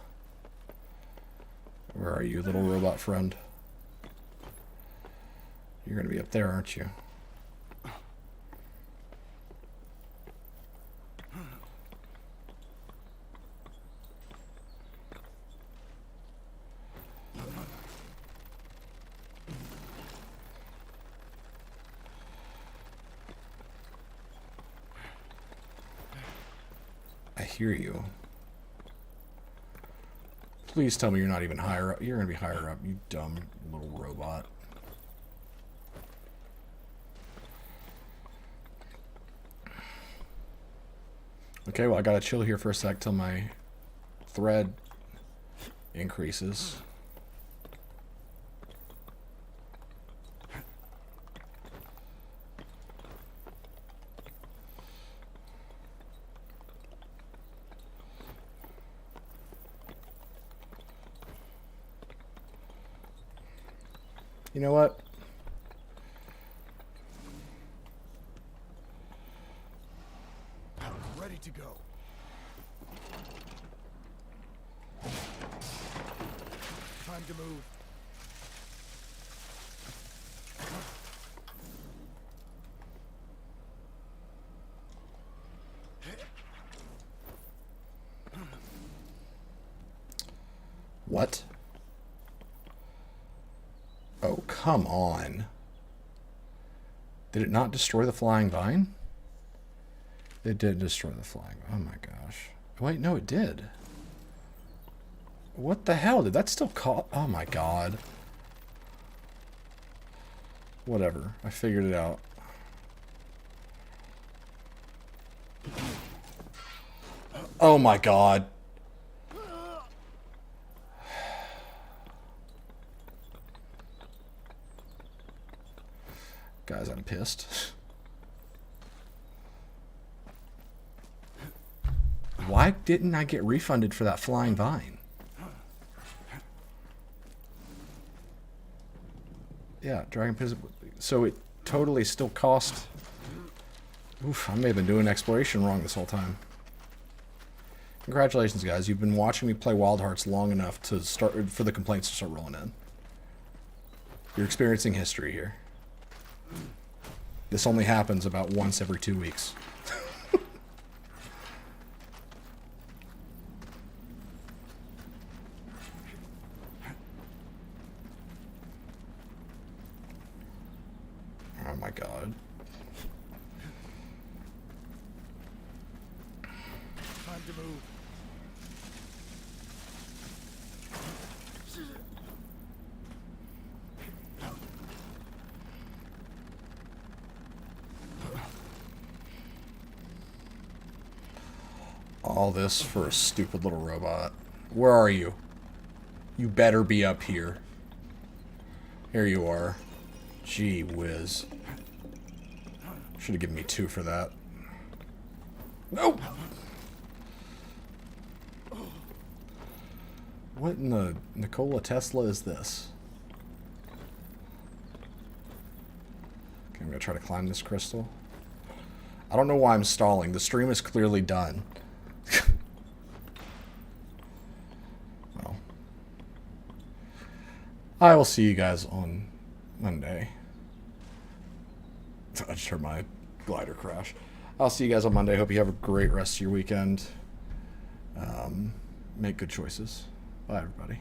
Where are you, little robot friend? You're gonna be up there, aren't you? I hear you. Please tell me you're not even higher up. You're gonna be higher up, you dumb little robot. Okay, well, I gotta chill here for a sec till my thread increases. You know what? Ready to go. Time to move. What? Oh, come on. Did it not destroy the flying vine? It did destroy the flying. Oh my gosh. Wait, no, it did. What the hell? Did that still call? Oh my God. Whatever. I figured it out. Oh my god. Guys, I'm pissed. Why didn't I get refunded for that flying vine? Yeah, Dragon Piss. So it totally still cost... Oof, I may have been doing exploration wrong this whole time. Congratulations, guys. You've been watching me play Wild Hearts long enough to start for the complaints to start rolling in. You're experiencing history here. This only happens about once every 2 weeks. Oh my god. Time to move. All this for a stupid little robot. Where are you? You better be up here. Here you are. Gee whiz. Should have given me 2 for that. Nope. What in the Nikola Tesla is this? Okay, I'm gonna try to climb this crystal. I don't know why I'm stalling. The stream is clearly done. Well, I will see you guys on Monday. I just heard my glider crash. I'll see you guys on Monday. Hope you have a great rest of your weekend. Make good choices. Bye, everybody.